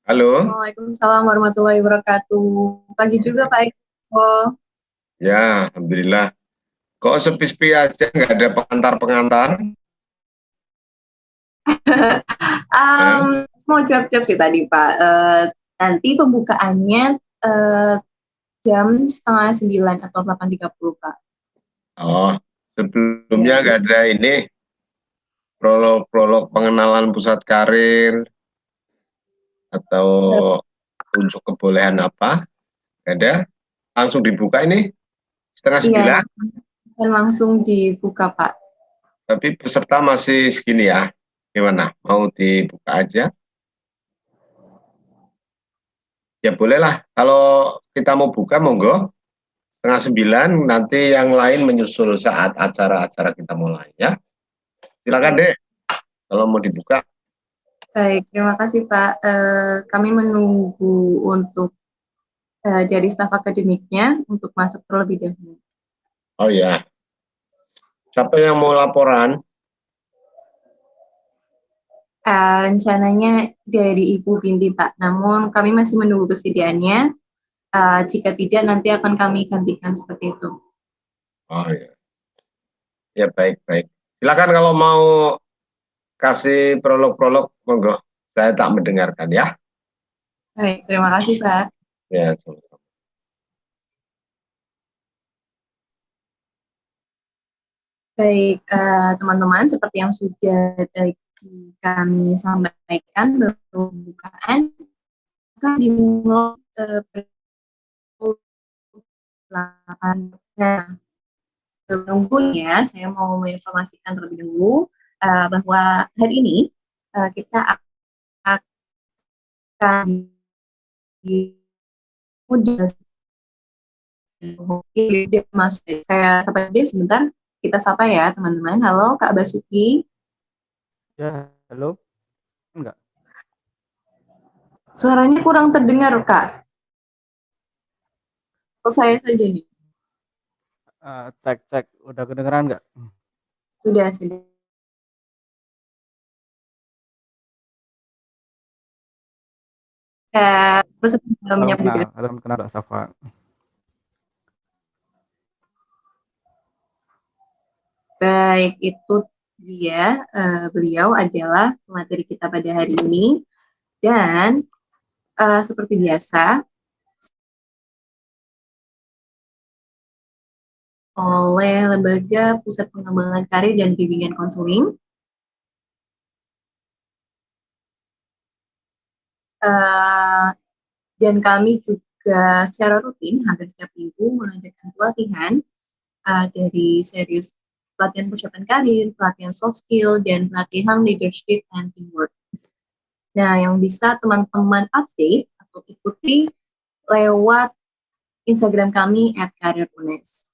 Halo, Waalaikumsalam warahmatullahi wabarakatuh. Pagi juga Pak Eko. ya Alhamdulillah. Kok sepi-sepi aja, nggak ada pengantar-pengantar? Ya? Mau jawab-jawab sih tadi Pak. Nanti pembukaannya eh, jam setengah 9 atau 8.30 Pak. Oh, sebelumnya Ya, nggak ada ini, prolog-prolog pengenalan pusat karir, atau unjuk kebolehan apa? Nggak ada? Langsung dibuka ini, setengah iya, sembilan, dan langsung dibuka Pak. tapi peserta masih segini ya. Gimana? Mau dibuka aja? Ya bolehlah. Kalau kita mau buka, monggo. Setengah 9, nanti yang lain menyusul saat acara-acara kita mulai ya. Silakan deh, kalau mau dibuka. Baik, terima kasih Pak. Kami menunggu untuk dari staf akademiknya untuk masuk terlebih dahulu. Oh ya, siapa yang mau laporan? Rencananya dari Ibu Bindi Pak, namun kami masih menunggu kesediaannya. Jika tidak, nanti akan kami gantikan seperti itu. Oh ya, ya baik-baik. Silakan kalau mau kasih prolog-prolog, monggo. Saya tak mendengarkan ya. Baik, terima kasih Pak. Ya, Baik, teman-teman, seperti yang sudah tadi kami sampaikan, pembukaan akan dimulai pukul 8. Nah, sebelumnya saya mau menginformasikan terlebih dahulu bahwa hari ini kita akan saya sapa deh sebentar. Kita sapa ya teman-teman. Halo Kak Basuki. Ya, halo. Enggak. Suaranya kurang terdengar Kak. Oh, saya saja nih. Cek. Udah kedengeran enggak? Sudah, sudah. Terus Salam menyambut juga. kenal Kak Safa. Baik, itu dia. Beliau adalah pemateri kita pada hari ini. Dan seperti biasa, oleh Lembaga Pusat Pengembangan Karir dan Bimbingan Konseling, dan kami juga secara rutin hampir setiap minggu mengadakan pelatihan dari series pelatihan persiapan karir, pelatihan soft skill, dan pelatihan leadership and teamwork. Nah, yang bisa teman-teman update atau ikuti lewat Instagram kami @karir_unes.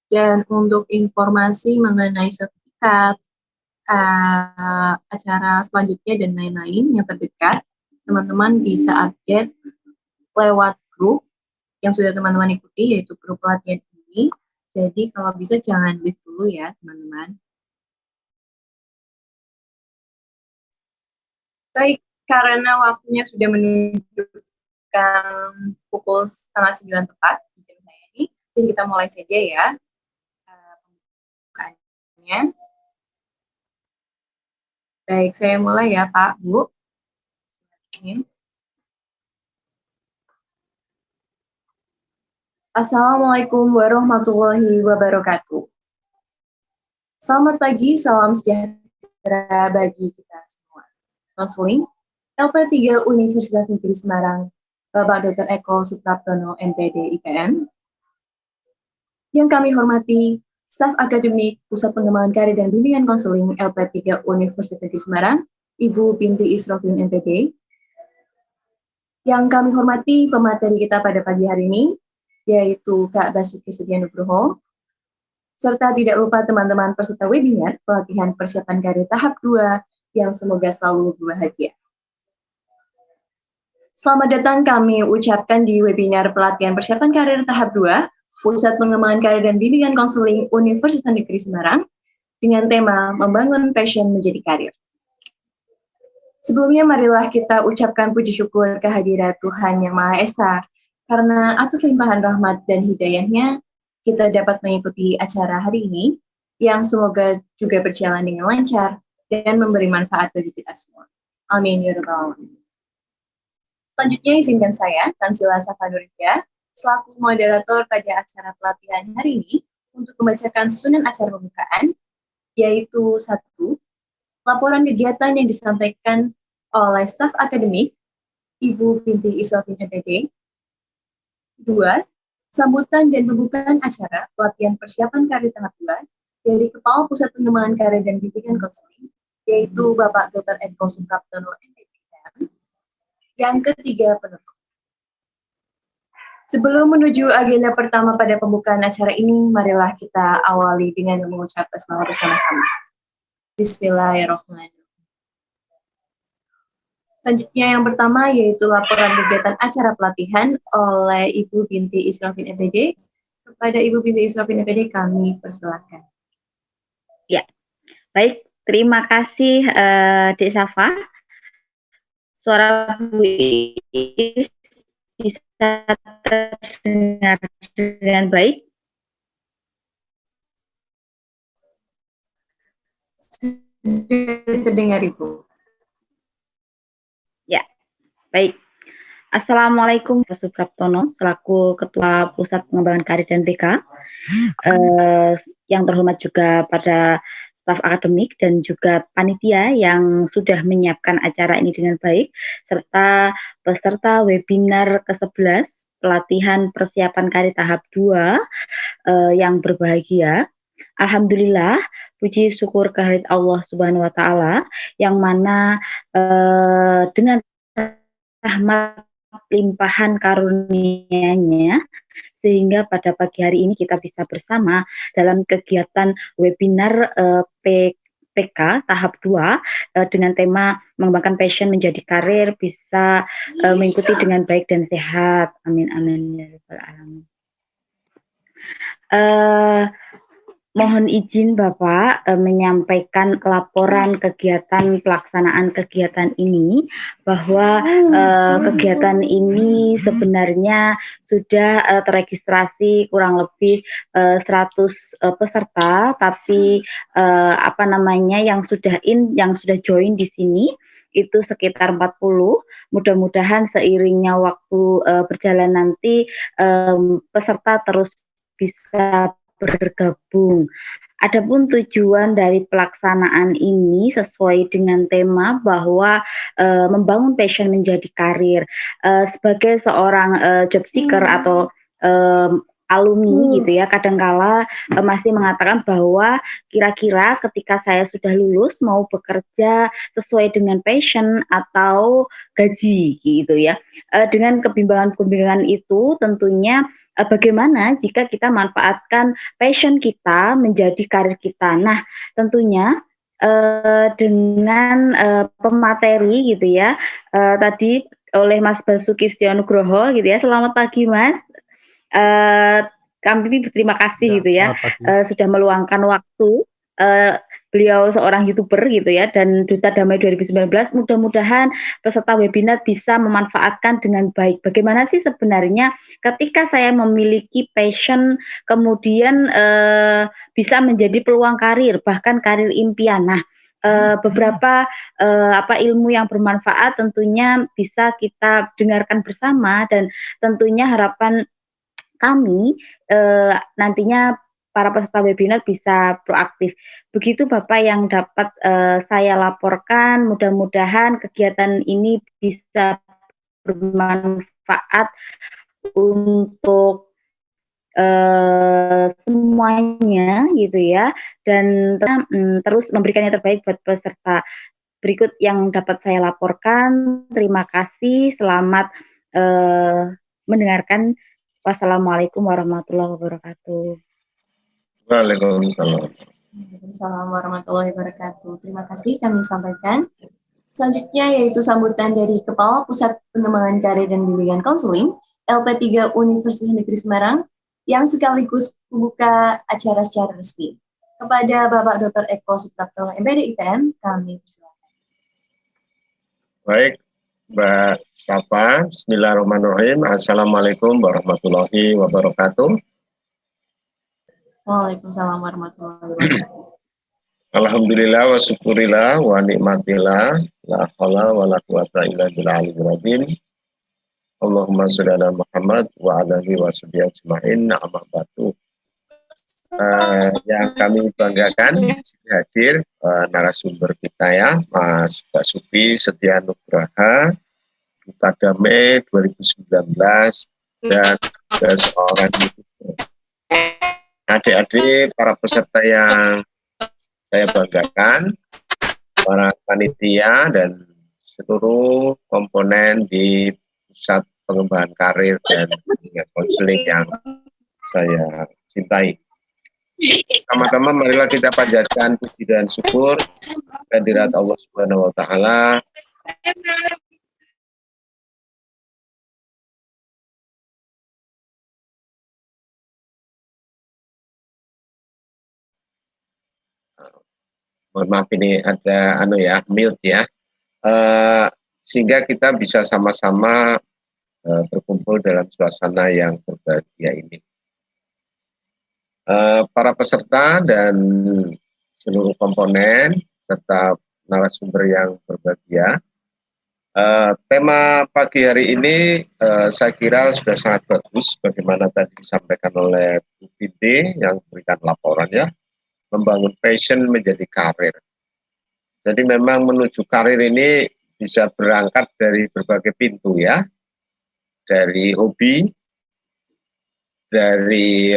Dan untuk informasi mengenai sertifikat, acara selanjutnya dan lain-lain yang terdekat, teman-teman bisa update lewat grup yang sudah teman-teman ikuti, yaitu grup pelatihan ini. Jadi kalau bisa jangan leave dulu ya teman-teman. Baik, karena waktunya sudah menunjukkan pukul 8:30 tepat di jam saya ini, jadi kita mulai saja ya pembukaannya. Baik, saya mulai ya Pak, Bu. Assalamualaikum warahmatullahi wabarakatuh. Selamat pagi, salam sejahtera bagi kita semua. Konseling LP3 Universitas Negeri Semarang, Bapak Dr. Eko Supraptono, MPD IPM. Yang kami hormati, staf akademik Pusat Pengembangan Karir dan Bimbingan Konseling LP3 Universitas Negeri Semarang, Ibu Binti Isrofin MPD. Yang kami hormati pemateri kita pada pagi hari ini, yaitu Kak Basuki Sedianugroho, serta tidak lupa teman-teman peserta webinar pelatihan persiapan karir tahap 2 yang semoga selalu berbahagia. Selamat datang kami ucapkan di webinar pelatihan persiapan karir tahap 2 Pusat Pengembangan Karir dan Bimbingan Konseling Universitas Negeri Semarang dengan tema Membangun Passion Menjadi Karir. Sebelumnya marilah kita ucapkan puji syukur kehadirat Tuhan Yang Maha Esa, karena atas limpahan rahmat dan hidayahnya kita dapat mengikuti acara hari ini yang semoga juga berjalan dengan lancar dan memberi manfaat bagi kita semua. Amin ya rabbal alamin. Selanjutnya izinkan saya, Tansila Safanuria, selaku moderator pada acara pelatihan hari ini untuk membacakan susunan acara pembukaan, yaitu 1. Laporan kegiatan yang disampaikan oleh staf akademik Ibu Binti Israfin MPD. 2. Sambutan dan pembukaan acara pelatihan persiapan karir tahap 2 dari Kepala Pusat Pengembangan Karir dan Bimbingan Konseling, yaitu Bapak Dr. Eko Supraptono MPD. Yang ketiga, penutup. Sebelum menuju agenda pertama pada pembukaan acara ini, marilah kita awali dengan mengucap basmalah bersama-sama. Bismillahirrahmanirrahim. Selanjutnya yang pertama yaitu laporan kegiatan acara pelatihan oleh Ibu Binti Israfin MPD. Kepada Ibu Binti Israfin MPD kami persilakan. Ya, baik. Terima kasih Dek Safa. Suara Bu Iis bisa terdengar dengan baik? Terdengar Ibu. Ya, baik. Assalamualaikum Pak Supraptono, selaku Ketua Pusat Pengembangan Karir dan BK. Yang terhormat juga pada staf akademik dan juga panitia yang sudah menyiapkan acara ini dengan baik, serta peserta webinar ke-11 pelatihan persiapan karir tahap 2 yang berbahagia. Alhamdulillah, puji syukur kehadirat Allah Subhanahu wa taala yang mana dengan rahmat limpahan karunia-Nya sehingga pada pagi hari ini kita bisa bersama dalam kegiatan webinar PK tahap 2 dengan tema mengembangkan passion menjadi karir, bisa mengikuti dengan baik dan sehat. Amin amin ya rabbal alamin. Mohon izin Bapak menyampaikan laporan kegiatan pelaksanaan kegiatan ini, bahwa kegiatan ini sebenarnya sudah terregistrasi kurang lebih 100 peserta, tapi yang sudah join di sini itu sekitar 40. Mudah-mudahan seiringnya waktu berjalan nanti peserta terus bisa bergabung. Adapun tujuan dari pelaksanaan ini sesuai dengan tema bahwa membangun passion menjadi karir. Sebagai seorang job seeker atau alumni gitu ya, kadangkala masih mengatakan bahwa kira-kira ketika saya sudah lulus mau bekerja sesuai dengan passion atau gaji gitu ya. Dengan kebimbangan-kebimbangan itu tentunya bagaimana jika kita manfaatkan passion kita menjadi karir kita. Nah, tentunya dengan pemateri gitu ya, tadi oleh Mas Basuki Setianugroho gitu ya. Selamat pagi Mas. Kami berterima kasih gitu ya, sudah meluangkan waktu. Beliau seorang YouTuber gitu ya, dan Duta Damai 2019. Mudah-mudahan peserta webinar bisa memanfaatkan dengan baik. Bagaimana sih sebenarnya ketika saya memiliki passion, kemudian bisa menjadi peluang karir, bahkan karir impian. Nah, beberapa ilmu yang bermanfaat tentunya bisa kita dengarkan bersama, dan tentunya harapan kami nantinya para peserta webinar bisa proaktif. Begitu Bapak yang dapat saya laporkan. Mudah-mudahan kegiatan ini bisa bermanfaat untuk semuanya gitu ya, dan terus memberikan yang terbaik buat peserta. Berikut yang dapat saya laporkan. Terima kasih, selamat mendengarkan. Wassalamualaikum warahmatullahi wabarakatuh. Waalaikumsalam. Assalamualaikum warahmatullahi wabarakatuh. Terima kasih kami sampaikan. Selanjutnya yaitu sambutan dari Kepala Pusat Pengembangan Karir dan Bimbingan Konseling LP3 Universitas Negeri Semarang, yang sekaligus membuka acara secara resmi. Kepada Bapak Dr. Eko Suprapto, MPD IPM, kami persilakan. Baik, Mbak Safa. Bismillahirrahmanirrahim. Assalamualaikum warahmatullahi wabarakatuh. Waalaikumsalam warahmatullahi wabarakatuh. Alhamdulillah wa syukurillah wa nikmatillah la haula wa la quwata illa billahil azim. Allahumma sholli ala Muhammad wa ala alihi wa sahbihi ajmain. Amma ba'du. Yang kami banggakan hadir narasumber kita ya, Mas Basuki Setia Nugraha, Duta Damai 2019 dan seorang YouTuber. Adik-adik para peserta yang saya banggakan, para panitia dan seluruh komponen di Pusat Pengembangan Karir dan Konseling yang saya cintai. Sama-sama marilah kita panjatkan puji dan syukur kehadirat Allah Subhanahu wa taala. Mohon maaf ini ada mute ya. Sehingga kita bisa sama-sama berkumpul dalam suasana yang berbahagia ini. Para peserta dan seluruh komponen serta narasumber yang berbahagia. Tema pagi hari ini saya kira sudah sangat bagus, bagaimana tadi disampaikan oleh Bu Binti yang memberikan laporannya, membangun passion menjadi karir. Jadi memang menuju karir ini bisa berangkat dari berbagai pintu ya, dari hobi, dari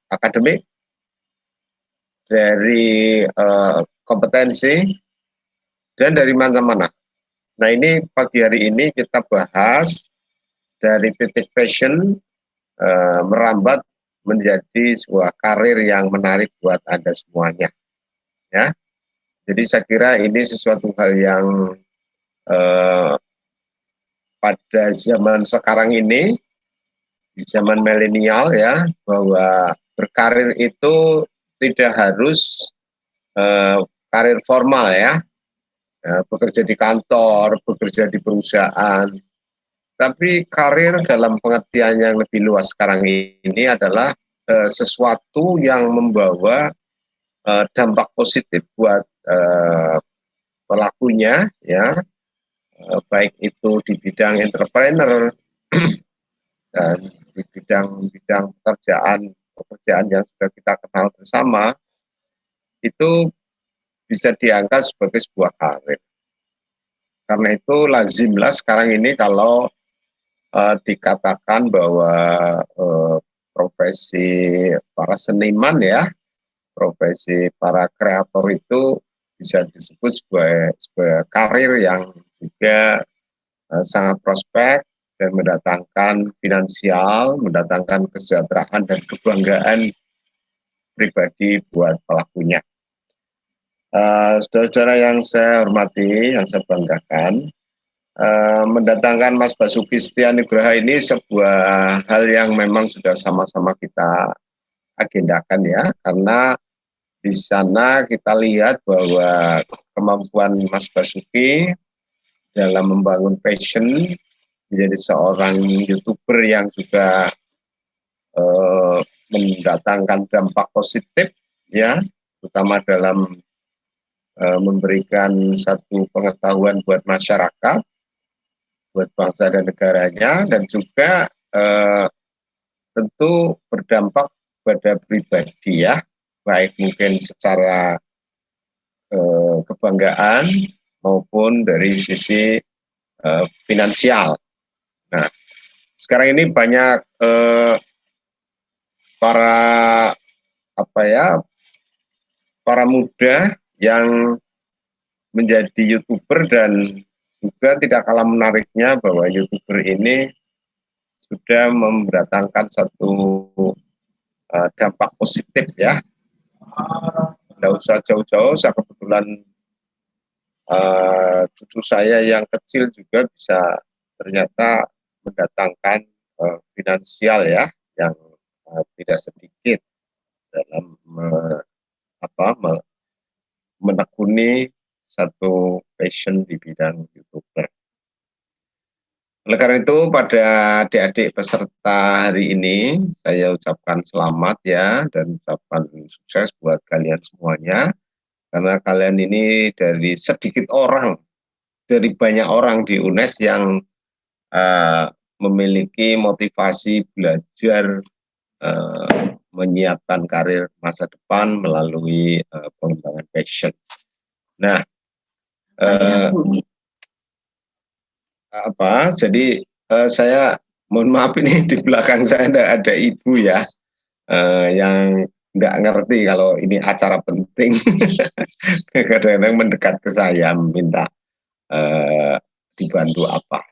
akademik, dari kompetensi, dan dari mana-mana. Nah ini pagi hari ini kita bahas dari titik passion merambat menjadi sebuah karir yang menarik buat Anda semuanya. Ya, jadi saya kira ini sesuatu hal yang pada zaman sekarang ini, di zaman milenial ya, bahwa berkarir itu tidak harus karir formal ya, bekerja di kantor, bekerja di perusahaan. Tapi karir dalam pengertian yang lebih luas sekarang ini adalah sesuatu yang membawa dampak positif buat pelakunya, ya, baik itu di bidang entrepreneur dan di bidang pekerjaan yang sudah kita kenal bersama, itu bisa diangkat sebagai sebuah karir. Karena itu lazimlah sekarang ini kalau dikatakan bahwa profesi para seniman ya, profesi para kreator itu bisa disebut sebuah karir yang juga sangat prospek dan mendatangkan finansial, mendatangkan kesejahteraan dan kebanggaan pribadi buat pelakunya. Saudara-saudara yang saya hormati, yang saya banggakan, mendatangkan Mas Basuki Setia Nugraha ini sebuah hal yang memang sudah sama-sama kita agendakan ya, karena di sana kita lihat bahwa kemampuan Mas Basuki dalam membangun passion menjadi seorang YouTuber yang juga mendatangkan dampak positif ya, terutama dalam memberikan satu pengetahuan buat masyarakat, buat bangsa dan negaranya, dan juga tentu berdampak pada pribadi ya, baik mungkin secara kebanggaan maupun dari sisi finansial. Nah, sekarang ini banyak para muda yang menjadi YouTuber, dan juga tidak kalah menariknya bahwa YouTuber ini sudah mendatangkan satu dampak positif ya. Tidak usah jauh-jauh, saya kebetulan cucu saya yang kecil juga bisa ternyata mendatangkan finansial ya, yang tidak sedikit dalam menekuni satu passion di bidang YouTuber. Oleh karena itu, pada adik-adik peserta hari ini, saya ucapkan selamat ya, dan ucapkan sukses buat kalian semuanya, karena kalian ini dari sedikit orang, dari banyak orang di UNES yang memiliki motivasi belajar menyiapkan karir masa depan melalui pengembangan passion. Nah, jadi saya mohon maaf ini di belakang saya ada ibu ya yang nggak ngerti kalau ini acara penting. Kadang-kadang mendekat ke saya minta dibantu apa.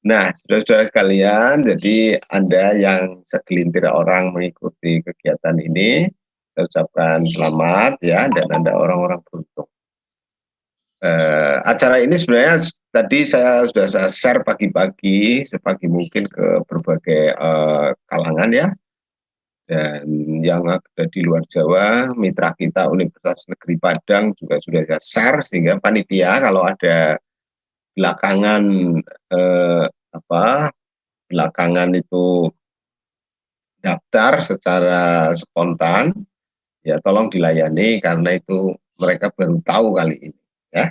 Nah, saudara-saudara sekalian, jadi Anda yang segelintir orang mengikuti kegiatan ini, saya ucapkan selamat ya, dan Anda orang-orang beruntung. Acara ini sebenarnya tadi saya sudah share pagi-pagi sepagi mungkin ke berbagai kalangan ya, dan yang ada di luar Jawa, mitra kita Universitas Negeri Padang juga sudah saya share, sehingga panitia kalau ada belakangan belakangan itu daftar secara spontan, ya tolong dilayani karena itu mereka baru tahu kali ini ya.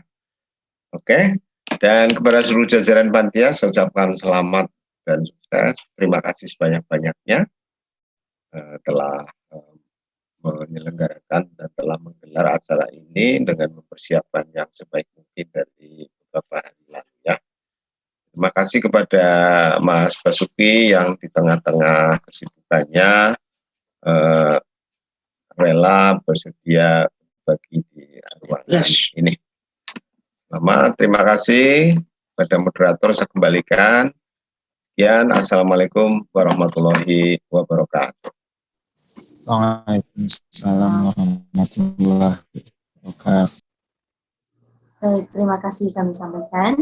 Oke, dan kepada seluruh jajaran panitia saya ucapkan selamat dan sukses. Terima kasih sebanyak-banyaknya telah menyelenggarakan dan telah menggelar acara ini dengan mempersiapkan yang sebaik mungkin dari beberapa hari lalu ya. Terima kasih kepada Mas Basuki yang di tengah-tengah kesibukannya rela bersedia bagi di ruangan ini. Selamat, terima kasih pada moderator, saya kembalikan. Sekian, Assalamualaikum warahmatullahi wabarakatuh. Waalaikumsalam warahmatullahi wabarakatuh. Baik, terima kasih kami sampaikan.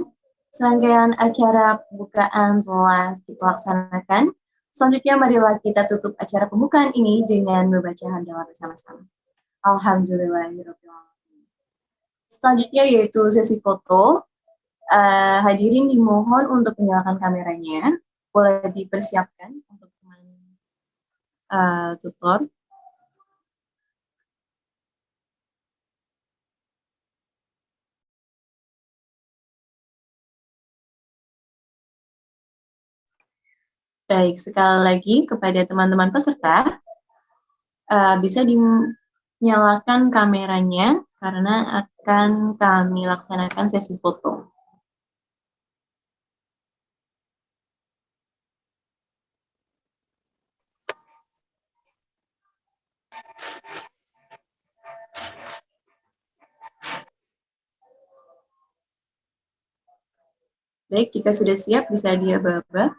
Serangkaian acara pembukaan telah kita laksanakan. Selanjutnya marilah kita tutup acara pembukaan ini dengan membaca hamdalah bersama-sama. Alhamdulillahirrahmanirrahim. Selanjutnya yaitu sesi foto. Hadirin dimohon untuk menyalakan kameranya. Boleh dipersiapkan untuk teman tutor. Baik, sekali lagi kepada teman-teman peserta, bisa dinyalakan kameranya karena akan kami laksanakan sesi foto. Baik, jika sudah siap bisa diaba-aba.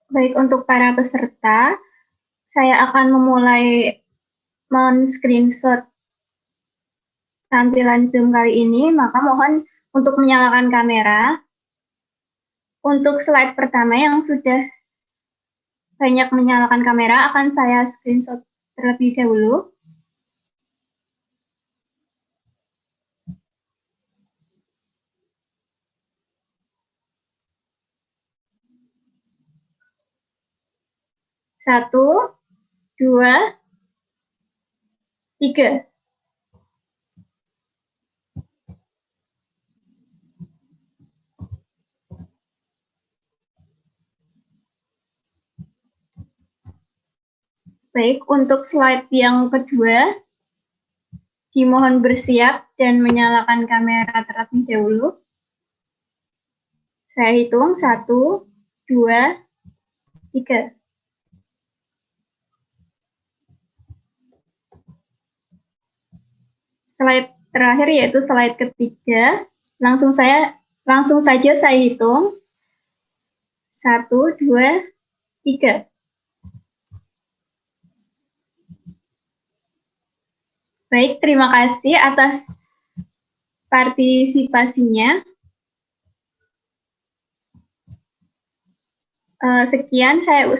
Baik, untuk para peserta, saya akan memulai men-screenshot tampilan Zoom kali ini, maka mohon untuk menyalakan kamera. Untuk slide pertama yang sudah banyak menyalakan kamera, akan saya screenshot terlebih dahulu. Satu, dua, tiga. Baik, untuk slide yang kedua, dimohon bersiap dan menyalakan kamera terlebih dahulu. Saya hitung, 1, 2, 3. Slide terakhir yaitu slide ketiga, langsung saja saya hitung. 1, 1, 2, 3. Baik, terima kasih atas partisipasinya. Sekian saya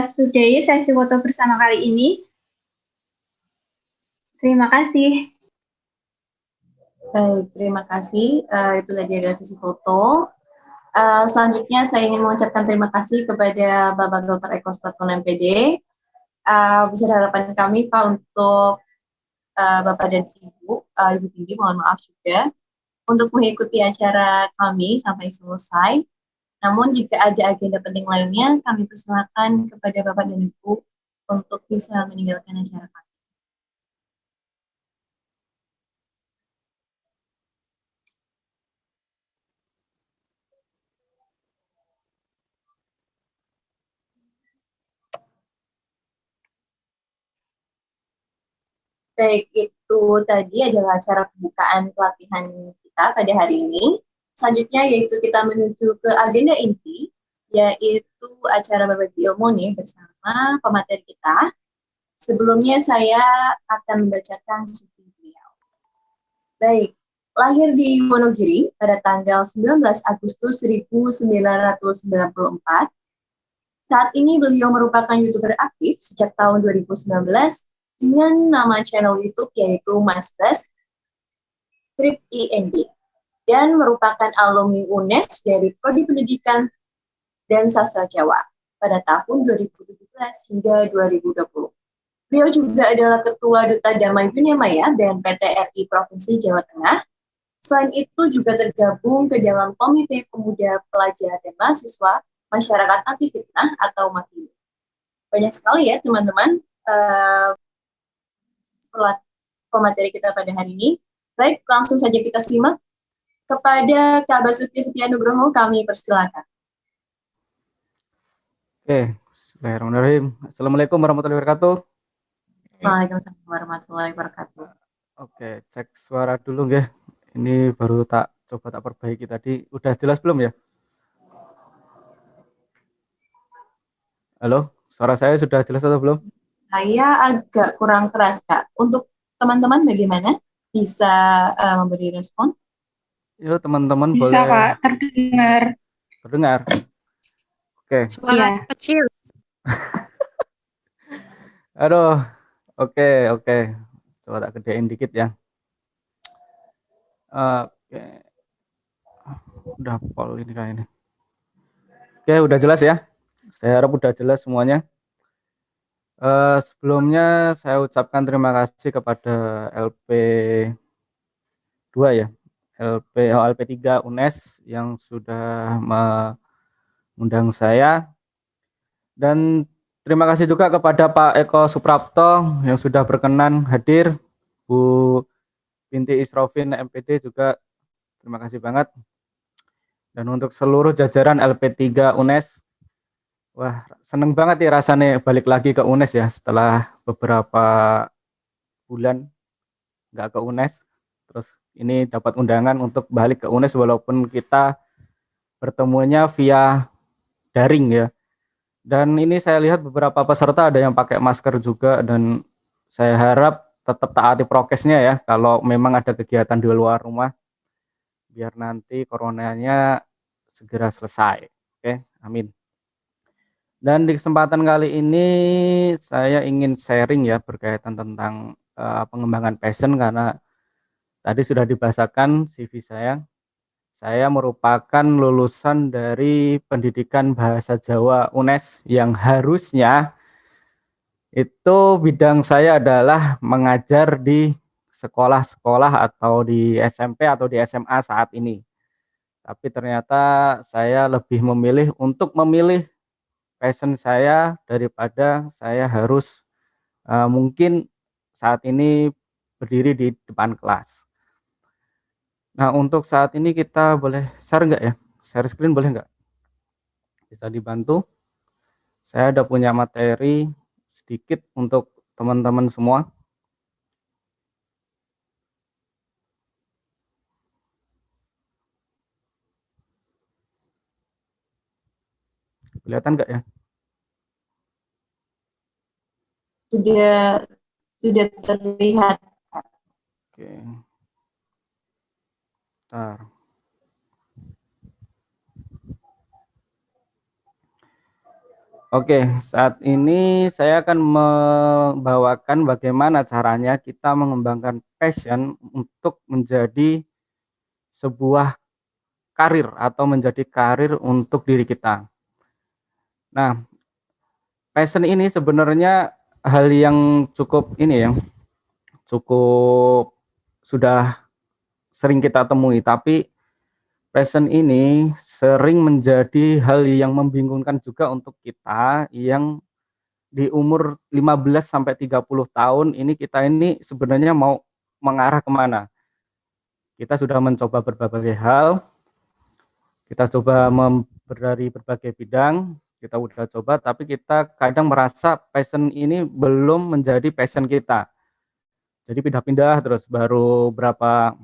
sudahi sesi foto bersama kali ini. Terima kasih. Baik, terima kasih. Itu tadi ada sesi foto. Selanjutnya saya ingin mengucapkan terima kasih kepada Bapak Dr. Eko Supartono MPD. Besar harapan kami Pak untuk Bapak dan Ibu, Ibu Tinggi, mohon maaf juga, untuk mengikuti acara kami sampai selesai. Namun jika ada agenda penting lainnya, kami persilakan kepada Bapak dan Ibu untuk bisa meninggalkan acara kami. Baik, itu tadi adalah acara pembukaan pelatihan kita pada hari ini. Selanjutnya yaitu kita menuju ke agenda inti, yaitu acara berbagi ilmu nih bersama pemateri kita. Sebelumnya saya akan membacakan CV beliau. Baik, lahir di Wonogiri pada tanggal 19 Agustus 1994. Saat ini beliau merupakan YouTuber aktif sejak tahun 2019 dengan nama channel YouTube yaitu Mas Bas Strip IND dan merupakan alumni UNES dari Prodi Pendidikan dan Sastra Jawa pada tahun 2017 hingga 2020. Beliau juga adalah Ketua Duta Damai Dunia Maya dan PT RI Provinsi Jawa Tengah. Selain itu juga tergabung ke dalam Komite Pemuda Pelajar dan Mahasiswa Masyarakat Anti Fitnah atau MAFIM. Banyak sekali ya teman-teman pemateri kita pada hari ini. Baik, langsung saja kita simak. Kepada Kak Basuki Setianugroho kami persilakan. Oke, bismillahirrahmanirrahim. Assalamualaikum warahmatullahi wabarakatuh. Waalaikumsalam warahmatullahi wabarakatuh. Oke, cek suara dulu ya. Ini baru coba tak perbaiki tadi. Udah jelas belum ya? Halo, suara saya sudah jelas atau belum? Saya agak kurang keras, Kak. Untuk teman-teman bagaimana? Bisa memberi respon? Yuk teman-teman Bisa boleh Kak, terdengar. terdengar. Oke. Suara kecil. Aduh, oke. Coba tak gedein dikit ya. Oke. Udah pol ini kayak ini. Oke, udah jelas ya. Saya harap udah jelas semuanya. Sebelumnya saya ucapkan terima kasih kepada LP2 ya. LP3 UNES yang sudah mengundang saya. Dan terima kasih juga kepada Pak Eko Suprapto yang sudah berkenan hadir. Bu Binti Isrofin MPD juga terima kasih banget. Dan untuk seluruh jajaran LP3 UNES, wah seneng banget ya rasanya balik lagi ke UNES ya setelah beberapa bulan nggak ke UNES. Terus ini dapat undangan untuk balik ke UNES walaupun kita bertemunya via daring ya. Dan ini saya lihat beberapa peserta ada yang pakai masker juga dan saya harap tetap taati prokesnya ya kalau memang ada kegiatan di luar rumah biar nanti coronanya segera selesai. Oke, amin. Dan di kesempatan kali ini saya ingin sharing ya berkaitan tentang pengembangan passion karena tadi sudah dibahasakan CV saya. Saya merupakan lulusan dari pendidikan bahasa Jawa UNES yang harusnya itu bidang saya adalah mengajar di sekolah-sekolah atau di SMP atau di SMA saat ini. Tapi ternyata saya lebih memilih untuk memilih passion saya daripada saya harus mungkin saat ini berdiri di depan kelas. Nah, untuk saat ini kita boleh share nggak ya? Share screen boleh nggak? Bisa dibantu? Saya ada punya materi sedikit untuk teman-teman semua. Kelihatan nggak ya? Sudah terlihat. Oke. Bentar. Oke, saat ini saya akan membawakan bagaimana caranya kita mengembangkan passion untuk menjadi sebuah karir atau menjadi karir untuk diri kita. Nah, passion ini sebenarnya hal yang cukup ini ya, cukup sudah sering kita temui, tapi passion ini sering menjadi hal yang membingungkan juga untuk kita yang di umur 15 sampai 30 tahun ini. Kita ini sebenarnya mau mengarah kemana? Kita sudah mencoba berbagai hal, kita coba dari berbagai bidang, kita udah coba, tapi kita kadang merasa passion ini belum menjadi passion kita. Jadi pindah-pindah terus, baru berapa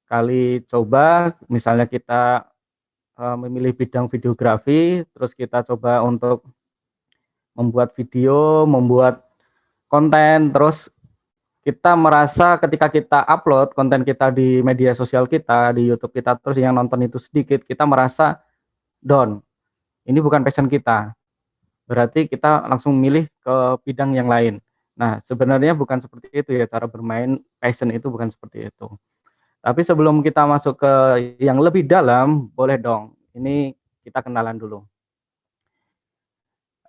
kali coba, misalnya kita memilih bidang videografi, terus kita coba untuk membuat video, membuat konten, terus kita merasa ketika kita upload konten kita di media sosial kita, di YouTube kita, terus yang nonton itu sedikit, kita merasa down. Ini bukan passion kita. Berarti kita langsung milih ke bidang yang lain. Nah, sebenarnya bukan seperti itu ya, cara bermain passion itu bukan seperti itu. Tapi sebelum kita masuk ke yang lebih dalam, boleh dong, ini kita kenalan dulu.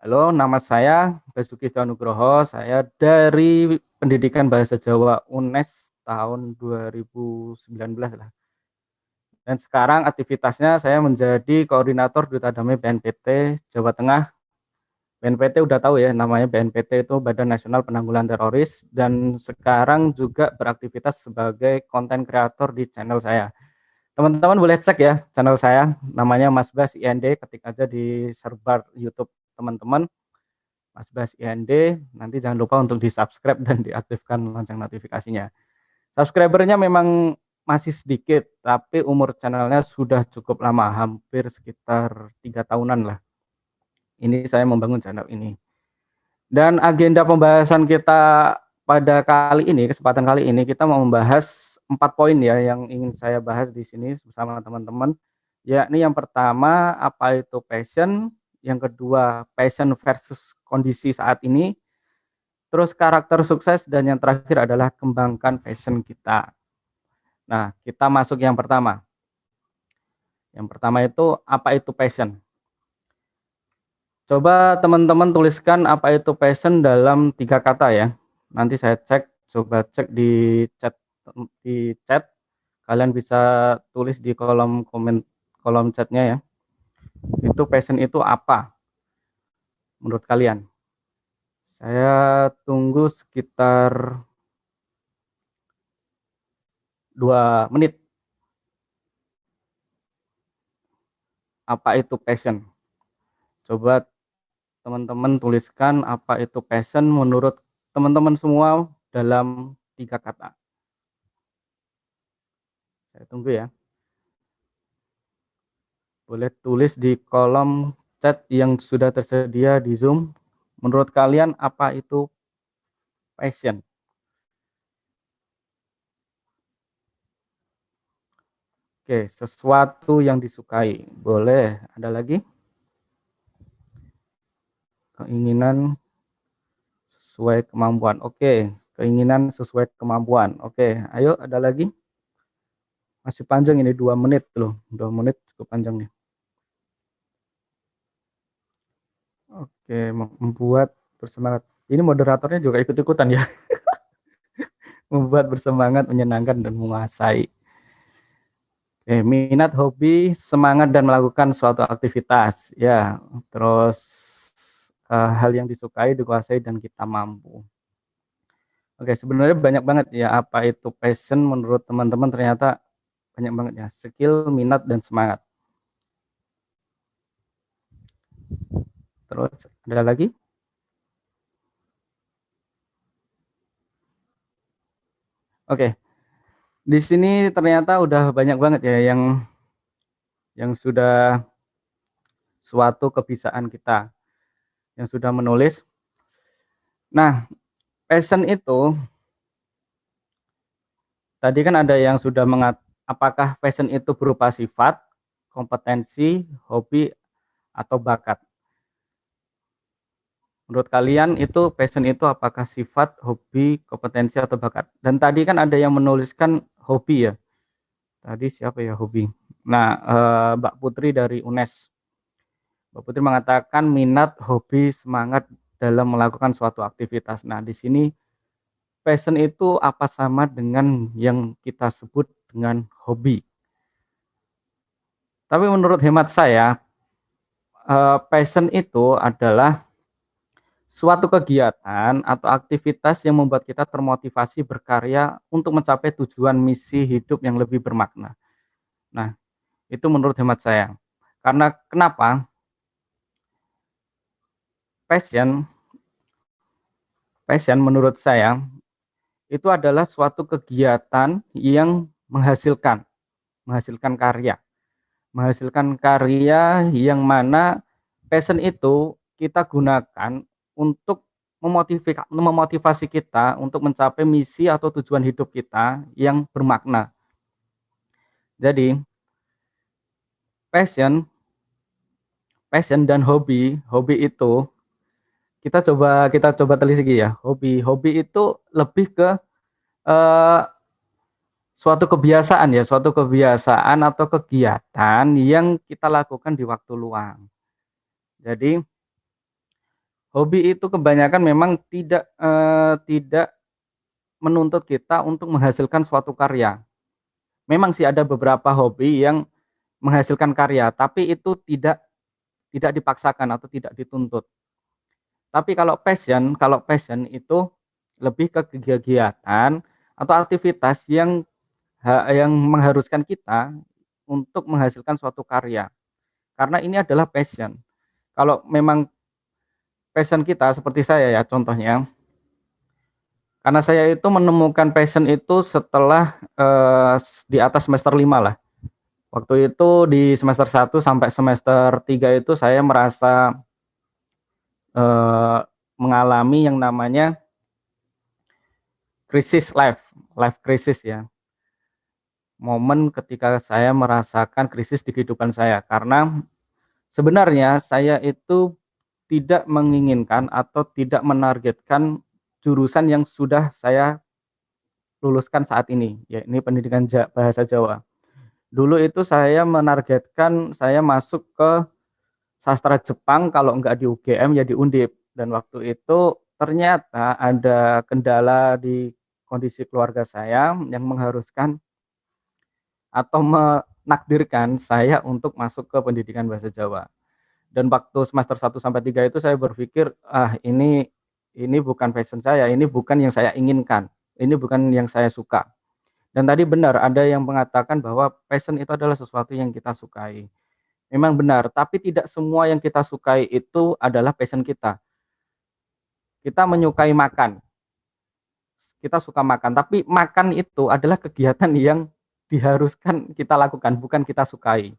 Halo, nama saya Basuki Nugroho. Saya dari Pendidikan Bahasa Jawa UNES tahun 2019 lah. Dan sekarang aktivitasnya saya menjadi koordinator Duta Damai BNPT Jawa Tengah. BNPT udah tahu ya, namanya BNPT itu Badan Nasional Penanggulangan Teroris, dan sekarang juga beraktivitas sebagai konten kreator di channel saya. Teman-teman boleh cek ya channel saya, namanya Mas Bas IND, ketik aja di search bar YouTube teman-teman, Mas Bas IND, nanti jangan lupa untuk di subscribe dan diaktifkan lonceng notifikasinya. Subscribernya memang masih sedikit, tapi umur channelnya sudah cukup lama, hampir sekitar 3 tahunan lah. Ini saya membangun channel ini. Dan agenda pembahasan kita pada kali ini, kesempatan kali ini, kita mau membahas 4 poin ya yang ingin saya bahas di sini bersama teman-teman. Yakni yang pertama, apa itu passion, yang kedua, passion versus kondisi saat ini, terus karakter sukses, dan yang terakhir adalah kembangkan passion kita. Nah, kita masuk yang pertama. Yang pertama itu, apa itu passion? Coba teman-teman tuliskan apa itu passion dalam 3 kata ya. Nanti saya cek, coba cek di chat. Kalian bisa tulis di kolom komen, kolom chatnya ya. Itu passion itu apa menurut kalian? Saya tunggu sekitar 2 menit. Apa itu passion? Coba teman-teman tuliskan apa itu passion menurut teman-teman semua dalam 3 kata. Saya tunggu ya. Boleh tulis di kolom chat yang sudah tersedia di Zoom. Menurut kalian apa itu passion? Oke, sesuatu yang disukai. Boleh, ada lagi? Keinginan sesuai kemampuan. Oke, keinginan sesuai kemampuan. Oke, ayo ada lagi? Masih panjang ini 2 menit loh. 2 menit cukup panjang nih. Oke, membuat bersemangat. Ini moderatornya juga ikut-ikutan ya. Membuat bersemangat, menyenangkan, dan menguasai. Minat, hobi, semangat, dan melakukan suatu aktivitas. Ya, terus hal yang disukai, dikuasai, dan kita mampu. Oke, sebenarnya banyak banget ya apa itu passion menurut teman-teman, ternyata banyak banget ya. Skill, minat, dan semangat. Terus ada lagi? Oke. Di sini ternyata udah banyak banget ya yang suatu kebiasaan kita yang sudah menulis. Nah, passion itu tadi kan ada yang sudah apakah passion itu berupa sifat, kompetensi, hobi, atau bakat. Menurut kalian itu passion itu apakah sifat, hobi, kompetensi, atau bakat? Dan tadi kan ada yang menuliskan hobi ya. Tadi siapa ya hobi? Nah, Mbak Putri dari UNES. Mbak Putri mengatakan minat, hobi, semangat dalam melakukan suatu aktivitas. Nah, di sini passion itu apa sama dengan yang kita sebut dengan hobi? Tapi menurut hemat saya, passion itu adalah suatu kegiatan atau aktivitas yang membuat kita termotivasi berkarya untuk mencapai tujuan misi hidup yang lebih bermakna. Nah, itu menurut hemat saya. Karena kenapa? Passion menurut saya itu adalah suatu kegiatan yang menghasilkan karya. Menghasilkan karya yang mana passion itu kita gunakan untuk memotivasi kita untuk mencapai misi atau tujuan hidup kita yang bermakna. Jadi passion dan hobi itu kita coba telisik ya. Hobi itu lebih ke suatu kebiasaan atau kegiatan yang kita lakukan di waktu luang. Jadi hobi itu kebanyakan memang tidak menuntut kita untuk menghasilkan suatu karya. Memang sih ada beberapa hobi yang menghasilkan karya, tapi itu tidak dipaksakan atau tidak dituntut. Tapi kalau passion itu lebih ke kegiatan atau aktivitas yang mengharuskan kita untuk menghasilkan suatu karya. Karena ini adalah passion. Kalau memang passion kita seperti saya ya contohnya, karena saya itu menemukan passion itu setelah di atas semester 5 lah. Waktu itu di semester 1 sampai semester 3 itu saya merasa mengalami yang namanya krisis life crisis ya. Momen ketika saya merasakan krisis di kehidupan saya, karena sebenarnya saya itu tidak menginginkan atau tidak menargetkan jurusan yang sudah saya luluskan saat ini, yakni pendidikan bahasa Jawa. Dulu itu saya menargetkan saya masuk ke sastra Jepang, kalau enggak di UGM ya di Undip. Dan waktu itu ternyata ada kendala di kondisi keluarga saya yang mengharuskan atau menakdirkan saya untuk masuk ke pendidikan bahasa Jawa. Dan waktu semester 1 sampai 3 itu saya berpikir, ini bukan passion saya, ini bukan yang saya inginkan, ini bukan yang saya suka. Dan tadi benar ada yang mengatakan bahwa passion itu adalah sesuatu yang kita sukai. Memang benar, tapi tidak semua yang kita sukai itu adalah passion kita. Kita menyukai makan, kita suka makan, tapi makan itu adalah kegiatan yang diharuskan kita lakukan, bukan kita sukai.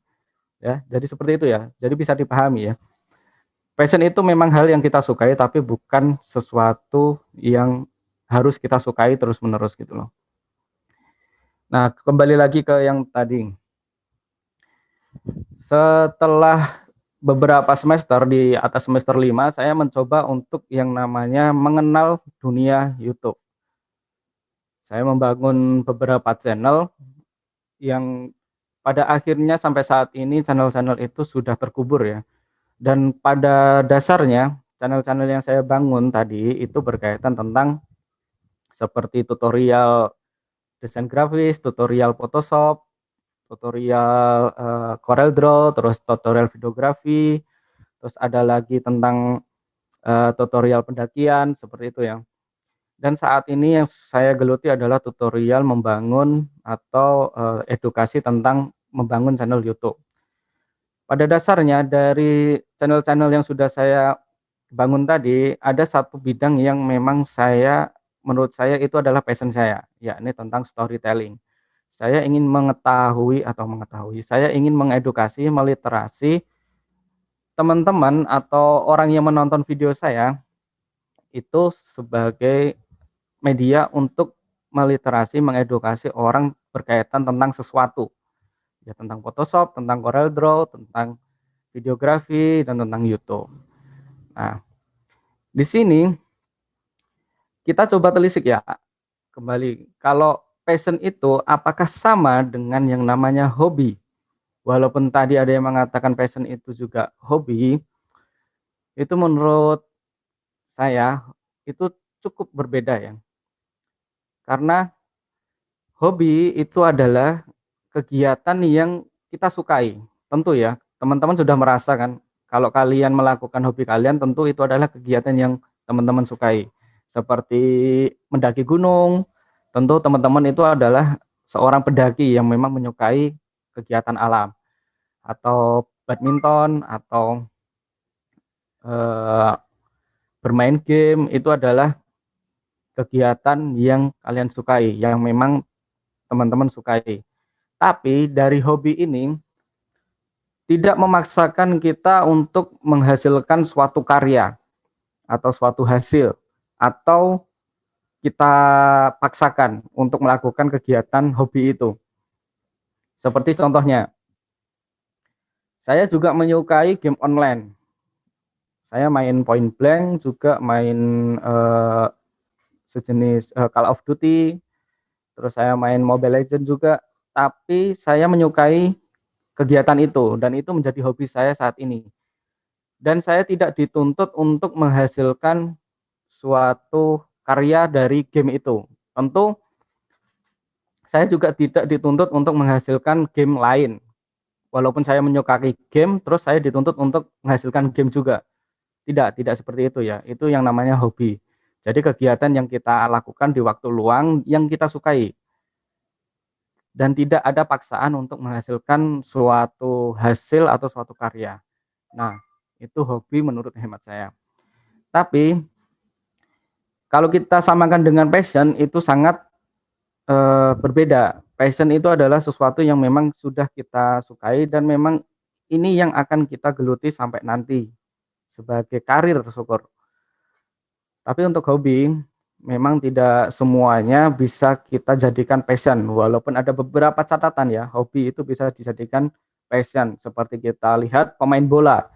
Ya, jadi seperti itu ya. Jadi bisa dipahami ya. Passion itu memang hal yang kita sukai, tapi bukan sesuatu yang harus kita sukai terus-menerus gitu loh. Nah, kembali lagi ke yang tadi. Setelah beberapa semester di atas semester 5, saya mencoba untuk yang namanya mengenal dunia YouTube. Saya membangun beberapa channel yang pada akhirnya sampai saat ini channel-channel itu sudah terkubur ya. Dan pada dasarnya channel-channel yang saya bangun tadi itu berkaitan tentang seperti tutorial desain grafis, tutorial Photoshop, tutorial CorelDRAW, terus tutorial videografi, terus ada lagi tentang tutorial pendakian seperti itu ya. Dan saat ini yang saya geluti adalah tutorial membangun atau edukasi tentang membangun channel YouTube. Pada dasarnya dari channel-channel yang sudah saya bangun tadi, ada satu bidang yang memang menurut saya itu adalah passion saya, yakni tentang storytelling. Saya ingin saya ingin mengedukasi, meliterasi teman-teman atau orang yang menonton video saya itu sebagai media untuk meliterasi, mengedukasi orang berkaitan tentang sesuatu. Ya, tentang Photoshop, tentang Corel Draw, tentang videografi, dan tentang YouTube. Nah, di sini kita coba telisik ya kembali. Kalau passion itu apakah sama dengan yang namanya hobi? Walaupun tadi ada yang mengatakan passion itu juga hobi, itu menurut saya itu cukup berbeda ya. Karena hobi itu adalah kegiatan yang kita sukai. Tentu ya, teman-teman sudah merasakan kalau kalian melakukan hobi kalian tentu itu adalah kegiatan yang teman-teman sukai. Seperti mendaki gunung, tentu teman-teman itu adalah seorang pendaki yang memang menyukai kegiatan alam. Atau badminton, atau bermain game, itu adalah kegiatan yang kalian sukai, yang memang teman-teman sukai. Tapi dari hobi ini tidak memaksakan kita untuk menghasilkan suatu karya atau suatu hasil, atau kita paksakan untuk melakukan kegiatan hobi itu. Seperti contohnya, saya juga menyukai game online. Saya main Point Blank, juga main sejenis Call of Duty, terus saya main Mobile Legends juga, tapi saya menyukai kegiatan itu, dan itu menjadi hobi saya saat ini. Dan saya tidak dituntut untuk menghasilkan suatu karya dari game itu. Tentu saya juga tidak dituntut untuk menghasilkan game lain. Walaupun saya menyukai game, terus saya dituntut untuk menghasilkan game juga. Tidak seperti itu ya. Itu yang namanya hobi. Jadi kegiatan yang kita lakukan di waktu luang yang kita sukai. Dan tidak ada paksaan untuk menghasilkan suatu hasil atau suatu karya. Nah, itu hobi menurut hemat saya. Tapi kalau kita samakan dengan passion, itu sangat berbeda. Passion itu adalah sesuatu yang memang sudah kita sukai dan memang ini yang akan kita geluti sampai nanti sebagai karir, syukur. Tapi untuk hobi, memang tidak semuanya bisa kita jadikan passion, walaupun ada beberapa catatan ya, hobi itu bisa dijadikan passion. Seperti kita lihat pemain bola.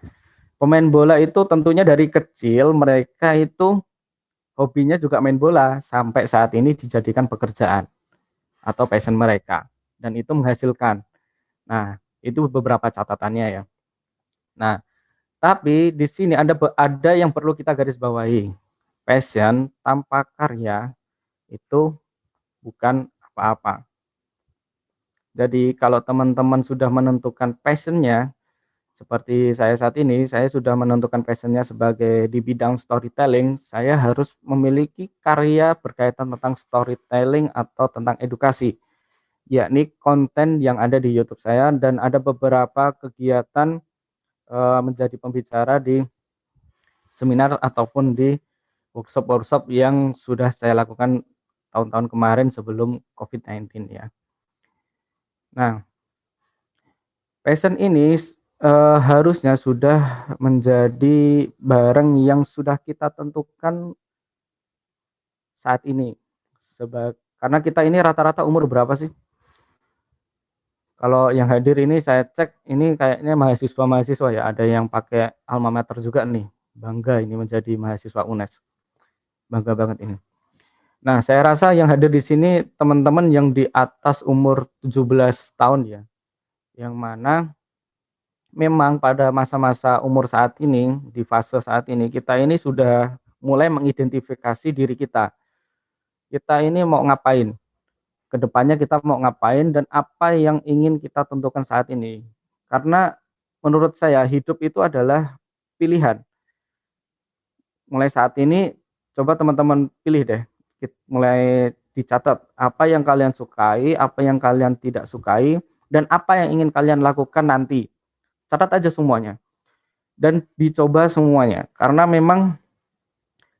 Pemain bola itu tentunya dari kecil mereka itu hobinya juga main bola, sampai saat ini dijadikan pekerjaan atau passion mereka, dan itu menghasilkan. Nah, itu beberapa catatannya ya. Nah, tapi di sini ada yang perlu kita garis bawahi. Passion tanpa karya itu bukan apa-apa. Jadi kalau teman-teman sudah menentukan passionnya, seperti saya saat ini, saya sudah menentukan passionnya sebagai di bidang storytelling, saya harus memiliki karya berkaitan tentang storytelling atau tentang edukasi, yakni konten yang ada di YouTube saya, dan ada beberapa kegiatan menjadi pembicara di seminar ataupun di workshop yang sudah saya lakukan tahun-tahun kemarin sebelum COVID-19 ya. Nah, passion ini harusnya sudah menjadi barang yang sudah kita tentukan saat ini. Karena kita ini rata-rata umur berapa sih? Kalau yang hadir ini saya cek ini kayaknya mahasiswa-mahasiswa ya, ada yang pakai alma mater juga nih. Bangga ini menjadi mahasiswa UNES. Bangga banget ini. Nah, saya rasa yang hadir di sini teman-teman yang di atas umur 17 tahun ya. Yang mana memang pada masa-masa umur saat ini, di fase saat ini, kita ini sudah mulai mengidentifikasi diri kita. Kita ini mau ngapain? Kedepannya kita mau ngapain dan apa yang ingin kita tentukan saat ini. Karena menurut saya hidup itu adalah pilihan. Mulai saat ini, coba teman-teman pilih deh, mulai dicatat apa yang kalian sukai, apa yang kalian tidak sukai, dan apa yang ingin kalian lakukan nanti. Catat aja semuanya dan dicoba semuanya, karena memang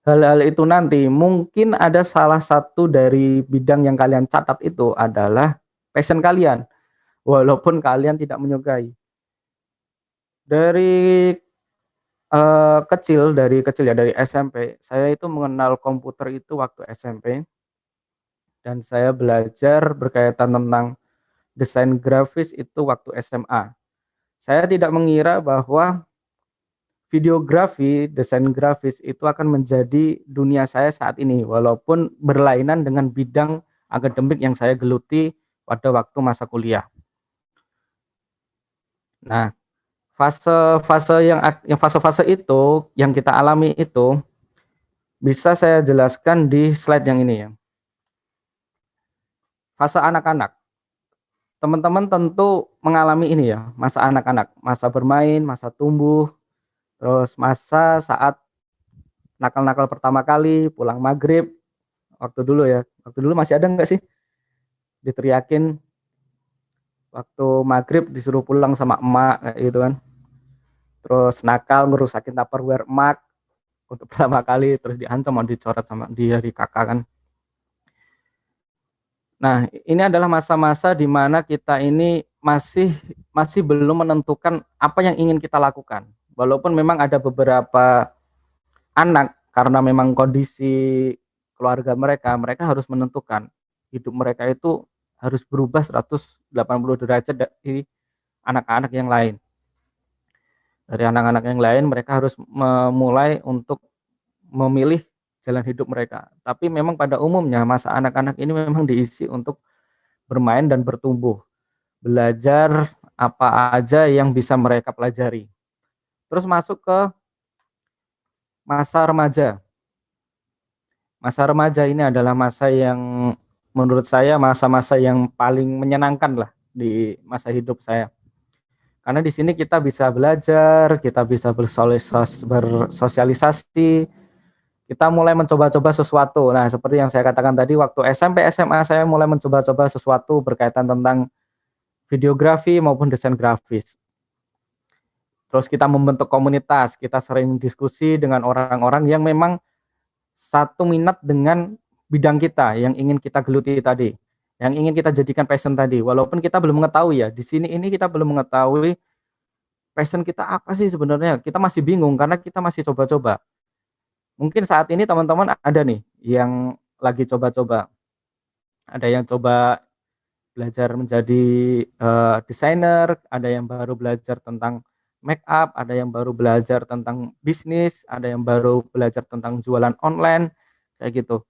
hal-hal itu nanti mungkin ada salah satu dari bidang yang kalian catat itu adalah passion kalian, walaupun kalian tidak menyukai. Dari dari kecil ya, dari SMP, saya itu mengenal komputer itu waktu SMP, dan saya belajar berkaitan tentang desain grafis itu waktu SMA. Saya tidak mengira bahwa videografi, desain grafis itu akan menjadi dunia saya saat ini, walaupun berlainan dengan bidang akademik yang saya geluti pada waktu masa kuliah. Nah, fase-fase itu yang kita alami itu bisa saya jelaskan di slide yang ini ya. Fase anak-anak. Teman-teman tentu mengalami ini ya, masa anak-anak, masa bermain, masa tumbuh, terus masa saat nakal-nakal pertama kali, pulang maghrib, waktu dulu masih ada nggak sih diteriakin waktu maghrib disuruh pulang sama emak kayak gitu kan. Terus nakal ngerusakin Tupperware emak untuk pertama kali, terus diancam mau dicoret sama dia di kakak kan. Nah, ini adalah masa-masa di mana kita ini masih belum menentukan apa yang ingin kita lakukan. Walaupun memang ada beberapa anak karena memang kondisi keluarga mereka harus menentukan hidup mereka itu harus berubah 180 derajat dari anak-anak yang lain. Dari anak-anak yang lain mereka harus memulai untuk memilih jalan hidup mereka. Tapi memang pada umumnya masa anak-anak ini memang diisi untuk bermain dan bertumbuh, belajar apa aja yang bisa mereka pelajari. Terus masuk ke masa remaja. Masa remaja ini adalah masa yang menurut saya masa-masa yang paling menyenangkan lah di masa hidup saya. Karena di sini kita bisa belajar, kita bisa bersosialisasi, kita mulai mencoba-coba sesuatu. Nah, seperti yang saya katakan tadi, waktu SMP, SMA saya mulai mencoba-coba sesuatu berkaitan tentang videografi maupun desain grafis. Terus kita membentuk komunitas, kita sering diskusi dengan orang-orang yang memang satu minat dengan bidang kita, yang ingin kita geluti tadi, yang ingin kita jadikan passion tadi. Walaupun kita belum mengetahui ya, di sini ini kita belum mengetahui passion kita apa sih sebenarnya. Kita masih bingung karena kita masih coba-coba. Mungkin saat ini teman-teman ada nih yang lagi coba-coba. Ada yang coba belajar menjadi desainer, ada yang baru belajar tentang make up, ada yang baru belajar tentang bisnis, ada yang baru belajar tentang jualan online, kayak gitu.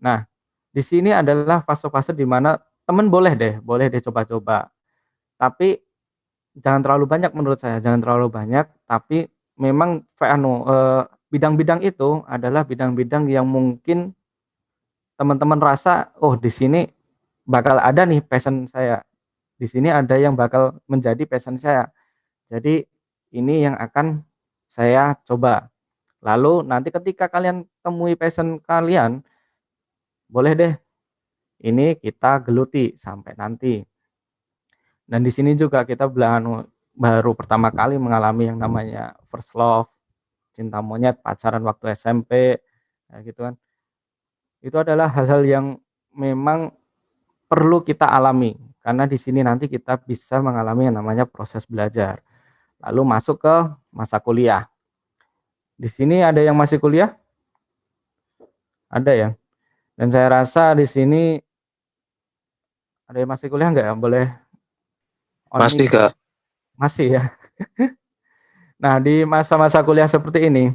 Nah, di sini adalah fase-fase di mana teman boleh deh coba-coba. Tapi jangan terlalu banyak menurut saya, jangan terlalu banyak, tapi memang bidang-bidang itu adalah bidang-bidang yang mungkin teman-teman rasa, oh di sini bakal ada nih passion saya. Di sini ada yang bakal menjadi passion saya. Jadi ini yang akan saya coba. Lalu nanti ketika kalian temui passion kalian, boleh deh ini kita geluti sampai nanti. Dan di sini juga kita baru pertama kali mengalami yang namanya first love, cinta monyet, pacaran waktu SMP, ya gitu kan. Itu adalah hal-hal yang memang perlu kita alami karena di sini nanti kita bisa mengalami yang namanya proses belajar. Lalu masuk ke masa kuliah. Di sini ada yang masih kuliah? Ada ya. Dan saya rasa di sini ada yang masih kuliah enggak ya? Boleh. Masih, Kak. Masih ya. Nah, di masa-masa kuliah seperti ini,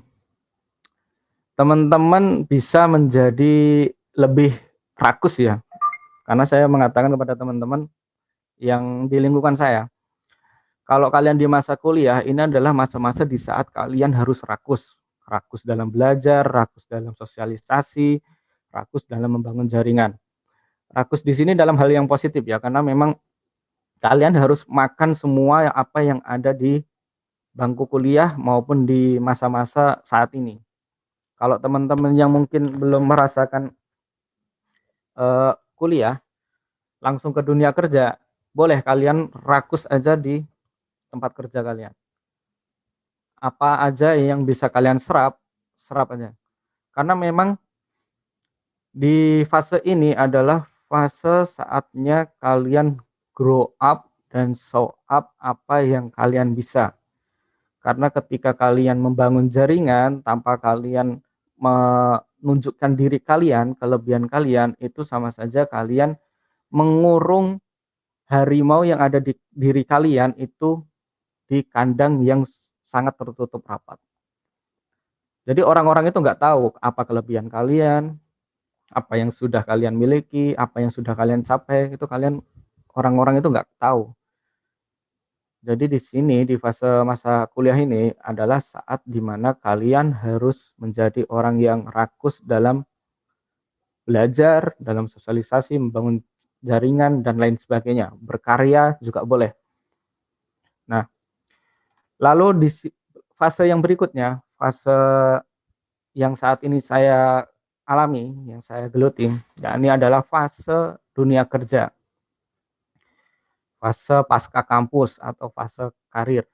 teman-teman bisa menjadi lebih rakus ya. Karena saya mengatakan kepada teman-teman yang di lingkungan saya, kalau kalian di masa kuliah, ini adalah masa-masa di saat kalian harus rakus. Rakus dalam belajar, rakus dalam sosialisasi, rakus dalam membangun jaringan. Rakus di sini dalam hal yang positif ya, karena memang kalian harus makan semua apa yang ada di bangku kuliah maupun di masa-masa saat ini. Kalau teman-teman yang mungkin belum merasakan kuliah, langsung ke dunia kerja, boleh kalian rakus aja di tempat kerja kalian. Apa aja yang bisa kalian serap aja. Karena memang di fase ini adalah fase saatnya kalian grow up dan show up apa yang kalian bisa. Karena ketika kalian membangun jaringan tanpa kalian menunjukkan diri kalian, kelebihan kalian, itu sama saja kalian mengurung harimau yang ada di diri kalian itu di kandang yang sangat tertutup rapat. Jadi orang-orang itu nggak tahu apa kelebihan kalian, apa yang sudah kalian miliki, apa yang sudah kalian capai, itu orang-orang itu nggak tahu. Jadi di sini di fase masa kuliah ini adalah saat dimana kalian harus menjadi orang yang rakus dalam belajar, dalam sosialisasi, membangun jaringan dan lain sebagainya. Berkarya juga boleh. Nah, lalu di fase yang berikutnya, fase yang saat ini saya alami, yang saya geluti, yakni adalah fase dunia kerja. Fase pasca kampus atau fase karir.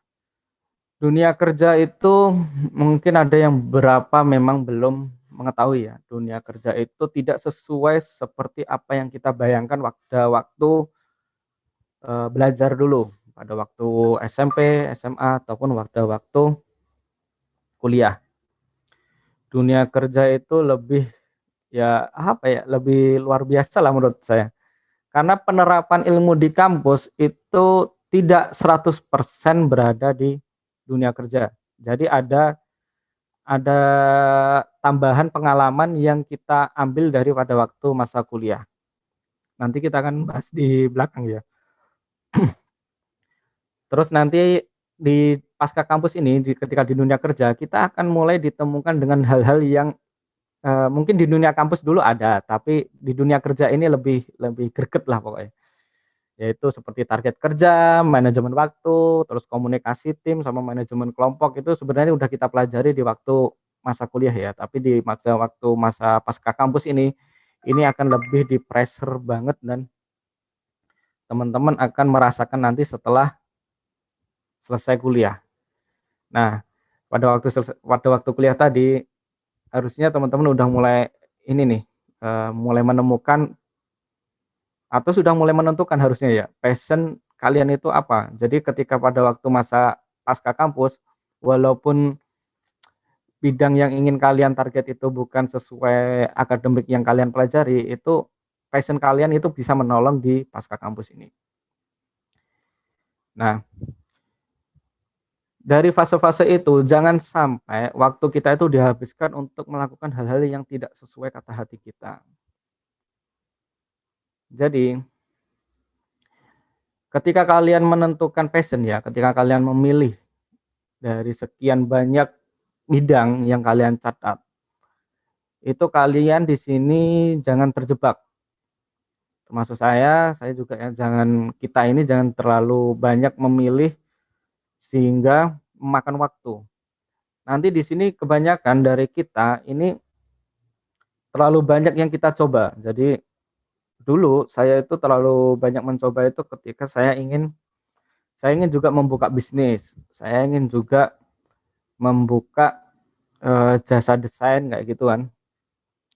Dunia kerja itu mungkin ada yang berapa memang belum mengetahui ya. Dunia kerja itu tidak sesuai seperti apa yang kita bayangkan waktu belajar dulu, pada waktu SMP, SMA ataupun waktu kuliah. Dunia kerja itu lebih lebih luar biasa lah menurut saya. Karena penerapan ilmu di kampus itu tidak 100% berada di dunia kerja. Jadi ada tambahan pengalaman yang kita ambil pada waktu masa kuliah. Nanti kita akan bahas di belakang ya. Terus nanti di pasca kampus ini, ketika di dunia kerja, kita akan mulai ditemukan dengan hal-hal yang mungkin di dunia kampus dulu ada, tapi di dunia kerja ini lebih greget lah pokoknya. Yaitu seperti target kerja, manajemen waktu, terus komunikasi tim sama manajemen kelompok, itu sebenarnya udah kita pelajari di waktu masa kuliah ya. Tapi di waktu masa pasca kampus ini akan lebih di pressure banget, dan teman-teman akan merasakan nanti setelah selesai kuliah. Nah, pada waktu kuliah tadi harusnya teman-teman udah mulai mulai menemukan atau sudah mulai menentukan harusnya ya passion kalian itu apa. Jadi ketika pada waktu masa pasca kampus, walaupun bidang yang ingin kalian target itu bukan sesuai akademik yang kalian pelajari, itu passion kalian itu bisa menolong di pasca kampus ini. Nah, dari fase-fase itu jangan sampai waktu kita itu dihabiskan untuk melakukan hal-hal yang tidak sesuai kata hati kita. Jadi ketika kalian menentukan passion ya, ketika kalian memilih dari sekian banyak bidang yang kalian catat, itu kalian di sini jangan terjebak. Termasuk saya juga ya, kita ini jangan terlalu banyak memilih sehingga memakan waktu. Nanti di sini kebanyakan dari kita ini terlalu banyak yang kita coba. Jadi dulu saya itu terlalu banyak mencoba itu ketika saya ingin juga membuka bisnis. Saya ingin juga membuka jasa desain kayak gitu kan.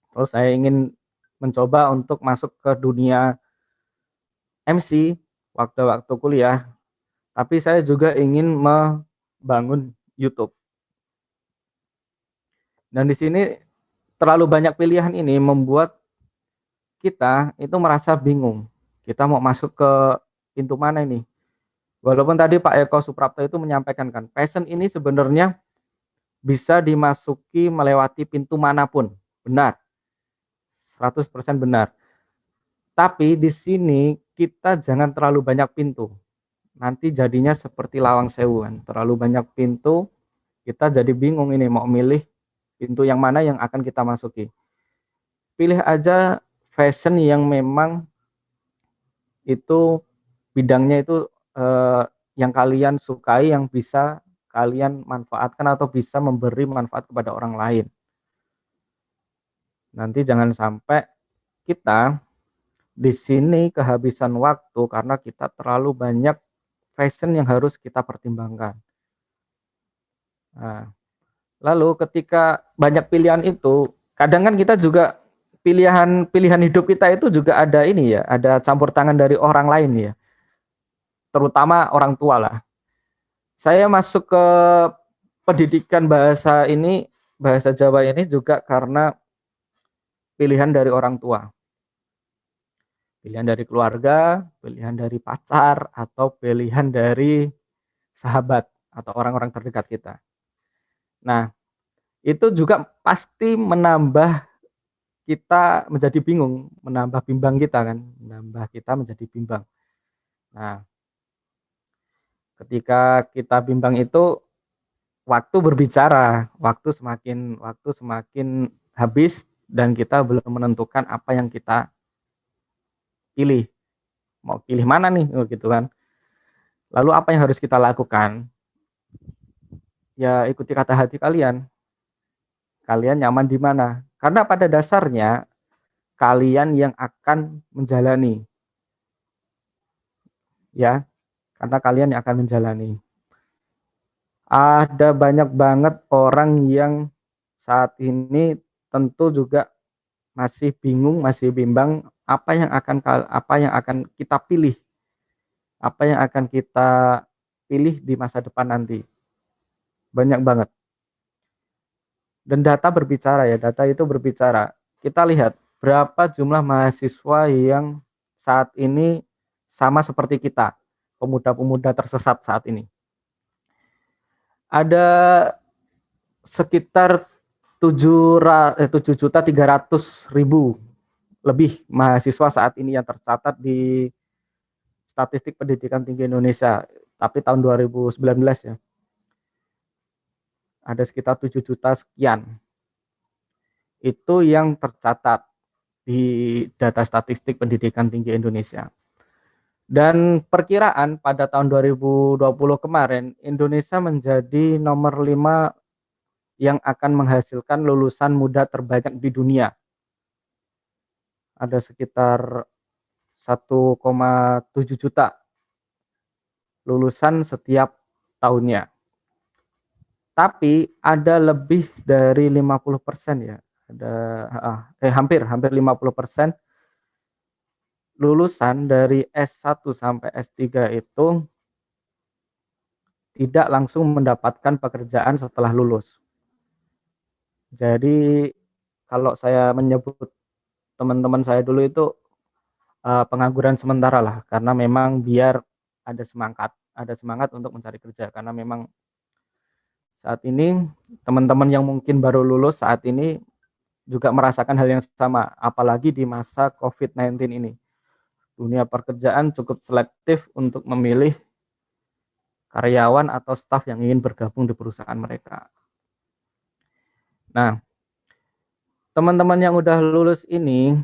Terus saya ingin mencoba untuk masuk ke dunia MC waktu kuliah. Tapi saya juga ingin membangun YouTube. Dan di sini terlalu banyak pilihan ini membuat kita itu merasa bingung. Kita mau masuk ke pintu mana ini? Walaupun tadi Pak Eko Suprapto itu menyampaikan kan, passion ini sebenarnya bisa dimasuki melewati pintu manapun. Benar. 100% benar. Tapi di sini kita jangan terlalu banyak pintu. Nanti jadinya seperti lawang sewu kan, terlalu banyak pintu, kita jadi bingung ini mau milih pintu yang mana yang akan kita masuki. Pilih aja fashion yang memang itu bidangnya itu yang kalian sukai, yang bisa kalian manfaatkan atau bisa memberi manfaat kepada orang lain. Nanti jangan sampai kita di sini kehabisan waktu karena kita terlalu banyak fashion yang harus kita pertimbangkan. Nah, lalu ketika banyak pilihan itu, kadang kan kita juga pilihan hidup kita itu juga ada ini ya, ada campur tangan dari orang lain ya, terutama orang tua lah. Saya masuk ke pendidikan bahasa ini, bahasa Jawa ini juga karena pilihan dari orang tua. Pilihan dari keluarga, pilihan dari pacar, atau pilihan dari sahabat atau orang-orang terdekat kita. Nah, itu juga pasti menambah kita menjadi bingung, menambah bimbang kita kan, menambah kita menjadi bimbang. Nah, ketika kita bimbang itu waktu berbicara, waktu semakin habis dan kita belum menentukan apa yang kita pilih. Mau pilih mana nih gitu kan. Lalu apa yang harus kita lakukan? Ya ikuti kata hati kalian. Kalian nyaman di mana? Karena pada dasarnya kalian yang akan menjalani. Ya, karena kalian yang akan menjalani. Ada banyak banget orang yang saat ini tentu juga masih bingung, masih bimbang apa yang akan kita pilih. Apa yang akan kita pilih di masa depan nanti. Banyak banget. Dan data berbicara ya, data itu berbicara. Kita lihat berapa jumlah mahasiswa yang saat ini sama seperti kita, pemuda-pemuda tersesat saat ini. Ada sekitar 7.300.000 lebih mahasiswa saat ini yang tercatat di Statistik Pendidikan Tinggi Indonesia, tapi tahun 2019 ya. Ada sekitar 7 juta sekian. Itu yang tercatat di data Statistik Pendidikan Tinggi Indonesia. Dan perkiraan pada tahun 2020 kemarin, Indonesia menjadi nomor 5 yang akan menghasilkan lulusan muda terbanyak di dunia. Ada sekitar 1,7 juta lulusan setiap tahunnya. Tapi ada lebih dari 50% ya. Hampir 50% lulusan dari S1 sampai S3 itu tidak langsung mendapatkan pekerjaan setelah lulus. Jadi kalau saya menyebut teman-teman saya dulu itu pengangguran sementara lah, karena memang biar ada semangat untuk mencari kerja, karena memang saat ini teman-teman yang mungkin baru lulus saat ini juga merasakan hal yang sama, apalagi di masa COVID-19 ini. Dunia pekerjaan cukup selektif untuk memilih karyawan atau staf yang ingin bergabung di perusahaan mereka. Nah, teman-teman yang udah lulus ini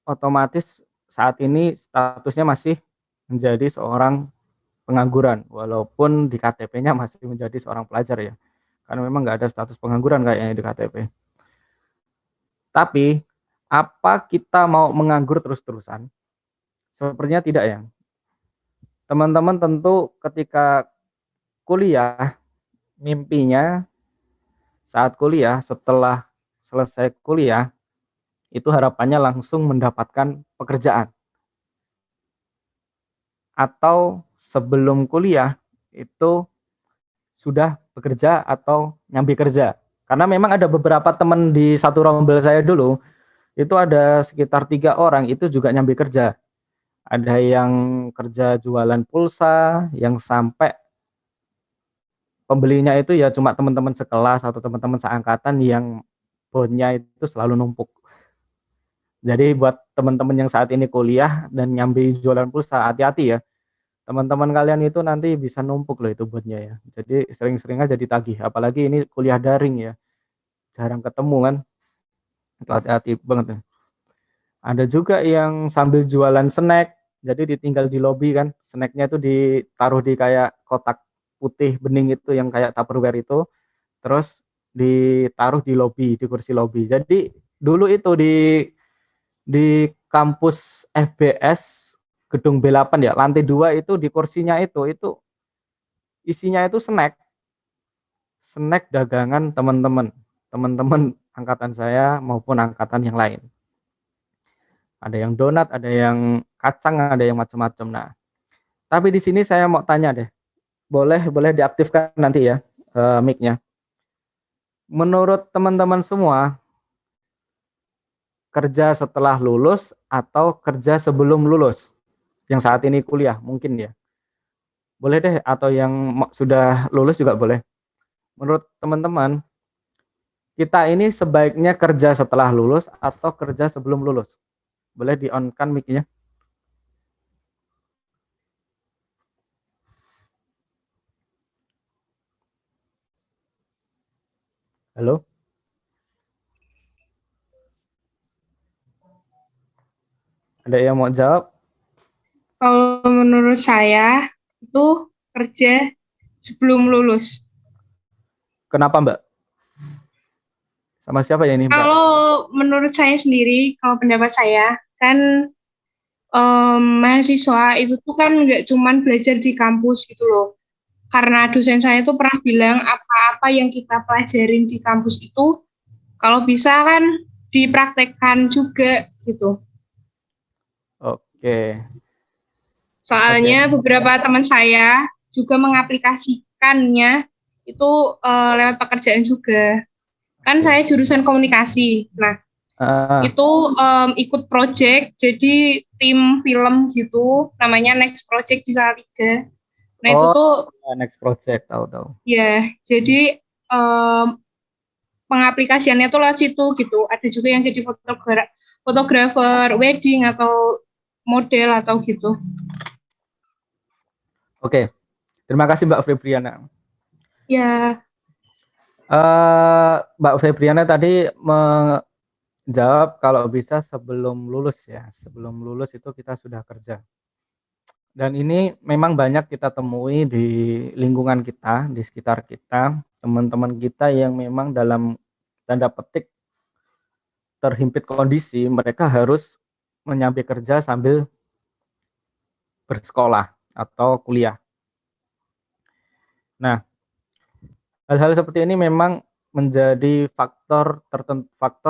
otomatis saat ini statusnya masih menjadi seorang pengangguran, walaupun di KTP-nya masih menjadi seorang pelajar ya, karena memang nggak ada status pengangguran kayaknya di KTP. Tapi apa kita mau menganggur terus-terusan? Sepertinya tidak ya. Teman-teman tentu ketika kuliah, mimpinya saat kuliah, setelah selesai kuliah, itu harapannya langsung mendapatkan pekerjaan. Atau sebelum kuliah itu sudah bekerja atau nyambi kerja. Karena memang ada beberapa teman di satu rombel saya dulu, itu ada sekitar 3 orang itu juga nyambi kerja. Ada yang kerja jualan pulsa, yang sampai pembelinya itu ya cuma teman-teman sekelas atau teman-teman seangkatan yang bonnya itu selalu numpuk. Jadi buat teman-teman yang saat ini kuliah dan nyambi jualan pulsa, hati-hati ya. Teman-teman kalian itu nanti bisa numpuk loh itu bonnya ya. Jadi sering-sering aja ditagih, apalagi ini kuliah daring ya. Jarang ketemu kan. Hati-hati banget ya. Ada juga yang sambil jualan snack, jadi ditinggal di lobi kan. Snacknya itu ditaruh di kayak kotak putih bening itu yang kayak Tupperware itu, terus ditaruh di lobi, di kursi lobi. Jadi dulu itu di kampus FBS gedung B8 ya, lantai 2 itu di kursinya itu isinya itu snack dagangan teman-teman angkatan saya maupun angkatan yang lain. Ada yang donat, ada yang kacang, ada yang macam-macam. Nah, tapi di sini saya mau tanya deh, boleh diaktifkan nanti ya mic-nya. Menurut teman-teman semua, kerja setelah lulus atau kerja sebelum lulus? Yang saat ini kuliah mungkin ya. Boleh deh, atau yang sudah lulus juga boleh. Menurut teman-teman, kita ini sebaiknya kerja setelah lulus atau kerja sebelum lulus? Boleh di-on-kan mic-nya. Halo? Ada yang mau jawab? Kalau menurut saya itu kerja sebelum lulus. Kenapa Mbak? Sama siapa ya ini Mbak? Kalau menurut saya sendiri, kalau pendapat saya, kan mahasiswa itu tuh kan nggak cuman belajar di kampus gitu loh. Karena dosen saya tuh pernah bilang apa-apa yang kita pelajarin di kampus itu, kalau bisa kan dipraktekkan juga gitu. Oke. Soalnya beberapa teman saya juga mengaplikasikannya itu lewat pekerjaan juga. Kan saya jurusan komunikasi. Nah, itu ikut project, jadi tim film gitu, namanya Next Project di Salatiga. Nah, itu tuh Next Project, tahu. ya, jadi pengaplikasiannya tuh lewat situ gitu. Ada juga yang jadi fotografer wedding atau model atau gitu. Oke. Terima kasih Mbak Febriana. Ya. Mbak Febriana tadi menjawab kalau bisa sebelum lulus ya. Sebelum lulus itu kita sudah kerja. Dan ini memang banyak kita temui di lingkungan kita, di sekitar kita, teman-teman kita yang memang dalam tanda petik terhimpit kondisi, mereka harus menyambi kerja sambil bersekolah atau kuliah. Nah, hal-hal seperti ini memang menjadi faktor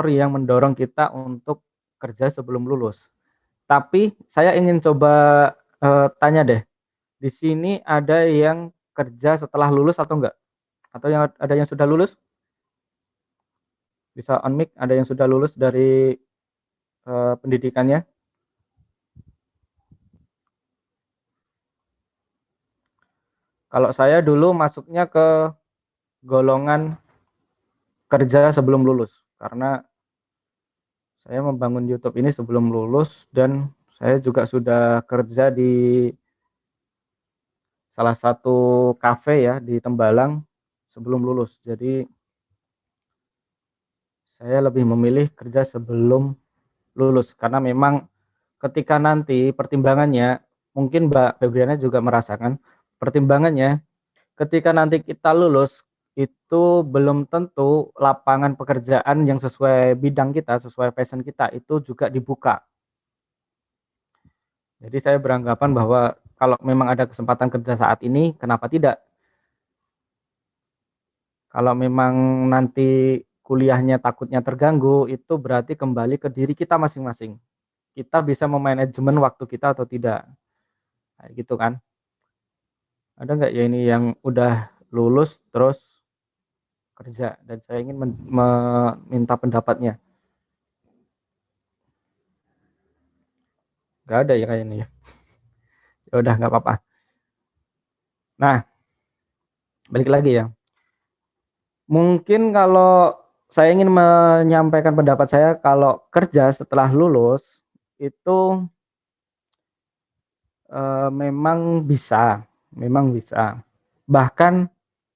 yang mendorong kita untuk kerja sebelum lulus. Tapi saya ingin coba tanya deh, di sini ada yang kerja setelah lulus atau enggak? Atau ada yang sudah lulus? Bisa on mic, ada yang sudah lulus dari pendidikannya? Kalau saya dulu masuknya ke golongan kerja sebelum lulus, karena saya membangun YouTube ini sebelum lulus dan saya juga sudah kerja di salah satu kafe ya di Tembalang sebelum lulus. Jadi saya lebih memilih kerja sebelum lulus karena memang ketika nanti pertimbangannya, mungkin Mbak Febriana juga merasakan pertimbangannya ketika nanti kita lulus itu belum tentu lapangan pekerjaan yang sesuai bidang kita, sesuai passion kita itu juga dibuka. Jadi saya beranggapan bahwa kalau memang ada kesempatan kerja saat ini, kenapa tidak? Kalau memang nanti kuliahnya takutnya terganggu, itu berarti kembali ke diri kita masing-masing. Kita bisa memanajemen waktu kita atau tidak. Kayak gitu kan. Ada nggak ya ini yang udah lulus terus kerja dan saya ingin meminta pendapatnya. Nggak ada ya kayaknya ya. Ya udah nggak apa-apa. Nah, balik lagi ya. Mungkin kalau saya ingin menyampaikan pendapat saya kalau kerja setelah lulus itu memang bisa. Bahkan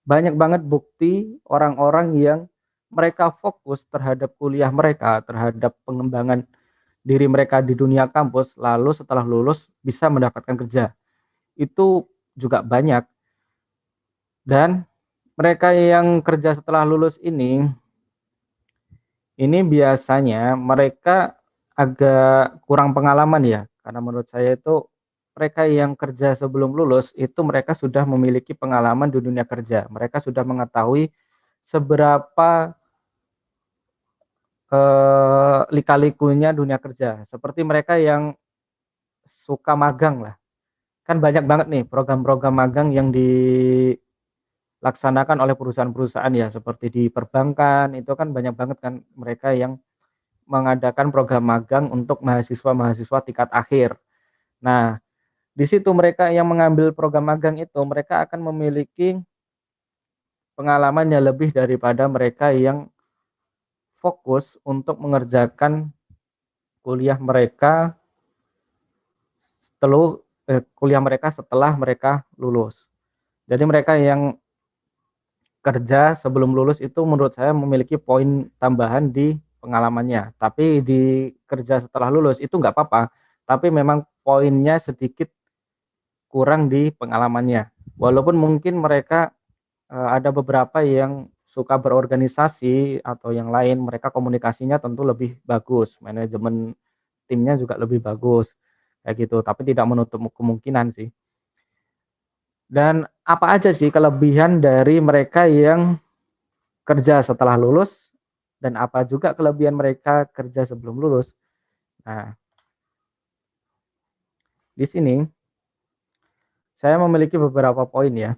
banyak banget bukti orang-orang yang mereka fokus terhadap kuliah mereka, terhadap pengembangan diri mereka di dunia kampus, lalu setelah lulus bisa mendapatkan kerja. Itu juga banyak. Dan mereka yang kerja setelah lulus ini biasanya mereka agak kurang pengalaman ya, karena menurut saya itu mereka yang kerja sebelum lulus itu mereka sudah memiliki pengalaman di dunia kerja. Mereka sudah mengetahui seberapa lika-likunya dunia kerja. Seperti mereka yang suka magang lah. kan banyak banget nih program-program magang yang dilaksanakan oleh perusahaan-perusahaan ya, seperti di perbankan itu kan banyak banget kan mereka yang mengadakan program magang untuk mahasiswa-mahasiswa tingkat akhir. Nah, di situ mereka yang mengambil program magang itu mereka akan memiliki pengalaman yang lebih daripada mereka yang fokus untuk mengerjakan kuliah mereka setelah mereka lulus. Jadi mereka yang kerja sebelum lulus itu menurut saya memiliki poin tambahan di pengalamannya. Tapi di kerja setelah lulus itu nggak apa-apa, tapi memang poinnya sedikit kurang di pengalamannya. Walaupun mungkin mereka ada beberapa yang suka berorganisasi atau yang lain, mereka komunikasinya tentu lebih bagus, manajemen timnya juga lebih bagus, kayak gitu. Tapi tidak menutup kemungkinan sih. Dan apa aja sih kelebihan dari mereka yang kerja setelah lulus dan apa juga kelebihan mereka kerja sebelum lulus? Nah, di sini saya memiliki beberapa poin ya.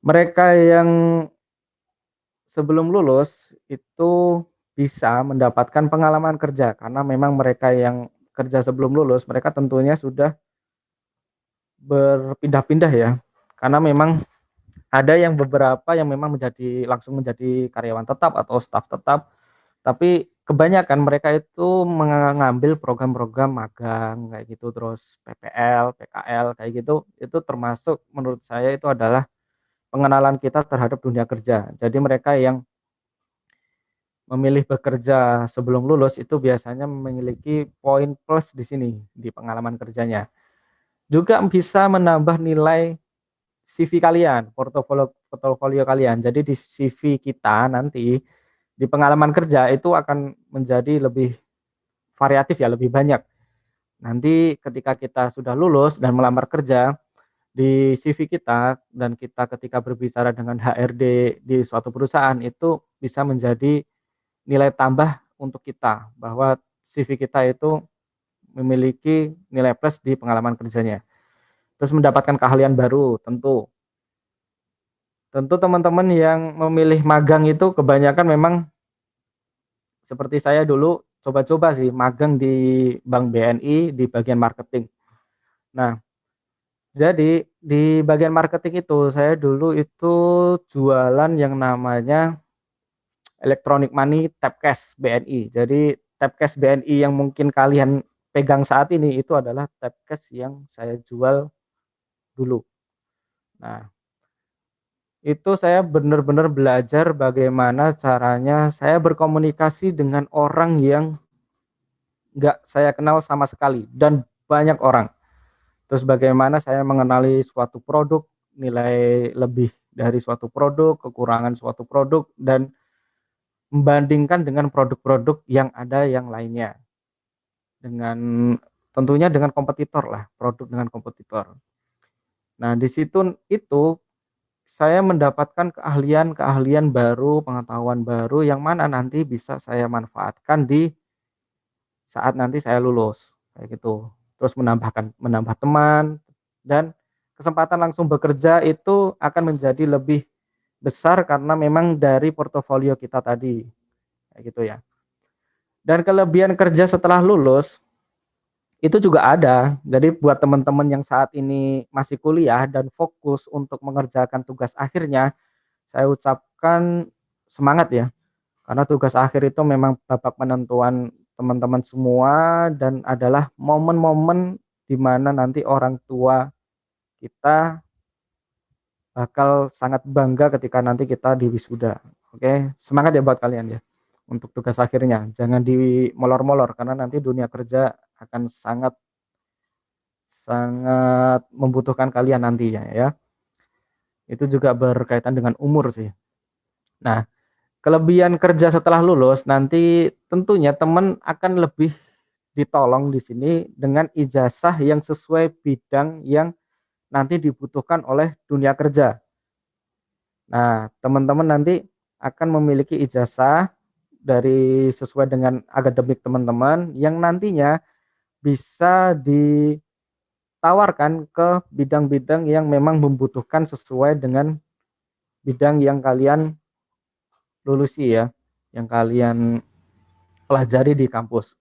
Mereka yang sebelum lulus itu bisa mendapatkan pengalaman kerja karena memang mereka yang kerja sebelum lulus mereka tentunya sudah berpindah-pindah ya. Karena memang ada yang beberapa yang memang langsung menjadi karyawan tetap atau staf tetap, tapi kebanyakan mereka itu mengambil program-program magang kayak gitu, terus PPL, PKL kayak gitu, itu termasuk menurut saya itu adalah pengenalan kita terhadap dunia kerja. Jadi mereka yang memilih bekerja sebelum lulus itu biasanya memiliki poin plus di sini di pengalaman kerjanya. Juga bisa menambah nilai CV kalian, portofolio kalian. Jadi di CV kita nanti di pengalaman kerja itu akan menjadi lebih variatif ya, lebih banyak. Nanti ketika kita sudah lulus dan melamar kerja, di CV kita dan kita ketika berbicara dengan HRD di suatu perusahaan itu bisa menjadi nilai tambah untuk kita bahwa CV kita itu memiliki nilai plus di pengalaman kerjanya. Terus mendapatkan keahlian baru tentu teman-teman yang memilih magang itu kebanyakan memang seperti saya dulu coba-coba sih magang di Bank BNI di bagian marketing. Nah, jadi di bagian marketing itu saya dulu itu jualan yang namanya electronic money tap cash BNI. Jadi tap cash BNI yang mungkin kalian pegang saat ini itu adalah tap cash yang saya jual dulu. Nah, itu saya benar-benar belajar bagaimana caranya saya berkomunikasi dengan orang yang nggak saya kenal sama sekali dan banyak orang. Terus bagaimana saya mengenali suatu produk, nilai lebih dari suatu produk, kekurangan suatu produk, dan membandingkan dengan produk-produk yang ada yang lainnya. Tentunya dengan kompetitor lah, produk dengan kompetitor. Nah, di situ itu saya mendapatkan keahlian-keahlian baru, pengetahuan baru yang mana nanti bisa saya manfaatkan di saat nanti saya lulus, kayak gitu. Terus menambah teman dan kesempatan langsung bekerja itu akan menjadi lebih besar karena memang dari portofolio kita tadi, kayak gitu ya. Dan kelebihan kerja setelah lulus itu juga ada. Jadi buat teman-teman yang saat ini masih kuliah dan fokus untuk mengerjakan tugas akhirnya, saya ucapkan semangat ya. Karena tugas akhir itu memang babak penentuan teman-teman semua dan adalah momen-momen di mana nanti orang tua kita bakal sangat bangga ketika nanti kita di wisuda. Oke, semangat ya buat kalian ya untuk tugas akhirnya. Jangan dimolor-molor karena nanti dunia kerja akan sangat membutuhkan kalian nantinya ya. Itu juga berkaitan dengan umur sih. Nah, kelebihan kerja setelah lulus nanti tentunya teman akan lebih ditolong di sini dengan ijazah yang sesuai bidang yang nanti dibutuhkan oleh dunia kerja. Nah, teman-teman nanti akan memiliki ijazah dari sesuai dengan akademik teman-teman yang nantinya bisa tawarkan ke bidang-bidang yang memang membutuhkan sesuai dengan bidang yang kalian lulusi ya, yang kalian pelajari di kampus.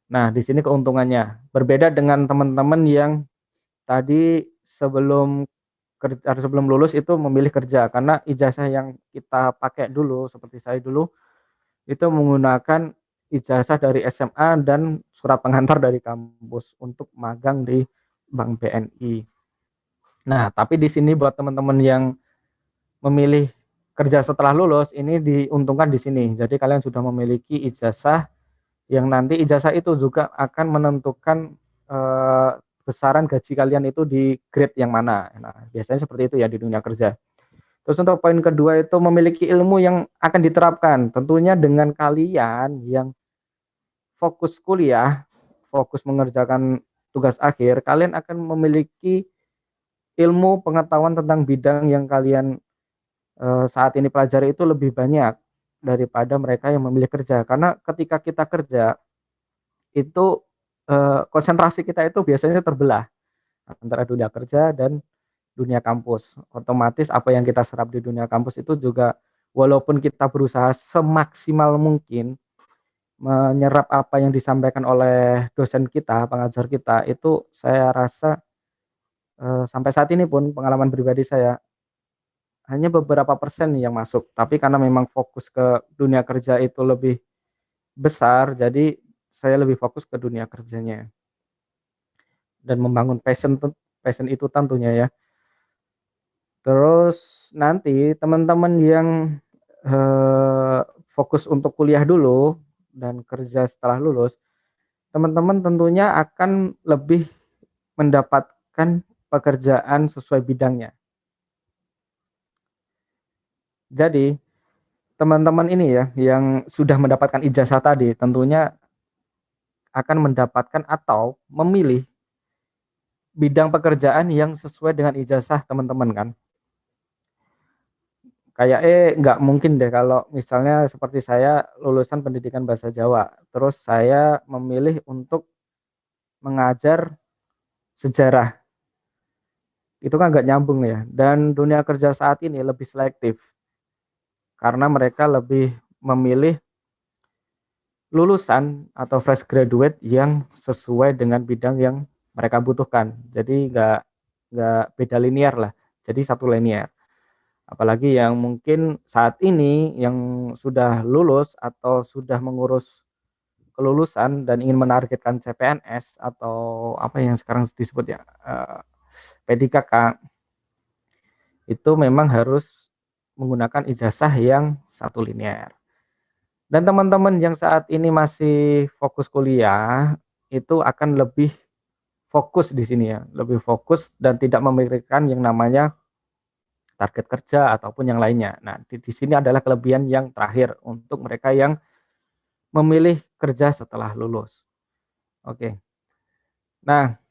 Nah, di sini keuntungannya berbeda dengan teman-teman yang tadi sebelum lulus itu memilih kerja, karena ijazah yang kita pakai dulu seperti saya dulu itu menggunakan ijazah dari SMA dan surat pengantar dari kampus untuk magang di Bank BNI. Nah, tapi di sini buat teman-teman yang memilih kerja setelah lulus ini diuntungkan di sini. Jadi kalian sudah memiliki ijazah yang nanti ijazah itu juga akan menentukan besaran gaji kalian itu di grade yang mana. Nah, biasanya seperti itu ya di dunia kerja. Terus untuk poin kedua itu memiliki ilmu yang akan diterapkan. Tentunya dengan kalian yang fokus kuliah, fokus mengerjakan tugas akhir, kalian akan memiliki ilmu pengetahuan tentang bidang yang kalian saat ini pelajari itu lebih banyak daripada mereka yang memilih kerja. Karena ketika kita kerja itu konsentrasi kita itu biasanya terbelah antara dunia kerja dan dunia kampus. Otomatis apa yang kita serap di dunia kampus itu juga walaupun kita berusaha semaksimal mungkin menyerap apa yang disampaikan oleh dosen kita, pengajar kita, itu saya rasa sampai saat ini pun pengalaman pribadi saya hanya beberapa persen yang masuk. Tapi karena memang fokus ke dunia kerja itu lebih besar, jadi saya lebih fokus ke dunia kerjanya dan membangun passion itu tentunya ya. Terus nanti teman-teman yang fokus untuk kuliah dulu dan kerja setelah lulus, teman-teman tentunya akan lebih mendapatkan pekerjaan sesuai bidangnya. Jadi teman-teman ini ya yang sudah mendapatkan ijazah tadi tentunya akan mendapatkan atau memilih bidang pekerjaan yang sesuai dengan ijazah teman-teman kan. Kayak nggak mungkin deh kalau misalnya seperti saya lulusan pendidikan bahasa Jawa, terus saya memilih untuk mengajar sejarah. Itu kan nggak nyambung ya. Dan dunia kerja saat ini lebih selektif karena mereka lebih memilih lulusan atau fresh graduate yang sesuai dengan bidang yang mereka butuhkan. Jadi nggak beda linear lah. Jadi satu linear. Apalagi yang mungkin saat ini yang sudah lulus atau sudah mengurus kelulusan dan ingin menargetkan CPNS atau apa yang sekarang disebut ya P3K, itu memang harus menggunakan ijazah yang satu linear. Dan teman-teman yang saat ini masih fokus kuliah itu akan lebih fokus di sini ya, lebih fokus dan tidak memikirkan yang namanya target kerja ataupun yang lainnya. Nah, di sini adalah kelebihan yang terakhir untuk mereka yang memilih kerja setelah lulus. Oke. Nah,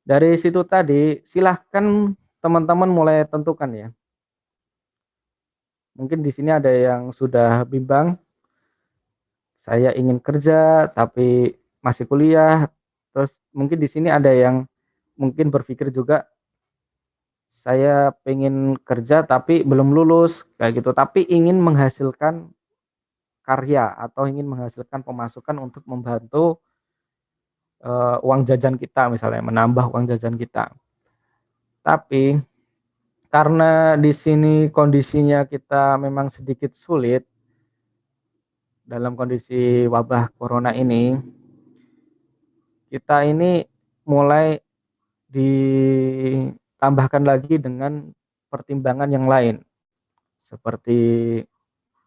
dari situ tadi silahkan teman-teman mulai tentukan ya. Mungkin di sini ada yang sudah bimbang, saya ingin kerja tapi masih kuliah. Terus mungkin di sini ada yang mungkin berpikir juga saya pengen kerja tapi belum lulus kayak gitu, tapi ingin menghasilkan karya atau ingin menghasilkan pemasukan untuk membantu uang jajan kita, misalnya menambah uang jajan kita. Tapi karena di sini kondisinya kita memang sedikit sulit dalam kondisi wabah corona ini, kita ini mulai ditambahkan lagi dengan pertimbangan yang lain seperti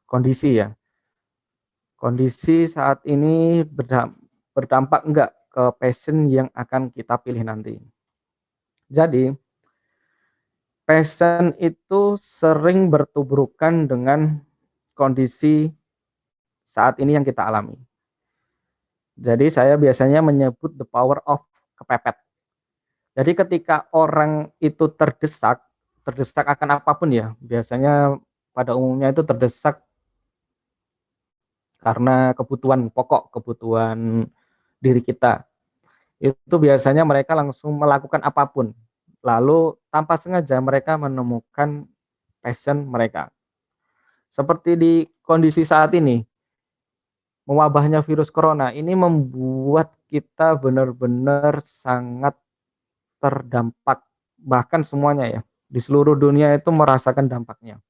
kondisi ya. Kondisi saat ini berdampak enggak ke passion yang akan kita pilih nanti. Jadi passion itu sering bertubrukan dengan kondisi saat ini yang kita alami. Jadi saya biasanya menyebut the power of kepepet. Jadi ketika orang itu terdesak akan apapun ya, biasanya pada umumnya itu terdesak karena kebutuhan pokok, kebutuhan diri kita. itu biasanya mereka langsung melakukan apapun. Lalu tanpa sengaja mereka menemukan passion mereka. Seperti di kondisi saat ini, mewabahnya virus corona ini membuat kita benar-benar sangat terdampak, bahkan semuanya ya, di seluruh dunia itu merasakan dampaknya.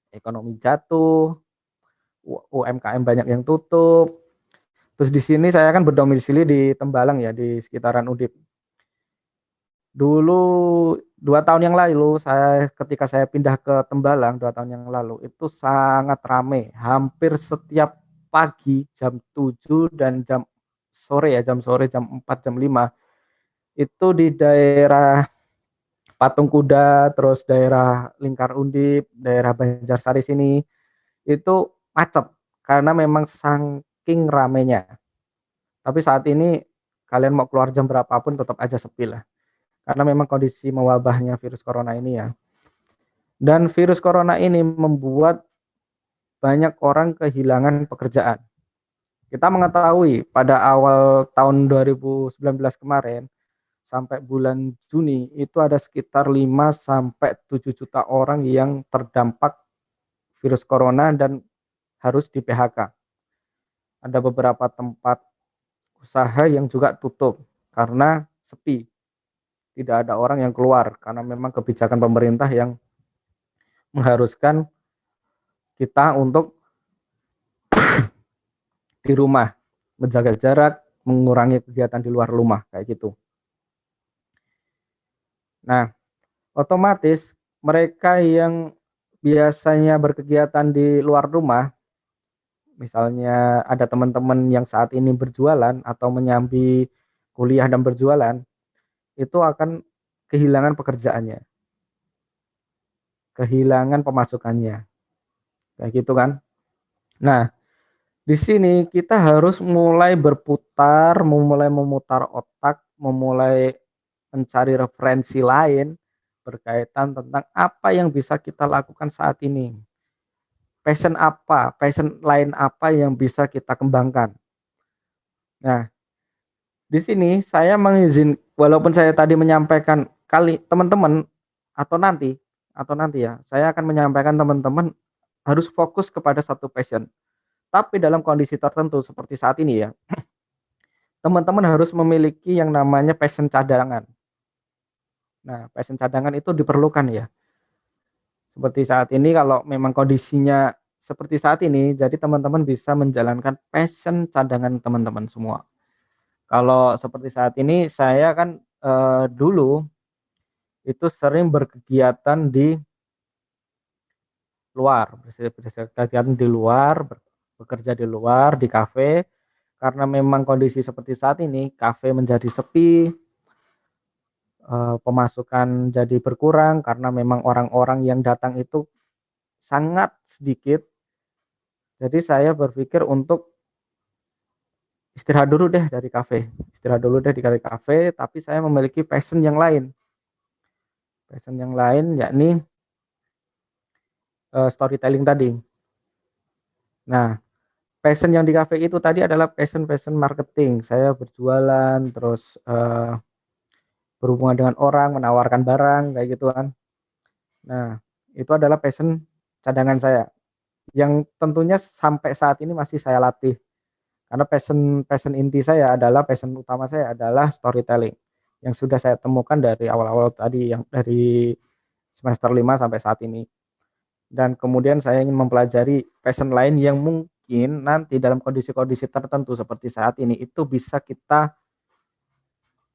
Ekonomi jatuh, UMKM banyak yang tutup. Terus di sini saya kan berdomisili di Tembalang ya, di sekitaran Udip. Dulu 2 tahun yang lalu ketika saya pindah ke Tembalang 2 tahun yang lalu itu sangat ramai, hampir setiap pagi jam 7 dan jam sore jam 4 jam 5 itu di daerah Patung Kuda, terus daerah Lingkar Undip, daerah Banjarsari sini itu macet karena memang saking ramenya. Tapi saat ini kalian mau keluar jam berapapun tetap aja sepi lah. Karena memang kondisi mewabahnya virus corona ini ya. Dan virus corona ini membuat banyak orang kehilangan pekerjaan. Kita mengetahui pada awal tahun 2019 kemarin sampai bulan Juni itu ada sekitar 5 sampai 7 juta orang yang terdampak virus corona dan harus di PHK. Ada beberapa tempat usaha yang juga tutup karena sepi. Tidak ada orang yang keluar karena memang kebijakan pemerintah yang mengharuskan kita untuk di rumah, menjaga jarak, mengurangi kegiatan di luar rumah kayak gitu. Nah, otomatis mereka yang biasanya berkegiatan di luar rumah, misalnya ada teman-teman yang saat ini berjualan atau menyambi kuliah dan berjualan, itu akan kehilangan pekerjaannya, kehilangan pemasukannya, kayak gitu kan. Nah, di sini kita harus mulai berputar, mulai memutar otak, memulai mencari referensi lain berkaitan tentang apa yang bisa kita lakukan saat ini. Passion apa, passion lain apa yang bisa kita kembangkan. Nah, di sini saya walaupun saya tadi menyampaikan kali teman-teman atau nanti ya, saya akan menyampaikan teman-teman harus fokus kepada satu passion. Tapi dalam kondisi tertentu seperti saat ini ya, teman-teman harus memiliki yang namanya passion cadangan. Nah, passion cadangan itu diperlukan ya. Seperti saat ini kalau memang kondisinya seperti saat ini, jadi teman-teman bisa menjalankan passion cadangan teman-teman semua. Kalau seperti saat ini saya kan dulu itu sering berkegiatan di luar, berkegiatan di luar, bekerja di luar di kafe, karena memang kondisi seperti saat ini kafe menjadi sepi, pemasukan jadi berkurang karena memang orang-orang yang datang itu sangat sedikit. Jadi saya berpikir untuk istirahat dulu deh dari kafe, tapi saya memiliki passion yang lain. Passion yang lain yakni storytelling tadi. Nah, passion yang di kafe itu tadi adalah passion marketing. Saya berjualan, terus berhubungan dengan orang, menawarkan barang, kayak gitu kan. Nah, itu adalah passion cadangan saya, yang tentunya sampai saat ini masih saya latih. Karena passion inti saya adalah, passion utama saya adalah storytelling, yang sudah saya temukan dari awal-awal tadi, yang dari semester 5 sampai saat ini. Dan kemudian saya ingin mempelajari passion lain yang mungkin nanti dalam kondisi-kondisi tertentu seperti saat ini itu bisa kita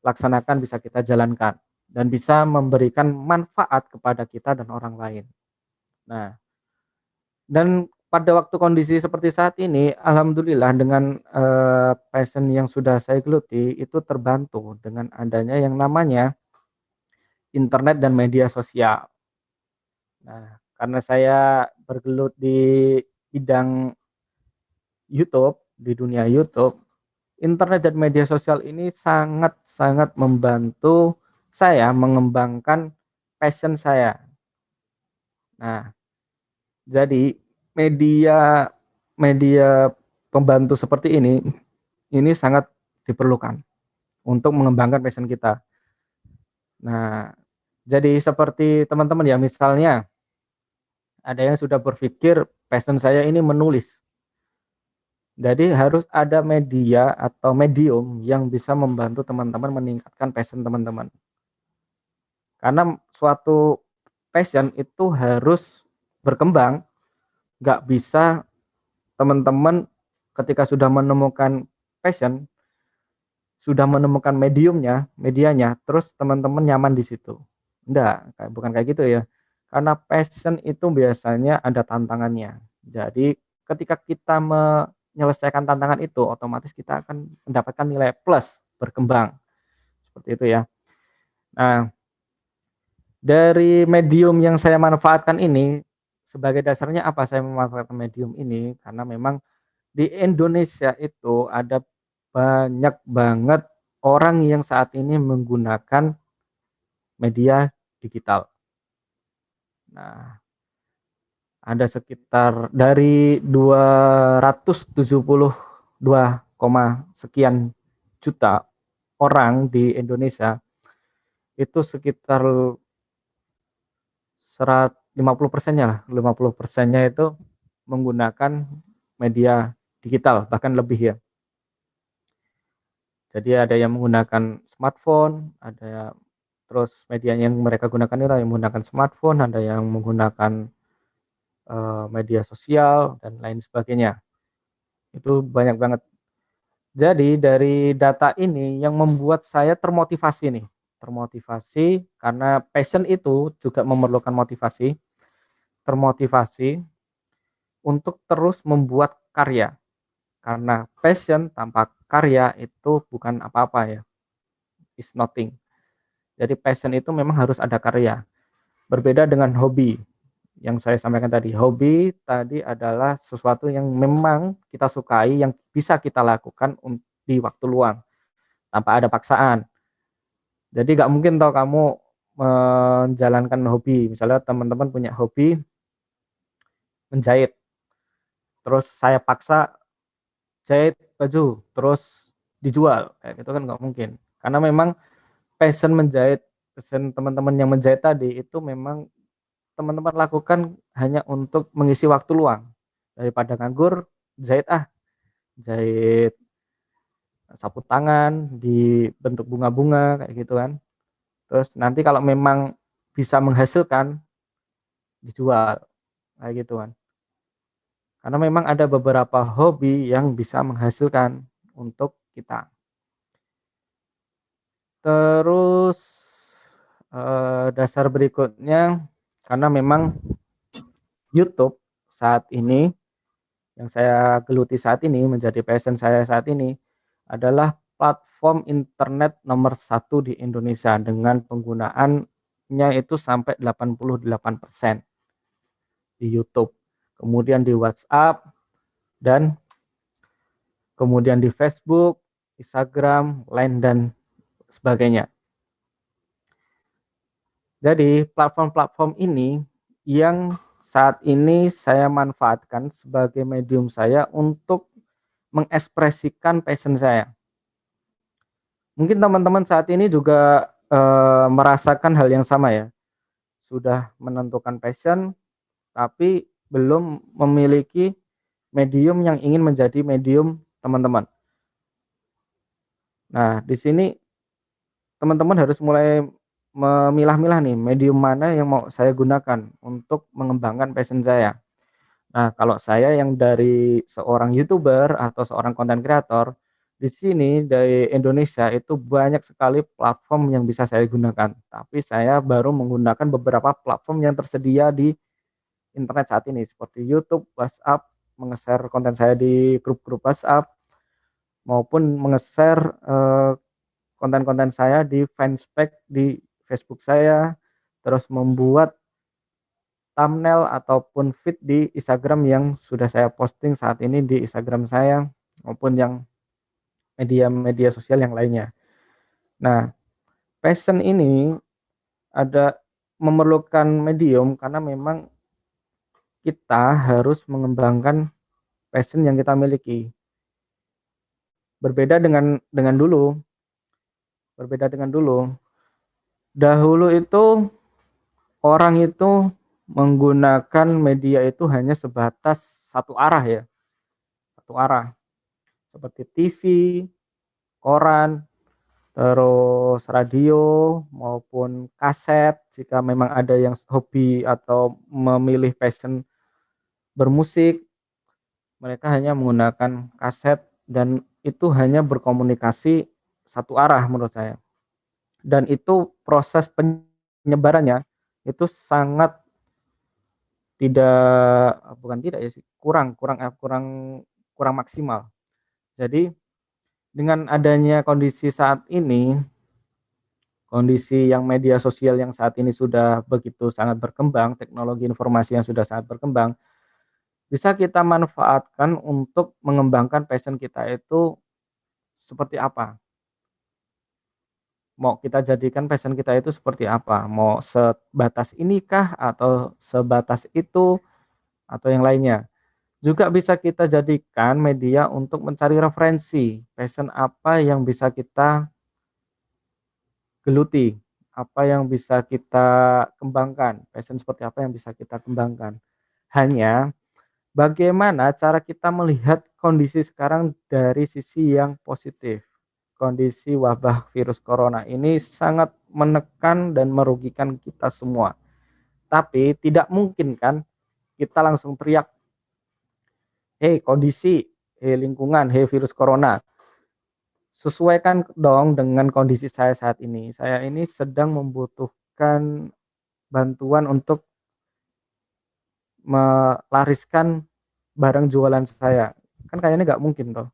laksanakan, bisa kita jalankan, dan bisa memberikan manfaat kepada kita dan orang lain. Nah, dan pada waktu kondisi seperti saat ini, alhamdulillah dengan passion yang sudah saya geluti itu terbantu dengan adanya yang namanya internet dan media sosial. Nah, karena saya bergelut di bidang YouTube, di dunia YouTube, internet dan media sosial ini sangat-sangat membantu saya mengembangkan passion saya. Nah, jadi media pembantu seperti ini sangat diperlukan. untuk mengembangkan passion kita. Nah, jadi seperti teman-teman ya, misalnya ada yang sudah berpikir passion saya ini menulis. Jadi harus ada media atau medium yang bisa membantu teman-teman meningkatkan passion teman-teman. Karena suatu passion itu harus berkembang, nggak bisa teman-teman ketika sudah menemukan passion, sudah menemukan medianya, terus teman-teman nyaman di situ. Enggak, bukan kayak gitu ya. Karena passion itu biasanya ada tantangannya. Jadi ketika kita menyelesaikan tantangan itu, otomatis kita akan mendapatkan nilai plus, berkembang. Seperti itu ya. Nah, dari medium yang saya manfaatkan ini, sebagai dasarnya apa saya memanfaatkan medium ini? Karena memang di Indonesia itu ada banyak banget orang yang saat ini menggunakan media digital. Nah, ada sekitar dari 272, sekian juta orang di Indonesia, itu sekitar 50%-nya lah, 50%-nya itu menggunakan media digital, bahkan lebih ya. Jadi ada yang menggunakan smartphone, ada terus media yang mereka gunakan itu yang menggunakan smartphone, ada yang menggunakan media sosial dan lain sebagainya. Itu banyak banget. Jadi dari data ini yang membuat saya termotivasi nih, termotivasi karena passion itu juga memerlukan motivasi, termotivasi untuk terus membuat karya. Karena passion tanpa karya itu bukan apa-apa ya, is nothing. Jadi passion itu memang harus ada karya. Berbeda dengan hobi yang saya sampaikan tadi. Hobi tadi adalah sesuatu yang memang kita sukai, yang bisa kita lakukan di waktu luang tanpa ada paksaan. Jadi nggak mungkin toh kamu menjalankan hobi. Misalnya teman-teman punya hobi menjahit, terus saya paksa jahit baju terus dijual, kayak gitu kan nggak mungkin. Karena memang passion menjahit, passion teman-teman yang menjahit tadi itu memang teman-teman lakukan hanya untuk mengisi waktu luang. Daripada nganggur, jahit sapu tangan dibentuk bunga-bunga kayak gitu kan. Terus nanti kalau memang bisa menghasilkan, dijual kayak gitu kan. Karena memang ada beberapa hobi yang bisa menghasilkan untuk kita. Terus dasar berikutnya, karena memang YouTube saat ini yang saya geluti saat ini, menjadi passion saya saat ini adalah platform internet nomor 1 di Indonesia dengan penggunaannya itu sampai 88% di YouTube, kemudian di WhatsApp, dan kemudian di Facebook, Instagram, Line, dan sebagainya. Jadi platform-platform ini yang saat ini saya manfaatkan sebagai medium saya untuk mengekspresikan passion saya. Mungkin teman-teman saat ini juga merasakan hal yang sama ya. Sudah menentukan passion tapi belum memiliki medium yang ingin menjadi medium teman-teman. Nah, di sini teman-teman harus mulai memilah-milah nih medium mana yang mau saya gunakan untuk mengembangkan passion saya. Nah, kalau saya yang dari seorang YouTuber atau seorang content creator, di sini dari Indonesia itu banyak sekali platform yang bisa saya gunakan. Tapi saya baru menggunakan beberapa platform yang tersedia di internet saat ini seperti YouTube, WhatsApp, menge-share konten saya di grup-grup WhatsApp maupun menge-share konten-konten saya di fanspage di Facebook saya, terus membuat thumbnail ataupun feed di Instagram yang sudah saya posting saat ini di Instagram saya maupun yang media-media sosial yang lainnya. Nah, passion ini ada memerlukan medium karena memang kita harus mengembangkan passion yang kita miliki. Berbeda dengan dulu, berbeda dengan dulu. Dahulu itu orang itu menggunakan media itu hanya sebatas satu arah ya, satu arah. Seperti TV, koran, terus radio maupun kaset. Jika memang ada yang hobi atau memilih passion bermusik, mereka hanya menggunakan kaset dan itu hanya berkomunikasi satu arah menurut saya. Dan itu proses penyebarannya itu sangat tidak ya sih, kurang maksimal. Jadi dengan adanya kondisi saat ini, kondisi yang media sosial yang saat ini sudah begitu sangat berkembang, teknologi informasi yang sudah sangat berkembang, bisa kita manfaatkan untuk mengembangkan passion kita itu seperti apa. Mau kita jadikan passion kita itu seperti apa, mau sebatas inikah atau sebatas itu atau yang lainnya. Juga bisa kita jadikan media untuk mencari referensi, passion apa yang bisa kita geluti, apa yang bisa kita kembangkan, passion seperti apa yang bisa kita kembangkan. Hanya bagaimana cara kita melihat kondisi sekarang dari sisi yang positif. Kondisi wabah virus corona ini sangat menekan dan merugikan kita semua. Tapi tidak mungkin kan kita langsung teriak, hei kondisi, hei lingkungan, hei virus corona. Sesuaikan dong dengan kondisi saya saat ini. Saya ini sedang membutuhkan bantuan untuk melariskan barang jualan saya. Kan kayaknya nggak mungkin toh.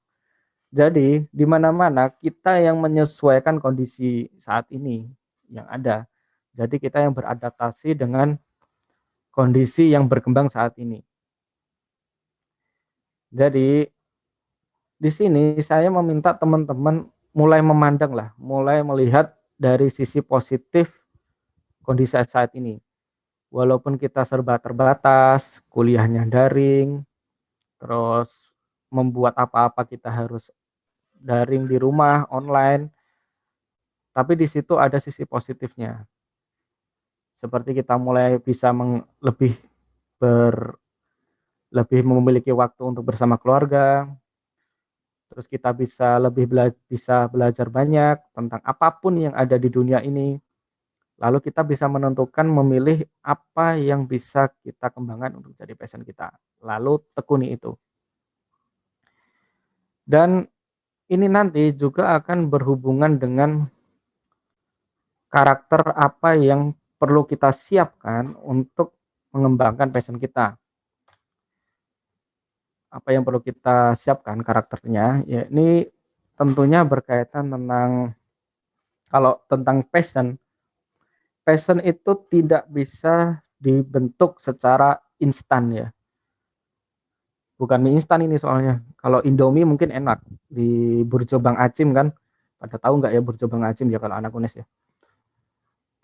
Jadi di mana-mana kita yang menyesuaikan kondisi saat ini yang ada. Jadi kita yang beradaptasi dengan kondisi yang berkembang saat ini. Jadi di sini saya meminta teman-teman mulai memandang lah, mulai melihat dari sisi positif kondisi saat ini. Walaupun kita serba terbatas, kuliahnya daring, terus membuat apa-apa kita harus daring di rumah, online. Tapi di situ ada sisi positifnya. Seperti kita mulai bisa lebih memiliki waktu untuk bersama keluarga. Terus kita bisa bisa belajar banyak tentang apapun yang ada di dunia ini. Lalu kita bisa menentukan memilih apa yang bisa kita kembangkan untuk jadi passion kita. Lalu tekuni itu. Dan ini nanti juga akan berhubungan dengan karakter apa yang perlu kita siapkan untuk mengembangkan passion kita. Apa yang perlu kita siapkan karakternya, ya ini tentunya berkaitan kalau tentang passion itu tidak bisa dibentuk secara instan ya. Bukan mie instan ini soalnya. Kalau Indomie mungkin enak di Burjo Bang Acim kan. Pada tahu nggak ya Burjo Bang Acim ya kalau anak UNES ya.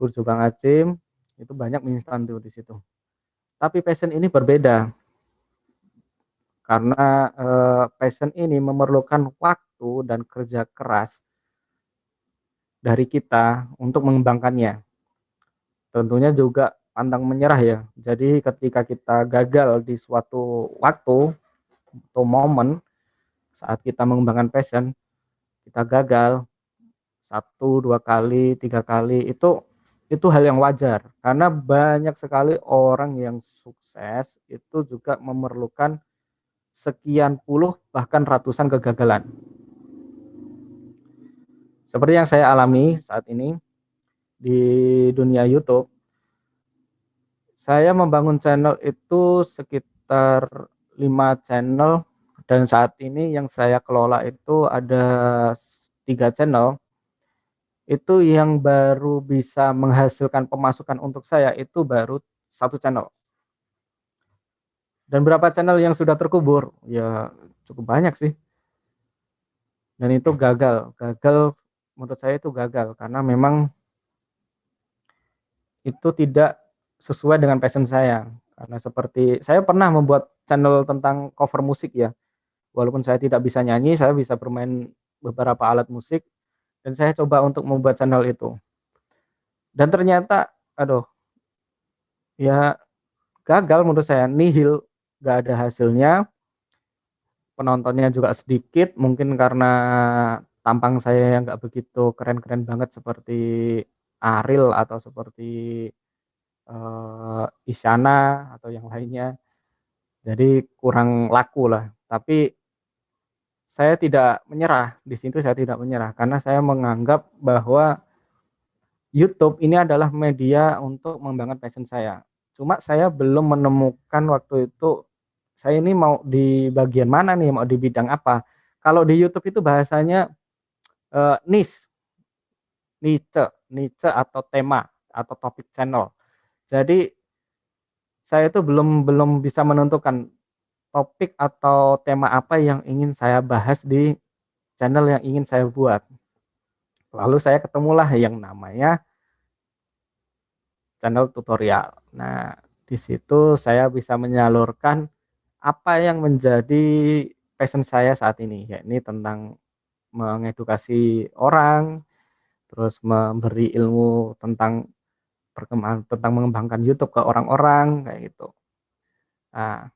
Burjo Bang Acim itu banyak mie instan tuh di situ. Tapi passion ini berbeda. Karena passion ini memerlukan waktu dan kerja keras dari kita untuk mengembangkannya. Tentunya juga pantang menyerah ya. Jadi ketika kita gagal di suatu waktu atau momen saat kita mengembangkan passion, kita gagal 1, 2 kali, 3 kali, itu hal yang wajar. Karena banyak sekali orang yang sukses itu juga memerlukan sekian puluh bahkan ratusan kegagalan. Seperti yang saya alami saat ini di dunia YouTube. Saya membangun channel itu sekitar 5 channel dan saat ini yang saya kelola itu ada 3 channel. Itu yang baru bisa menghasilkan pemasukan untuk saya itu baru 1 channel. Dan berapa channel yang sudah terkubur? Ya cukup banyak sih. Dan itu gagal menurut saya itu gagal karena memang itu tidak sesuai dengan passion saya. Karena seperti saya pernah membuat channel tentang cover musik ya. Walaupun saya tidak bisa nyanyi, saya bisa bermain beberapa alat musik. Dan saya coba untuk membuat channel itu. Dan ternyata, aduh, ya gagal menurut saya, nihil, nggak ada hasilnya. Penontonnya juga sedikit, mungkin karena tampang saya yang nggak begitu keren-keren banget seperti Ariel atau seperti Isyana atau yang lainnya. Jadi kurang laku lah. Tapi saya tidak menyerah. Di situ saya tidak menyerah karena saya menganggap bahwa YouTube ini adalah media untuk mengembangkan passion saya. Cuma saya belum menemukan waktu itu saya ini mau di bagian mana nih, mau di bidang apa. Kalau di YouTube itu bahasanya niche, niche atau tema atau topik channel. Jadi saya itu belum bisa menentukan topik atau tema apa yang ingin saya bahas di channel yang ingin saya buat. Lalu saya ketemulah yang namanya channel tutorial. Nah, di situ saya bisa menyalurkan apa yang menjadi passion saya saat ini, yakni tentang mengedukasi orang, terus memberi ilmu tentang tentang mengembangkan YouTube ke orang-orang kayak gitu. Nah,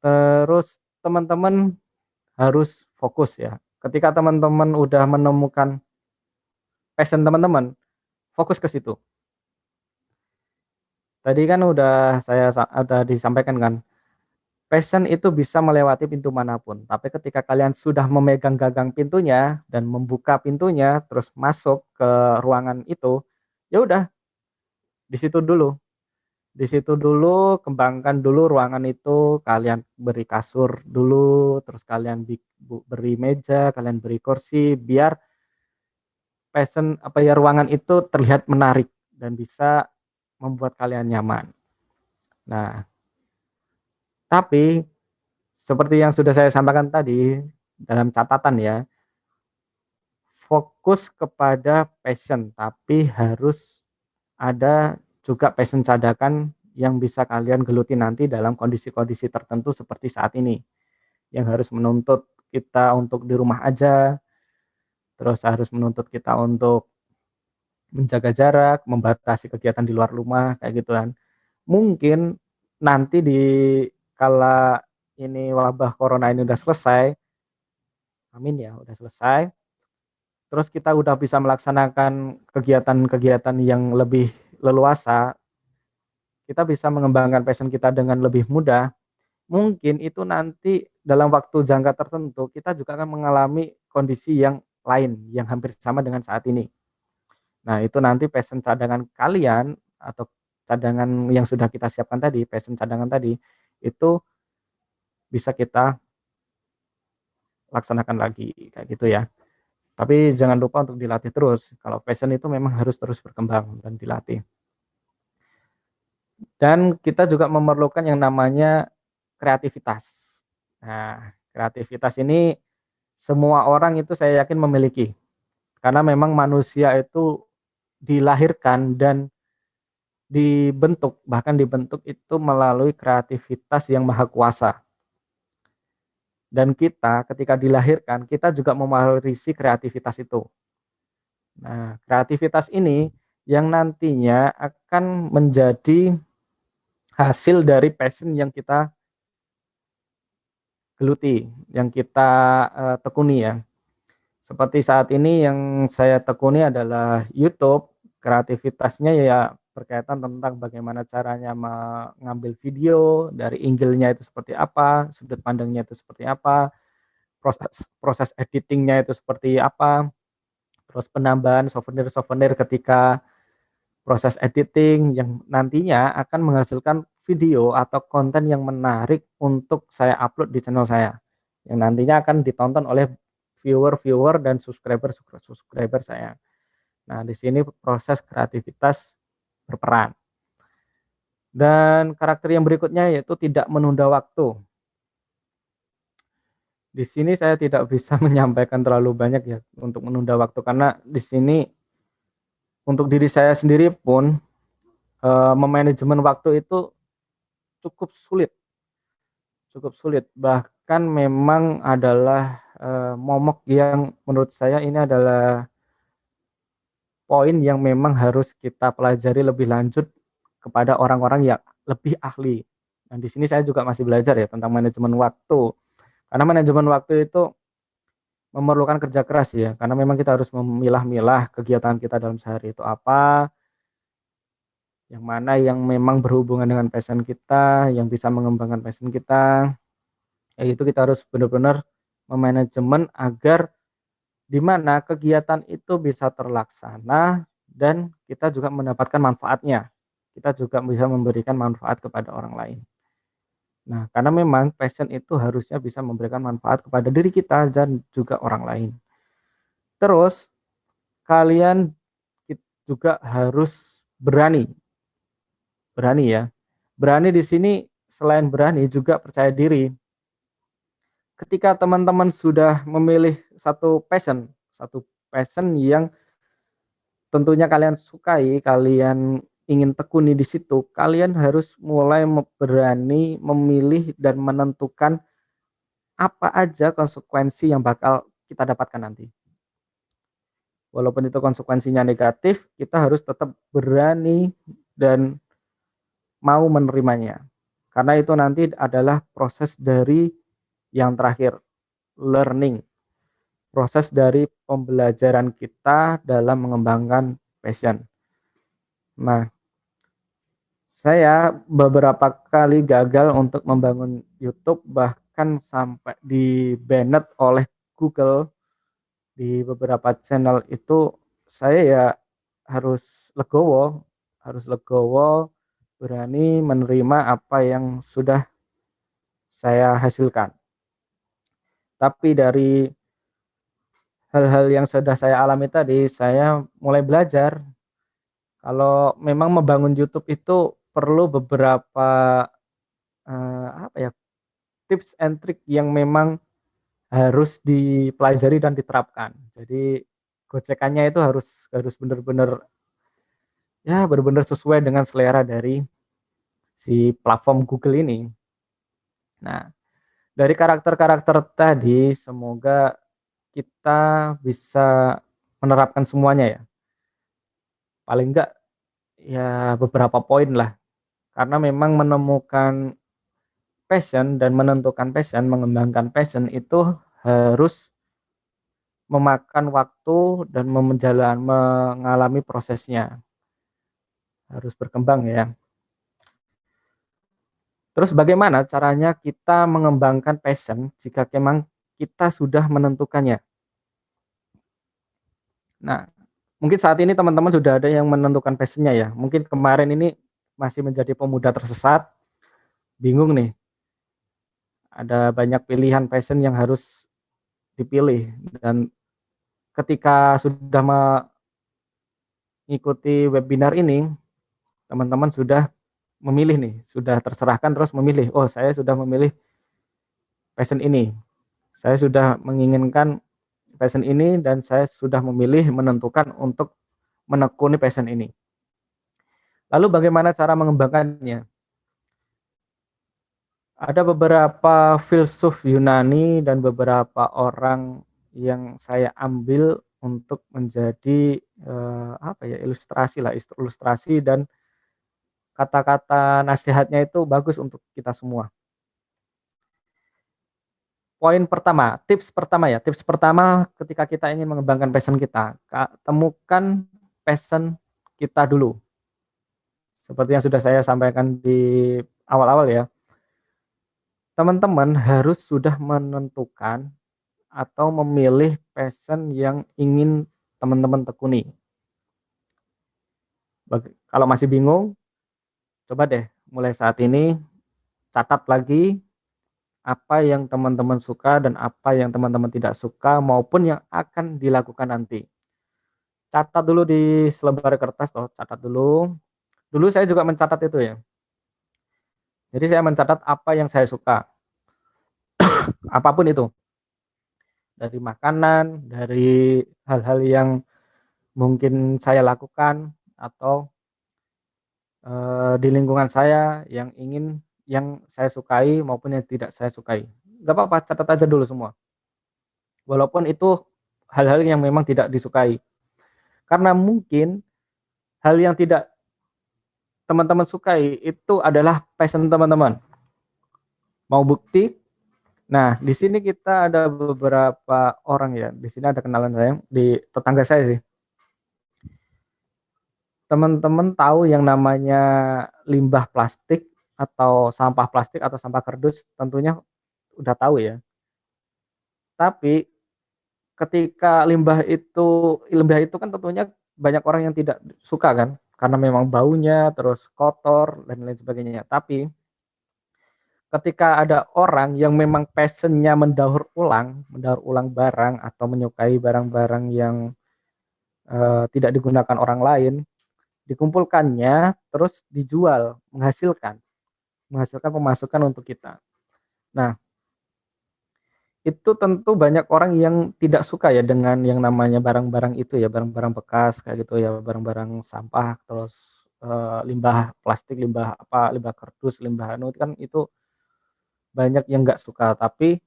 terus teman-teman harus fokus ya. Ketika teman-teman udah menemukan passion teman-teman, fokus ke situ. Tadi kan udah disampaikan kan, passion itu bisa melewati pintu manapun. Tapi ketika kalian sudah memegang gagang pintunya dan membuka pintunya, terus masuk ke ruangan itu, ya udah di situ dulu. Di situ dulu, kembangkan dulu ruangan itu, kalian beri kasur dulu, terus kalian beri meja, kalian beri kursi, biar ruangan itu terlihat menarik dan bisa membuat kalian nyaman. Nah, tapi seperti yang sudah saya sampaikan tadi dalam catatan ya, fokus kepada passion, tapi harus ada juga passion cadangan yang bisa kalian geluti nanti dalam kondisi-kondisi tertentu seperti saat ini, yang harus menuntut kita untuk di rumah aja, terus harus menuntut kita untuk menjaga jarak, membatasi kegiatan di luar rumah, kayak gitu kan. Mungkin nanti kala ini wabah corona ini udah selesai, amin ya, udah selesai, terus kita udah bisa melaksanakan kegiatan-kegiatan yang lebih leluasa, kita bisa mengembangkan passion kita dengan lebih mudah, mungkin itu nanti dalam waktu jangka tertentu kita juga akan mengalami kondisi yang lain yang hampir sama dengan saat ini. Nah, itu nanti passion cadangan kalian atau cadangan yang sudah kita siapkan tadi, passion cadangan tadi, itu bisa kita laksanakan lagi, kayak gitu ya. Tapi jangan lupa untuk dilatih terus. Kalau passion itu memang harus terus berkembang dan dilatih. Dan kita juga memerlukan yang namanya kreativitas. Nah, kreativitas ini semua orang itu saya yakin memiliki. Karena memang manusia itu dilahirkan dan bahkan dibentuk itu melalui kreativitas yang maha kuasa. Dan kita ketika dilahirkan, kita juga mewarisi kreativitas itu. Nah, kreativitas ini yang nantinya akan menjadi hasil dari passion yang kita geluti, yang kita tekuni ya. Seperti saat ini yang saya tekuni adalah YouTube, kreativitasnya ya berkaitan tentang bagaimana caranya mengambil video, dari angle-nya itu seperti apa, sudut pandangnya itu seperti apa, proses editingnya itu seperti apa, terus penambahan souvenir-souvenir ketika proses editing yang nantinya akan menghasilkan video atau konten yang menarik untuk saya upload di channel saya, yang nantinya akan ditonton oleh viewer dan subscriber saya. Nah, di sini proses kreativitas berperan. Dan karakter yang berikutnya yaitu tidak menunda waktu. Di sini saya tidak bisa menyampaikan terlalu banyak ya untuk menunda waktu, karena di sini untuk diri saya sendiri pun memanajemen waktu itu cukup sulit. Bahkan memang adalah momok yang menurut saya ini adalah poin yang memang harus kita pelajari lebih lanjut kepada orang-orang yang lebih ahli. Dan di sini saya juga masih belajar ya tentang manajemen waktu. Karena manajemen waktu itu memerlukan kerja keras ya, karena memang kita harus memilah-milah kegiatan kita dalam sehari itu apa, yang mana yang memang berhubungan dengan passion kita, yang bisa mengembangkan passion kita, yaitu kita harus benar-benar memanajemen agar di mana kegiatan itu bisa terlaksana dan kita juga mendapatkan manfaatnya. Kita juga bisa memberikan manfaat kepada orang lain. Nah, karena memang passion itu harusnya bisa memberikan manfaat kepada diri kita dan juga orang lain. Terus, kalian juga harus berani. Berani ya. Berani di sini selain berani juga percaya diri. Ketika teman-teman sudah memilih satu passion yang tentunya kalian sukai, kalian ingin tekuni di situ, kalian harus mulai berani memilih dan menentukan apa aja konsekuensi yang bakal kita dapatkan nanti. Walaupun itu konsekuensinya negatif, kita harus tetap berani dan mau menerimanya. Karena itu nanti adalah proses dari yang terakhir, learning. Proses dari pembelajaran kita dalam mengembangkan passion. Nah, saya beberapa kali gagal untuk membangun YouTube, bahkan sampai di-banned oleh Google di beberapa channel itu. Saya ya harus legowo, berani menerima apa yang sudah saya hasilkan. Tapi dari hal-hal yang sudah saya alami tadi, saya mulai belajar kalau memang membangun YouTube itu perlu beberapa tips and trick yang memang harus dipelajari dan diterapkan. Jadi gocekannya itu harus benar-benar sesuai dengan selera dari si platform Google ini. Nah, dari karakter-karakter tadi semoga kita bisa menerapkan semuanya ya. Paling enggak ya beberapa poin lah. Karena memang menemukan passion dan menentukan passion, mengembangkan passion itu harus memakan waktu dan mengalami prosesnya. Harus berkembang ya. Terus bagaimana caranya kita mengembangkan passion jika memang kita sudah menentukannya? Nah, mungkin saat ini teman-teman sudah ada yang menentukan passionnya ya. Mungkin kemarin ini masih menjadi pemuda tersesat, bingung nih. Ada banyak pilihan passion yang harus dipilih, dan ketika sudah mengikuti webinar ini, teman-teman sudah memilih nih, sudah terserahkan terus memilih, oh saya sudah memilih passion ini, saya sudah menginginkan passion ini, dan saya sudah memilih menentukan untuk menekuni passion ini. Lalu bagaimana cara mengembangkannya? Ada beberapa filsuf Yunani dan beberapa orang yang saya ambil untuk menjadi ilustrasi, dan kata-kata nasihatnya itu bagus untuk kita semua. Tips pertama ketika kita ingin mengembangkan passion kita, temukan passion kita dulu. Seperti yang sudah saya sampaikan di awal-awal ya. Teman-teman harus sudah menentukan atau memilih passion yang ingin teman-teman tekuni. Kalau masih bingung, coba deh mulai saat ini catat lagi apa yang teman-teman suka dan apa yang teman-teman tidak suka maupun yang akan dilakukan nanti. Catat dulu di selebar kertas catat dulu. Dulu saya juga mencatat itu ya. Jadi saya mencatat apa yang saya suka. Apapun itu. Dari makanan, dari hal-hal yang mungkin saya lakukan atau di lingkungan saya yang saya sukai maupun yang tidak saya sukai. Gak apa-apa, catat aja dulu semua. Walaupun itu hal-hal yang memang tidak disukai. Karena mungkin hal yang tidak teman-teman sukai itu adalah passion teman-teman. Mau bukti? Nah, di sini kita ada beberapa orang ya. Di sini ada kenalan saya, di tetangga saya sih. Teman-teman tahu yang namanya limbah plastik atau sampah plastik atau sampah kardus, tentunya udah tahu ya. Tapi ketika limbah itu kan tentunya banyak orang yang tidak suka kan, karena memang baunya terus kotor dan lain sebagainya. Tapi ketika ada orang yang memang passionnya mendaur ulang barang atau menyukai barang-barang yang tidak digunakan orang lain, dikumpulkannya terus dijual, menghasilkan pemasukan untuk kita. Nah, itu tentu banyak orang yang tidak suka ya dengan yang namanya barang-barang itu ya, barang-barang bekas kayak gitu ya, barang-barang sampah, terus limbah plastik, limbah kardus, limbah anu kan itu banyak yang nggak suka, tapi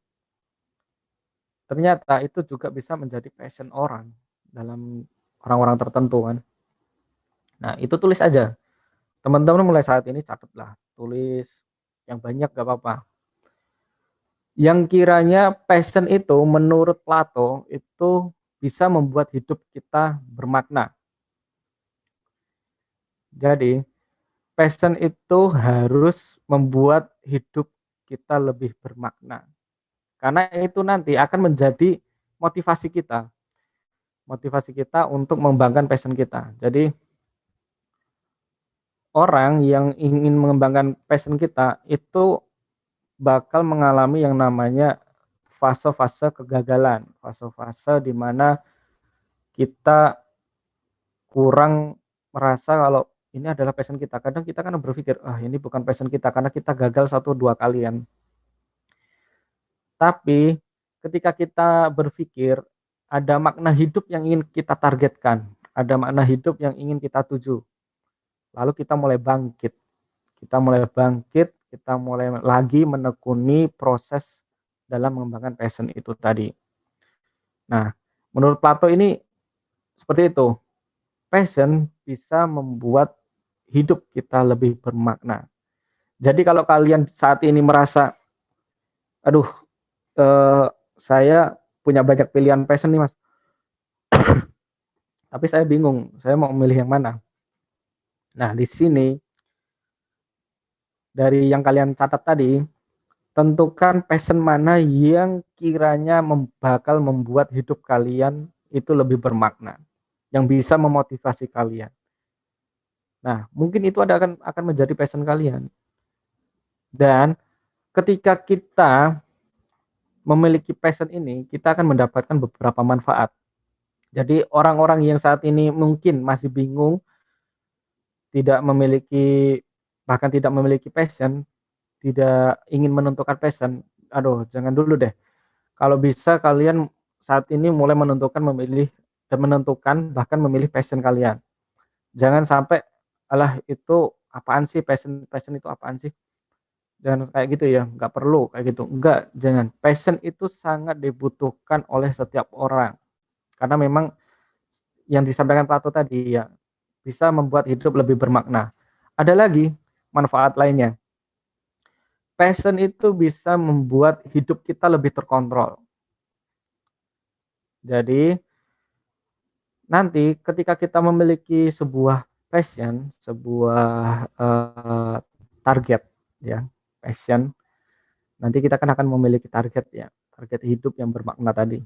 ternyata itu juga bisa menjadi passion orang dalam orang-orang tertentu kan. Nah, itu tulis aja. Teman-teman mulai saat ini catatlah, tulis yang banyak gak apa-apa. Yang kiranya passion itu menurut Plato itu bisa membuat hidup kita bermakna. Jadi, passion itu harus membuat hidup kita lebih bermakna. Karena itu nanti akan menjadi motivasi kita. Motivasi kita untuk mengembangkan passion kita. Jadi, orang yang ingin mengembangkan passion kita itu bakal mengalami yang namanya fase-fase kegagalan, fase-fase di mana kita kurang merasa kalau ini adalah passion kita. Kadang kita kan berpikir, ini bukan passion kita karena kita gagal 1-2 kalian. Tapi ketika kita berpikir ada makna hidup yang ingin kita targetkan, ada makna hidup yang ingin kita tuju. Lalu kita mulai bangkit. Kita mulai lagi menekuni proses dalam mengembangkan passion itu tadi. Nah, menurut Plato ini seperti itu. Passion bisa membuat hidup kita lebih bermakna. Jadi kalau kalian saat ini merasa, saya punya banyak pilihan passion nih mas, tapi saya bingung, saya mau memilih yang mana. Nah, di sini dari yang kalian catat tadi, tentukan passion mana yang kiranya bakal membuat hidup kalian itu lebih bermakna, yang bisa memotivasi kalian. Nah, mungkin itu akan menjadi passion kalian. Dan ketika kita memiliki passion ini, kita akan mendapatkan beberapa manfaat. Jadi orang-orang yang saat ini mungkin masih bingung, bahkan tidak memiliki passion, tidak ingin menentukan passion, jangan dulu deh. Kalau bisa kalian saat ini mulai menentukan bahkan memilih passion kalian. Jangan sampai itu apaan sih, passion itu apaan sih, jangan kayak gitu ya, nggak perlu kayak gitu, jangan. Passion itu sangat dibutuhkan oleh setiap orang karena memang yang disampaikan Plato tadi ya, bisa membuat hidup lebih bermakna. Ada lagi manfaat lainnya. Passion itu bisa membuat hidup kita lebih terkontrol. Jadi nanti ketika kita memiliki sebuah passion, sebuah target ya, passion, nanti kita akan memiliki target hidup yang bermakna tadi.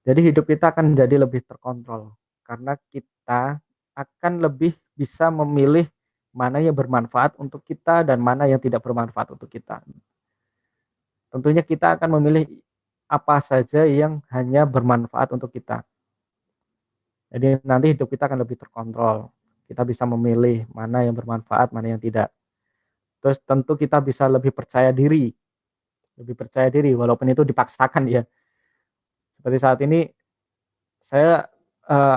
Jadi hidup kita akan jadi lebih terkontrol karena kita akan lebih bisa memilih mana yang bermanfaat untuk kita dan mana yang tidak bermanfaat untuk kita. Tentunya kita akan memilih apa saja yang hanya bermanfaat untuk kita. Jadi nanti hidup kita akan lebih terkontrol. Kita bisa memilih mana yang bermanfaat, mana yang tidak. Terus tentu kita bisa lebih percaya diri walaupun itu dipaksakan ya. Seperti saat ini saya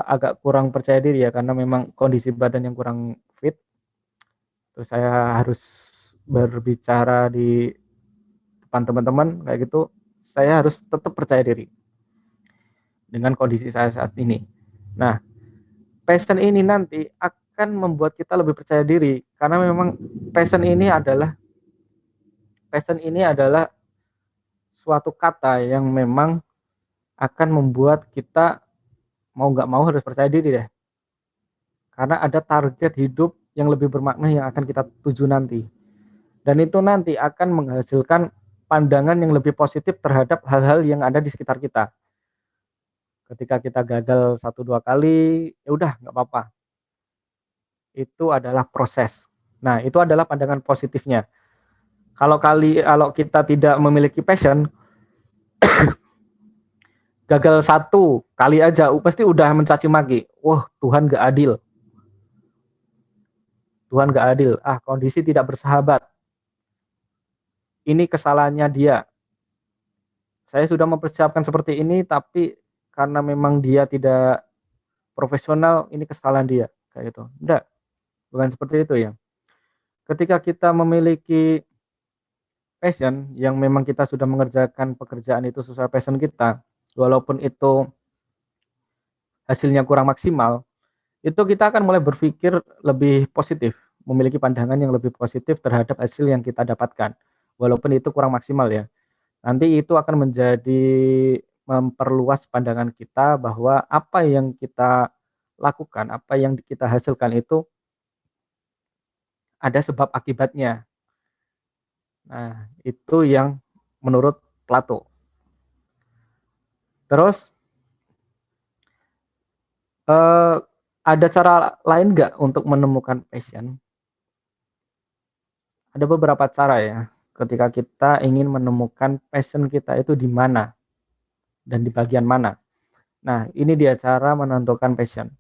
agak kurang percaya diri ya karena memang kondisi badan yang kurang fit. Terus saya harus berbicara di depan teman-teman kayak gitu, saya harus tetap percaya diri dengan kondisi saya saat ini. Nah, passion ini nanti akan membuat kita lebih percaya diri, karena memang passion ini adalah suatu kata yang memang akan membuat kita mau nggak mau harus percaya diri deh, karena ada target hidup yang lebih bermakna yang akan kita tuju nanti, dan itu nanti akan menghasilkan pandangan yang lebih positif terhadap hal-hal yang ada di sekitar kita. Ketika kita gagal 1-2 kali, ya udah nggak apa-apa, itu adalah proses. Nah, itu adalah pandangan positifnya. Kalau kita tidak memiliki passion, gagal 1 kali aja pasti udah mencaci maki. Wah, Tuhan gak adil. Tuhan gak adil. Kondisi tidak bersahabat. Ini kesalahannya dia. Saya sudah mempersiapkan seperti ini, tapi karena memang dia tidak profesional, ini kesalahan dia. Kayak gitu. Enggak. Bukan seperti itu ya. Ketika kita memiliki passion, yang memang kita sudah mengerjakan pekerjaan itu sesuai passion kita, walaupun itu hasilnya kurang maksimal, itu kita akan mulai berpikir lebih positif, memiliki pandangan yang lebih positif terhadap hasil yang kita dapatkan, walaupun itu kurang maksimal ya. Nanti itu akan menjadi memperluas pandangan kita bahwa apa yang kita lakukan, apa yang kita hasilkan itu ada sebab akibatnya. Nah, itu yang menurut Plato. Terus ada cara lain nggak untuk menemukan passion? Ada beberapa cara ya, ketika kita ingin menemukan passion kita itu di mana dan di bagian mana. Nah, ini dia cara menentukan passion.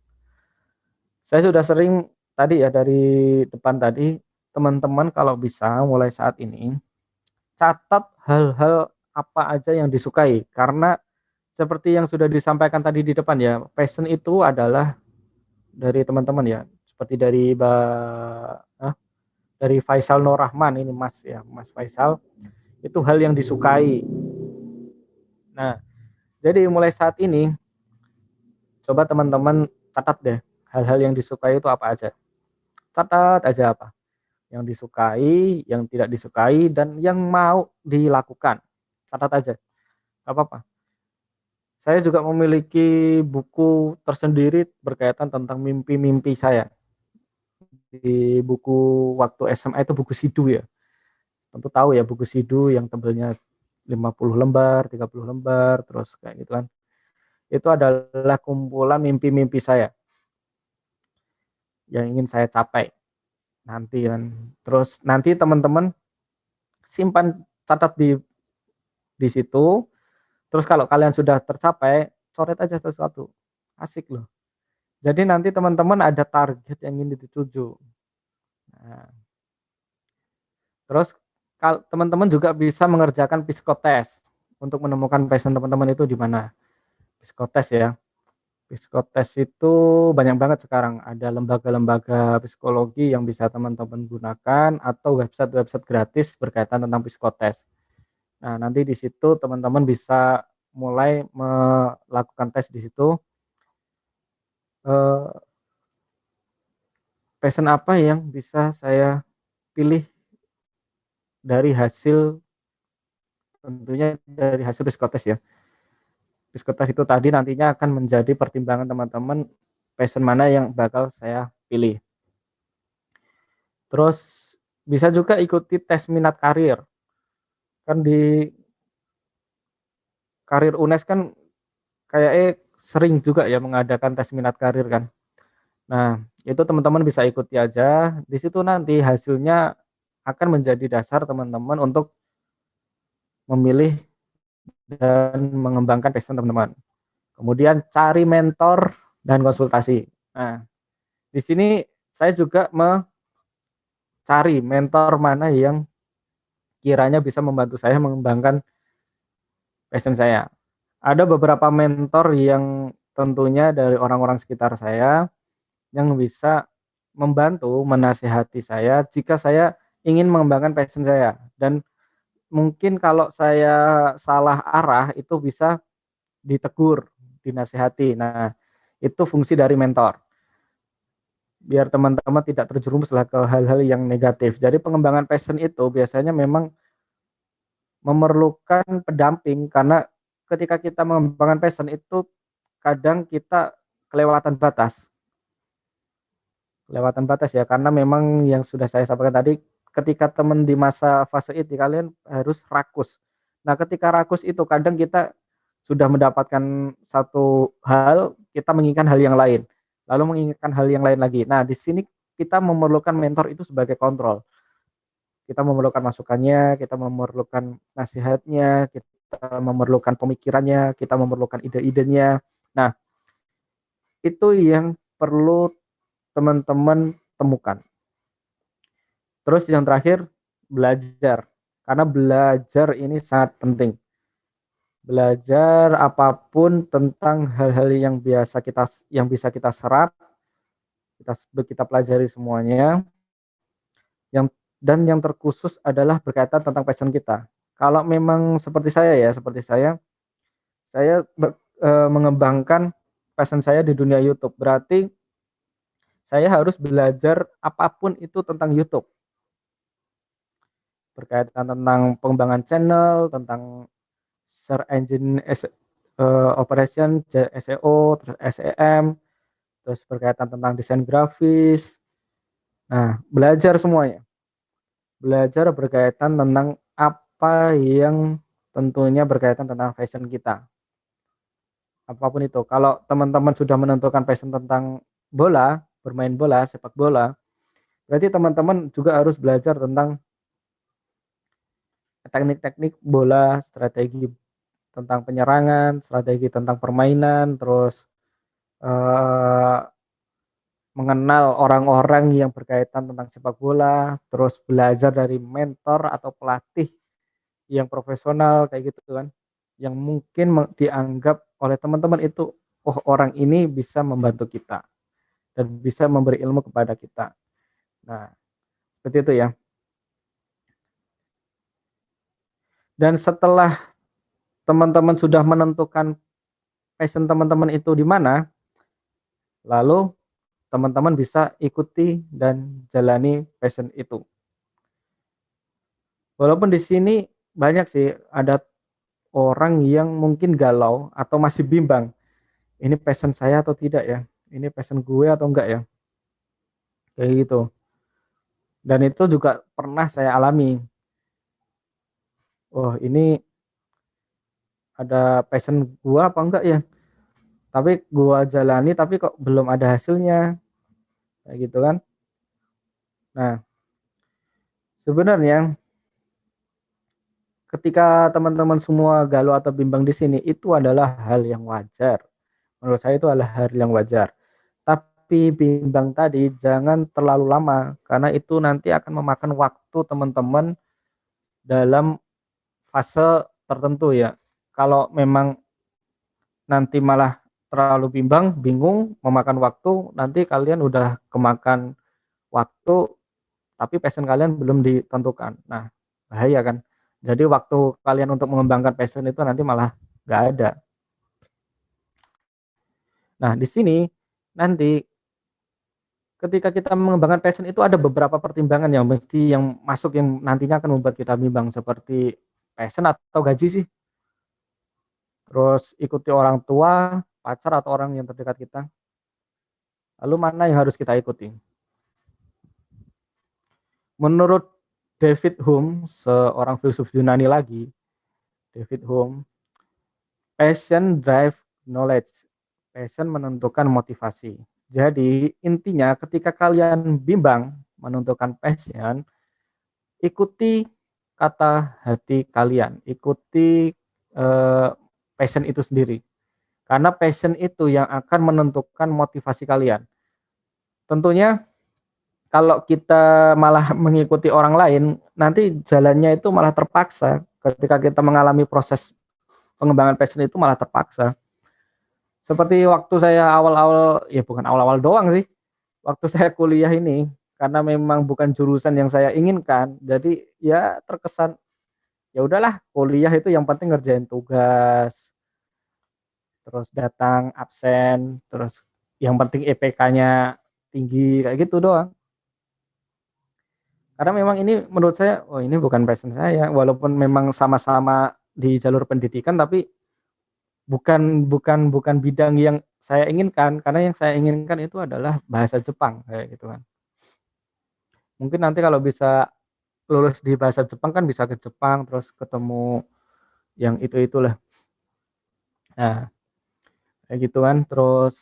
Saya sudah sering tadi ya, dari depan tadi, teman-teman kalau bisa mulai saat ini, catat hal-hal apa aja yang disukai, karena seperti yang sudah disampaikan tadi di depan ya, passion itu adalah dari teman-teman ya, seperti dari Faisal Nur Rahman ini Mas ya, Mas Faisal, itu hal yang disukai. Nah, jadi mulai saat ini coba teman-teman catat deh hal-hal yang disukai itu apa aja. Catat aja apa yang disukai, yang tidak disukai, dan yang mau dilakukan. Catat aja, gak apa-apa. Saya juga memiliki buku tersendiri berkaitan tentang mimpi-mimpi saya. Di buku waktu SMA itu buku Sidu ya. Tentu tahu ya buku Sidu yang tebelnya 50 lembar, 30 lembar, terus kayak gitu kan. Itu adalah kumpulan mimpi-mimpi saya yang ingin saya capai nanti kan. Terus nanti teman-teman simpan, catat di situ. Terus kalau kalian sudah tercapai, coret aja sesuatu. Asik loh. Jadi nanti teman-teman ada target yang ingin dituju. Nah, terus teman-teman juga bisa mengerjakan psikotes untuk menemukan passion teman-teman itu di mana. Psikotes ya. Psikotes itu banyak banget sekarang. Ada lembaga-lembaga psikologi yang bisa teman-teman gunakan, atau website-website gratis berkaitan tentang psikotes. Nah, nanti di situ teman-teman bisa mulai melakukan tes di situ. Passion apa yang bisa saya pilih dari hasil, tentunya dari hasil psikotes ya. Psikotes itu tadi nantinya akan menjadi pertimbangan teman-teman passion mana yang bakal saya pilih. Terus bisa juga ikuti tes minat karir. Kan di karir UNES kan kayaknya sering juga ya mengadakan tes minat karir kan. Nah, itu teman-teman bisa ikuti aja. Di situ nanti hasilnya akan menjadi dasar teman-teman untuk memilih dan mengembangkan passion teman-teman. Kemudian cari mentor dan konsultasi. Nah, di sini saya juga mencari mentor mana yang kiranya bisa membantu saya mengembangkan passion saya. Ada beberapa mentor yang tentunya dari orang-orang sekitar saya yang bisa membantu menasihati saya jika saya ingin mengembangkan passion saya, dan mungkin kalau saya salah arah itu bisa ditegur, dinasihati. Nah, itu fungsi dari mentor. biar teman-teman tidak terjerumuslah ke hal-hal yang negatif. Jadi pengembangan passion itu biasanya memang memerlukan pendamping, karena ketika kita mengembangkan passion itu kadang kita kelewatan batas. Kelewatan batas ya, karena memang yang sudah saya sampaikan tadi, ketika teman di masa fase itu kalian harus rakus. Nah, ketika rakus itu kadang kita sudah mendapatkan satu hal, kita menginginkan hal yang lain, lalu menginginkan hal yang lain lagi. Nah, di sini kita memerlukan mentor itu sebagai kontrol. Kita memerlukan masukannya, kita memerlukan nasihatnya, kita memerlukan pemikirannya, kita memerlukan ide-idenya. Nah, itu yang perlu teman-teman temukan. Terus yang terakhir, belajar. Karena belajar ini sangat penting. Belajar apapun tentang hal-hal yang bisa kita serap, kita pelajari semuanya. Yang terkhusus adalah berkaitan tentang passion kita. Kalau memang seperti saya mengembangkan passion saya di dunia YouTube. Berarti saya harus belajar apapun itu tentang YouTube. Berkaitan tentang pengembangan channel, tentang search engine operation, SEO, terus SEM, terus berkaitan tentang desain grafis. Nah, belajar semuanya. Belajar berkaitan tentang apa yang tentunya berkaitan tentang passion kita. Apapun itu. Kalau teman-teman sudah menentukan passion tentang bola, bermain bola, sepak bola, berarti teman-teman juga harus belajar tentang teknik-teknik bola, strategi tentang penyerangan, strategi tentang permainan, terus mengenal orang-orang yang berkaitan tentang sepak bola, terus belajar dari mentor atau pelatih yang profesional kayak gitu kan, yang mungkin dianggap oleh teman-teman itu, oh orang ini bisa membantu kita dan bisa memberi ilmu kepada kita. Nah, seperti itu ya. Dan setelah teman-teman sudah menentukan passion teman-teman itu di mana, lalu teman-teman bisa ikuti dan jalani passion itu. Walaupun di sini banyak sih ada orang yang mungkin galau atau masih bimbang, ini passion saya atau tidak ya, ini passion gue atau enggak ya, kayak gitu. Dan itu juga pernah saya alami. Oh, ini ada passion gua apa enggak ya, tapi gua jalani tapi kok belum ada hasilnya, kayak gitu kan. Nah, sebenarnya ketika teman-teman semua galau atau bimbang di sini, itu adalah hal yang wajar. Menurut saya itu adalah hal yang wajar. Tapi bimbang tadi jangan terlalu lama, karena itu nanti akan memakan waktu teman-teman dalam fase tertentu ya. Kalau memang nanti malah terlalu bingung, memakan waktu, nanti kalian udah kemakan waktu, tapi passion kalian belum ditentukan. Nah, bahaya kan. Jadi waktu kalian untuk mengembangkan passion itu nanti malah nggak ada. Nah, di sini nanti ketika kita mengembangkan passion itu ada beberapa pertimbangan yang masuk yang nantinya akan membuat kita bimbang, seperti passion atau gaji sih. Terus ikuti orang tua, pacar atau orang yang terdekat kita. Lalu mana yang harus kita ikuti? Menurut David Hume, seorang filsuf Yunani lagi, David Hume, passion drive knowledge. Passion menentukan motivasi. Jadi intinya ketika kalian bimbang menentukan passion, ikuti kata hati kalian, ikuti passion itu sendiri. Karena passion itu yang akan menentukan motivasi kalian. Tentunya kalau kita malah mengikuti orang lain, nanti jalannya itu malah terpaksa. Ketika kita mengalami proses pengembangan passion itu malah terpaksa. Seperti waktu saya awal-awal, ya bukan awal-awal doang sih, waktu saya kuliah ini, karena memang bukan jurusan yang saya inginkan, jadi ya terkesan, ya udahlah kuliah itu yang penting ngerjain tugas, terus datang absen, terus yang penting IPK-nya tinggi kayak gitu doang. Karena memang ini menurut saya, oh ini bukan passion saya, walaupun memang sama-sama di jalur pendidikan, tapi bukan bidang yang saya inginkan, karena yang saya inginkan itu adalah bahasa Jepang kayak gitu kan. Mungkin nanti kalau bisa lulus di bahasa Jepang kan bisa ke Jepang terus ketemu yang itu-itulah. Nah, kayak gitu kan. Terus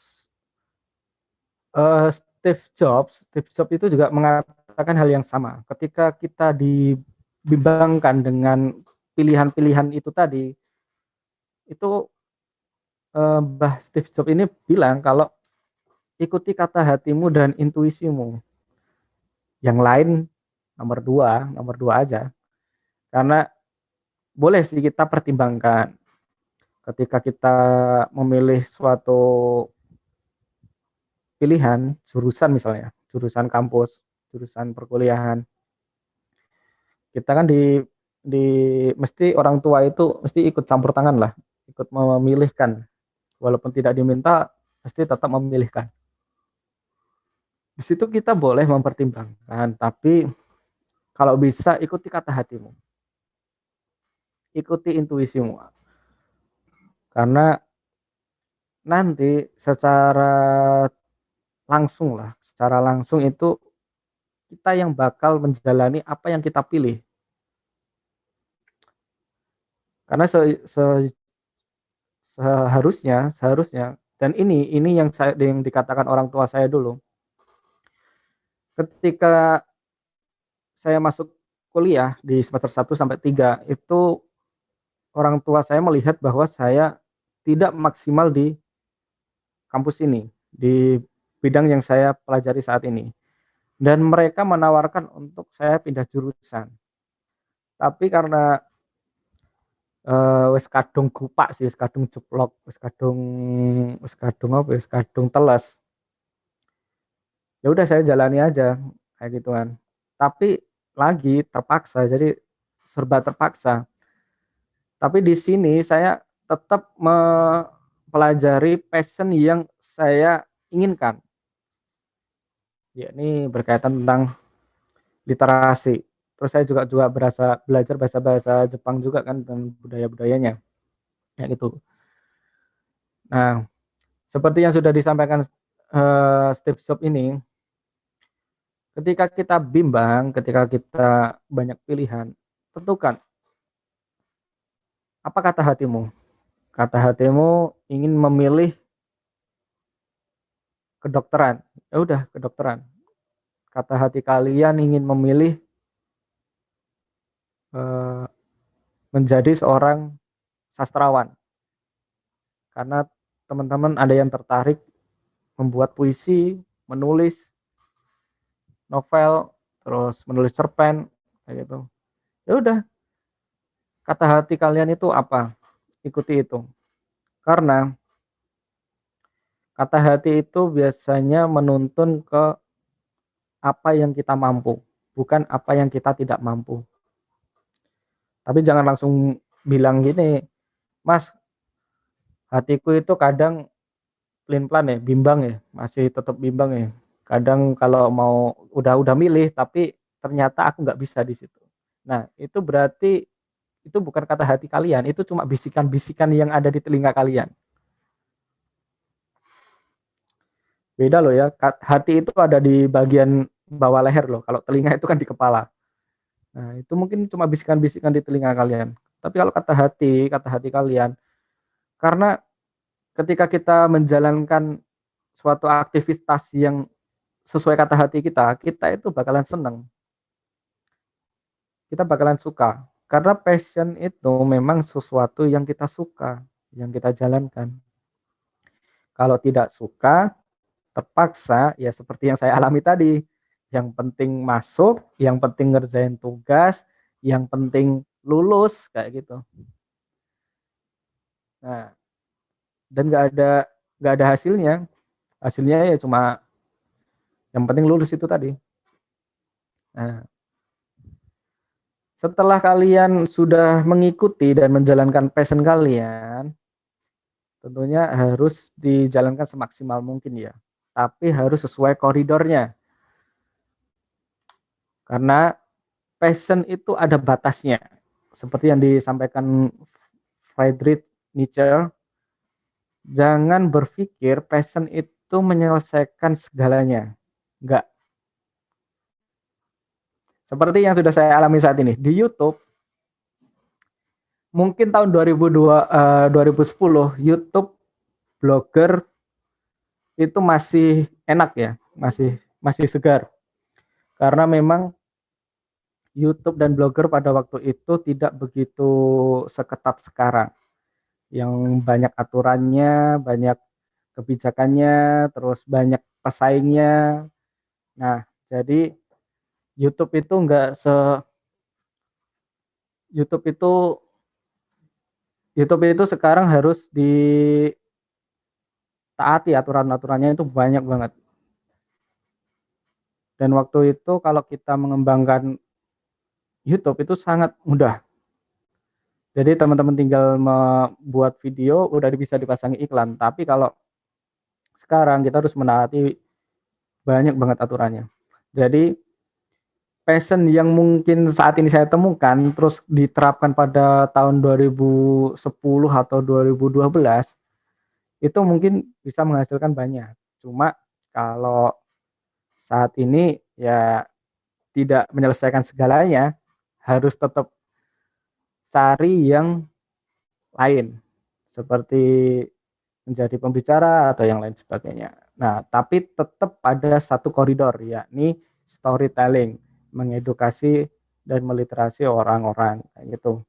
Steve Jobs itu juga mengatakan hal yang sama. Ketika kita dibimbangkan dengan pilihan-pilihan itu tadi, itu Mbah Steve Jobs ini bilang kalau ikuti kata hatimu dan intuisimu. Yang lain nomor dua aja. Karena boleh sih kita pertimbangkan ketika kita memilih suatu pilihan jurusan, misalnya jurusan kampus, jurusan perkuliahan, kita kan di mesti orang tua itu mesti ikut campur tangan lah, ikut memilihkan, walaupun tidak diminta pasti tetap memilihkan. Di situ kita boleh mempertimbangkan, tapi kalau bisa ikuti kata hatimu, ikuti intuisimu, karena nanti secara langsung itu kita yang bakal menjalani apa yang kita pilih. Karena seharusnya dan ini yang dikatakan orang tua saya dulu. Ketika saya masuk kuliah di semester 1 sampai 3 itu orang tua saya melihat bahwa saya tidak maksimal di kampus ini, di bidang yang saya pelajari saat ini. Dan mereka menawarkan untuk saya pindah jurusan. Tapi karena wis kadung gupak sih, wis kadung jeblok, wis kadung teles. Ya udah saya jalani aja kayak gituan. Tapi lagi terpaksa, jadi serba terpaksa. Tapi di sini saya tetap mempelajari passion yang saya inginkan. Yakni berkaitan tentang literasi. Terus saya juga belajar bahasa Jepang juga kan, dan budaya-budayanya. Ya gitu. Nah, seperti yang sudah disampaikan Steve Jobs ini, ketika kita bimbang, ketika kita banyak pilihan, tentukan apa kata hatimu. Kata hatimu ingin memilih kedokteran, ya udah kedokteran. Kata hati kalian ingin memilih menjadi seorang sastrawan, karena teman-teman ada yang tertarik membuat puisi, menulis novel, terus menulis cerpen kayak gitu. Ya udah, kata hati kalian itu apa, ikuti itu, karena kata hati itu biasanya menuntun ke apa yang kita mampu, bukan apa yang kita tidak mampu. Tapi jangan langsung bilang gini, Mas, hatiku itu kadang pelin-pelan ya, bimbang ya, masih tetap bimbang ya. Kadang kalau mau udah milih, tapi ternyata aku nggak bisa di situ. Nah, itu berarti itu bukan kata hati kalian, itu cuma bisikan-bisikan yang ada di telinga kalian. Beda loh ya, hati itu ada di bagian bawah leher loh, kalau telinga itu kan di kepala. Nah, itu mungkin cuma bisikan-bisikan di telinga kalian. Tapi kalau kata hati kalian, karena ketika kita menjalankan suatu aktivitas yang sesuai kata hati kita itu bakalan seneng. Kita bakalan suka. Karena passion itu memang sesuatu yang kita suka, yang kita jalankan. Kalau tidak suka, terpaksa, ya seperti yang saya alami tadi. Yang penting masuk, yang penting ngerjain tugas, yang penting lulus kayak gitu. Nah, dan nggak ada hasilnya. Hasilnya ya cuma yang penting lulus itu tadi. Nah, setelah kalian sudah mengikuti dan menjalankan passion kalian, tentunya harus dijalankan semaksimal mungkin ya. tapi harus sesuai koridornya. Karena passion itu ada batasnya. Seperti yang disampaikan Friedrich Nietzsche, jangan berpikir passion itu menyelesaikan segalanya. Enggak. Seperti yang sudah saya alami saat ini di YouTube. Mungkin tahun 2010 YouTube blogger itu masih enak ya, masih segar. Karena memang YouTube dan blogger pada waktu itu tidak begitu seketat sekarang. Yang banyak aturannya, banyak kebijakannya, terus banyak pesaingnya. Nah, jadi YouTube itu enggak YouTube itu sekarang harus ditaati aturan-aturannya itu banyak banget. Dan waktu itu kalau kita mengembangkan YouTube itu sangat mudah. Jadi teman-teman tinggal membuat video udah bisa dipasangi iklan. Tapi kalau sekarang kita harus menaati banyak banget aturannya. Jadi passion yang mungkin saat ini saya temukan terus diterapkan pada tahun 2010 atau 2012 itu mungkin bisa menghasilkan banyak. Cuma kalau saat ini ya tidak menyelesaikan segalanya, harus tetap cari yang lain seperti menjadi pembicara atau yang lain sebagainya. Nah, tapi tetap ada satu koridor, yakni storytelling, mengedukasi dan meliterasi orang-orang kayak gitu.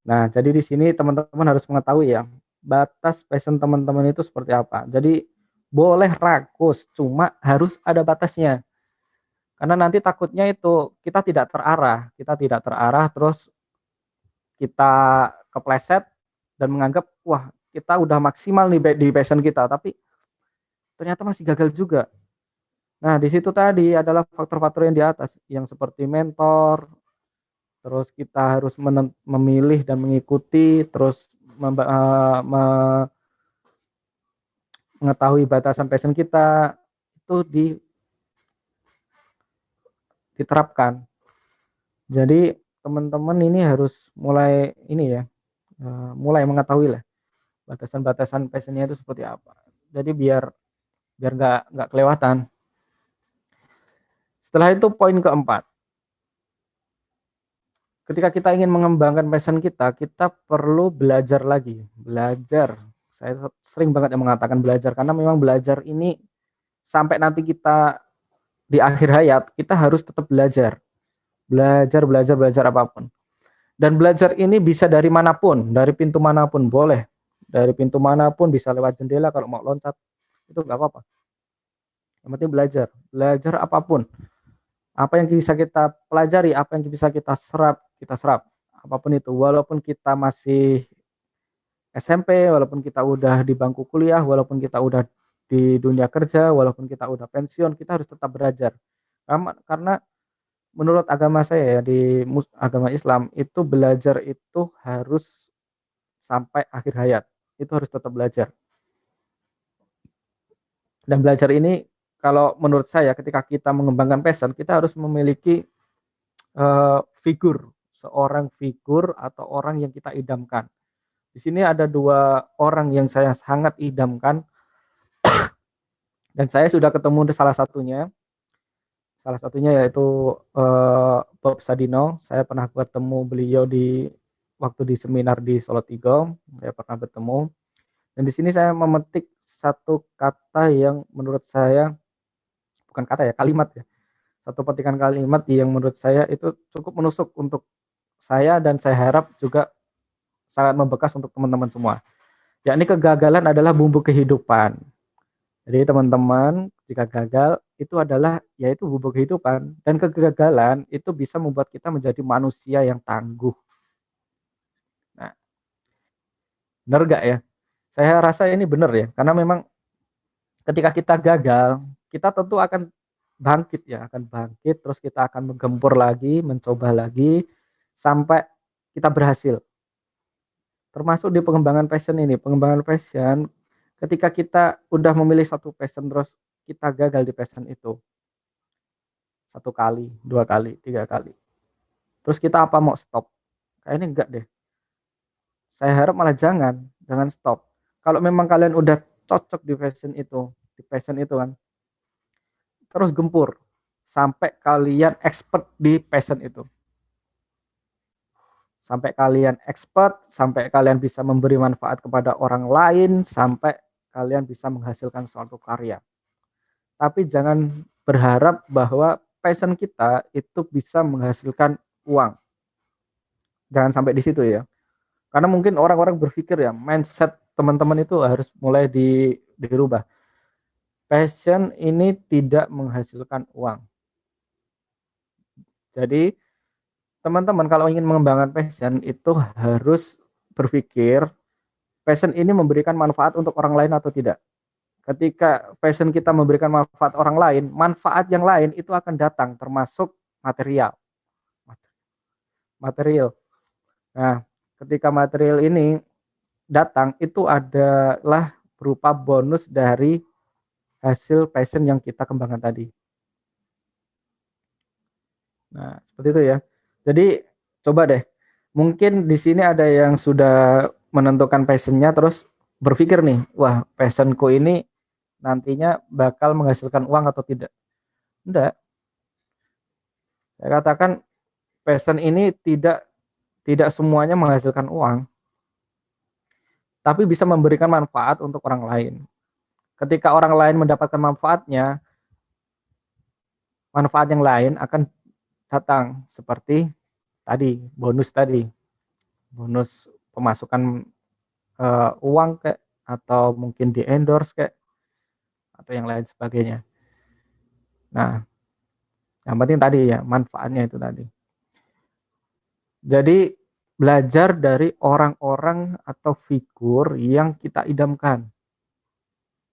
Nah, jadi di sini teman-teman harus mengetahui ya, batas passion teman-teman itu seperti apa. Jadi boleh rakus, cuma harus ada batasnya. Karena nanti takutnya itu kita tidak terarah terus kita kepleset dan menganggap wah, kita udah maksimal nih di passion kita, tapi ternyata masih gagal juga. Nah, di situ tadi adalah faktor-faktor yang di atas, yang seperti mentor, terus kita harus memilih dan mengikuti, terus mengetahui batasan passion kita, itu diterapkan. Jadi teman-teman ini harus mulai ini ya, mulai mengetahui lah batasan-batasan passionnya itu seperti apa. Jadi biar nggak kelewatan. Setelah itu poin keempat, ketika kita ingin mengembangkan passion kita perlu belajar lagi. Belajar, saya sering banget yang mengatakan belajar, karena memang belajar ini sampai nanti kita di akhir hayat, kita harus tetap belajar apapun. Dan belajar ini bisa dari manapun, dari pintu manapun boleh. Dari pintu manapun, bisa lewat jendela, kalau mau loncat, itu nggak apa-apa. Yang penting belajar apapun. Apa yang bisa kita pelajari, apa yang bisa kita serap. Apapun itu, walaupun kita masih SMP, walaupun kita udah di bangku kuliah, walaupun kita udah di dunia kerja, walaupun kita udah pensiun, kita harus tetap belajar. Karena menurut agama saya ya, di agama Islam itu belajar itu harus sampai akhir hayat. Itu harus tetap belajar. Dan belajar ini kalau menurut saya ketika kita mengembangkan passion, kita harus memiliki seorang figur atau orang yang kita idamkan. Di sini ada dua orang yang saya sangat idamkan dan saya sudah ketemu salah satunya yaitu Bob Sadino. Saya pernah ketemu beliau waktu di seminar di Solo Tigo, saya pernah bertemu. Dan di sini saya memetik satu kata yang menurut saya, bukan kata ya, kalimat ya. Satu petikan kalimat yang menurut saya itu cukup menusuk untuk saya dan saya harap juga sangat membekas untuk teman-teman semua. Yakni kegagalan adalah bumbu kehidupan. Jadi teman-teman, jika gagal itu adalah yaitu bumbu kehidupan, dan kegagalan itu bisa membuat kita menjadi manusia yang tangguh. Nah, benar gak ya? Saya rasa ini benar ya, karena memang ketika kita gagal, kita tentu akan bangkit, terus kita akan menggempur lagi, mencoba lagi, sampai kita berhasil. Termasuk di pengembangan passion ini. Pengembangan passion, ketika kita udah memilih satu passion terus kita gagal di passion itu 1 kali, 2 kali, 3 kali, terus kita apa mau stop? Kayaknya enggak deh. Saya harap malah jangan stop. Kalau memang kalian udah cocok di passion itu kan, terus gempur sampai kalian expert di passion itu. Sampai kalian expert, sampai kalian bisa memberi manfaat kepada orang lain, sampai kalian bisa menghasilkan suatu karya. Tapi jangan berharap bahwa passion kita itu bisa menghasilkan uang. Jangan sampai di situ ya. Karena mungkin orang-orang berpikir ya, mindset teman-teman itu harus mulai dirubah. Passion ini tidak menghasilkan uang. Jadi teman-teman kalau ingin mengembangkan passion itu harus berpikir passion ini memberikan manfaat untuk orang lain atau tidak. Ketika passion kita memberikan manfaat orang lain, manfaat yang lain itu akan datang termasuk material. Nah, ketika material ini datang itu adalah berupa bonus dari hasil passion yang kita kembangkan tadi. Nah, seperti itu ya. Jadi coba deh, mungkin di sini ada yang sudah menentukan passionnya terus berpikir nih, wah passionku ini nantinya bakal menghasilkan uang atau tidak. Enggak. Saya katakan passion ini tidak semuanya menghasilkan uang, tapi bisa memberikan manfaat untuk orang lain. Ketika orang lain mendapatkan manfaat yang lain akan datang seperti bonus pemasukan uang kayak atau mungkin di endorse kayak atau yang lain sebagainya. Nah, yang penting tadi ya manfaatnya itu tadi. Jadi belajar dari orang-orang atau figur yang kita idamkan.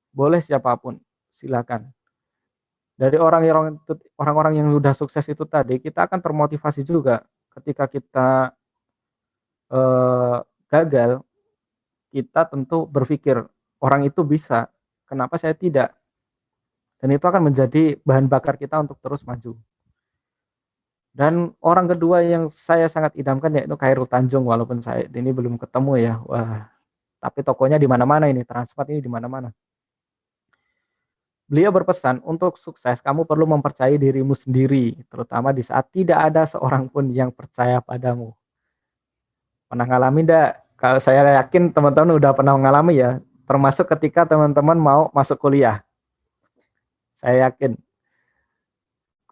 Boleh siapapun, silakan. Dari orang-orang yang sudah sukses itu tadi, kita akan termotivasi juga ketika kita gagal, kita tentu berpikir orang itu bisa, kenapa saya tidak? Dan itu akan menjadi bahan bakar kita untuk terus maju. Dan orang kedua yang saya sangat idamkan yaitu Khairul Tanjung, walaupun saya ini belum ketemu ya. Wah, tapi tokonya di mana-mana ini, Transmart ini di mana-mana. Beliau berpesan, untuk sukses kamu perlu mempercayai dirimu sendiri, terutama di saat tidak ada seorang pun yang percaya padamu. Pernah ngalamin enggak? Kalau saya yakin teman-teman udah pernah mengalami ya, termasuk ketika teman-teman mau masuk kuliah. Saya yakin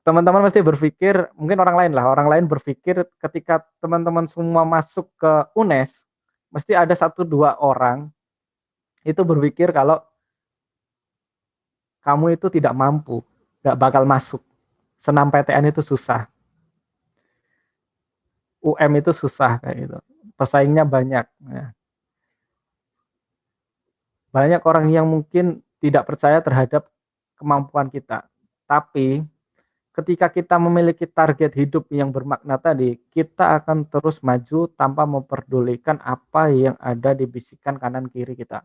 teman-teman mesti berpikir, mungkin orang lain berpikir ketika teman-teman semua masuk ke UNES, mesti ada 1-2 orang itu berpikir kalau kamu itu tidak mampu, gak bakal masuk. Senam PTN itu susah. UM itu susah kayak gitu. Pesaingnya banyak. Ya. Banyak orang yang mungkin tidak percaya terhadap kemampuan kita. Tapi ketika kita memiliki target hidup yang bermakna tadi, kita akan terus maju tanpa memperdulikan apa yang ada di bisikan kanan kiri kita.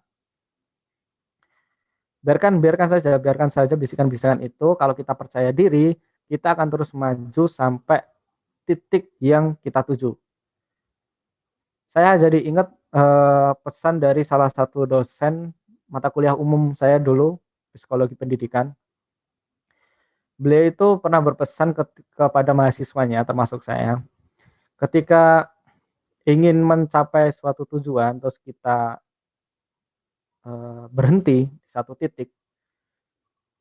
Biarkan saja bisikan-bisikan itu. Kalau kita percaya diri, kita akan terus maju sampai titik yang kita tuju. Saya jadi ingat pesan dari salah satu dosen mata kuliah umum saya dulu, psikologi pendidikan. Beliau itu pernah berpesan kepada mahasiswanya, termasuk saya, ketika ingin mencapai suatu tujuan, terus kita berhenti di satu titik,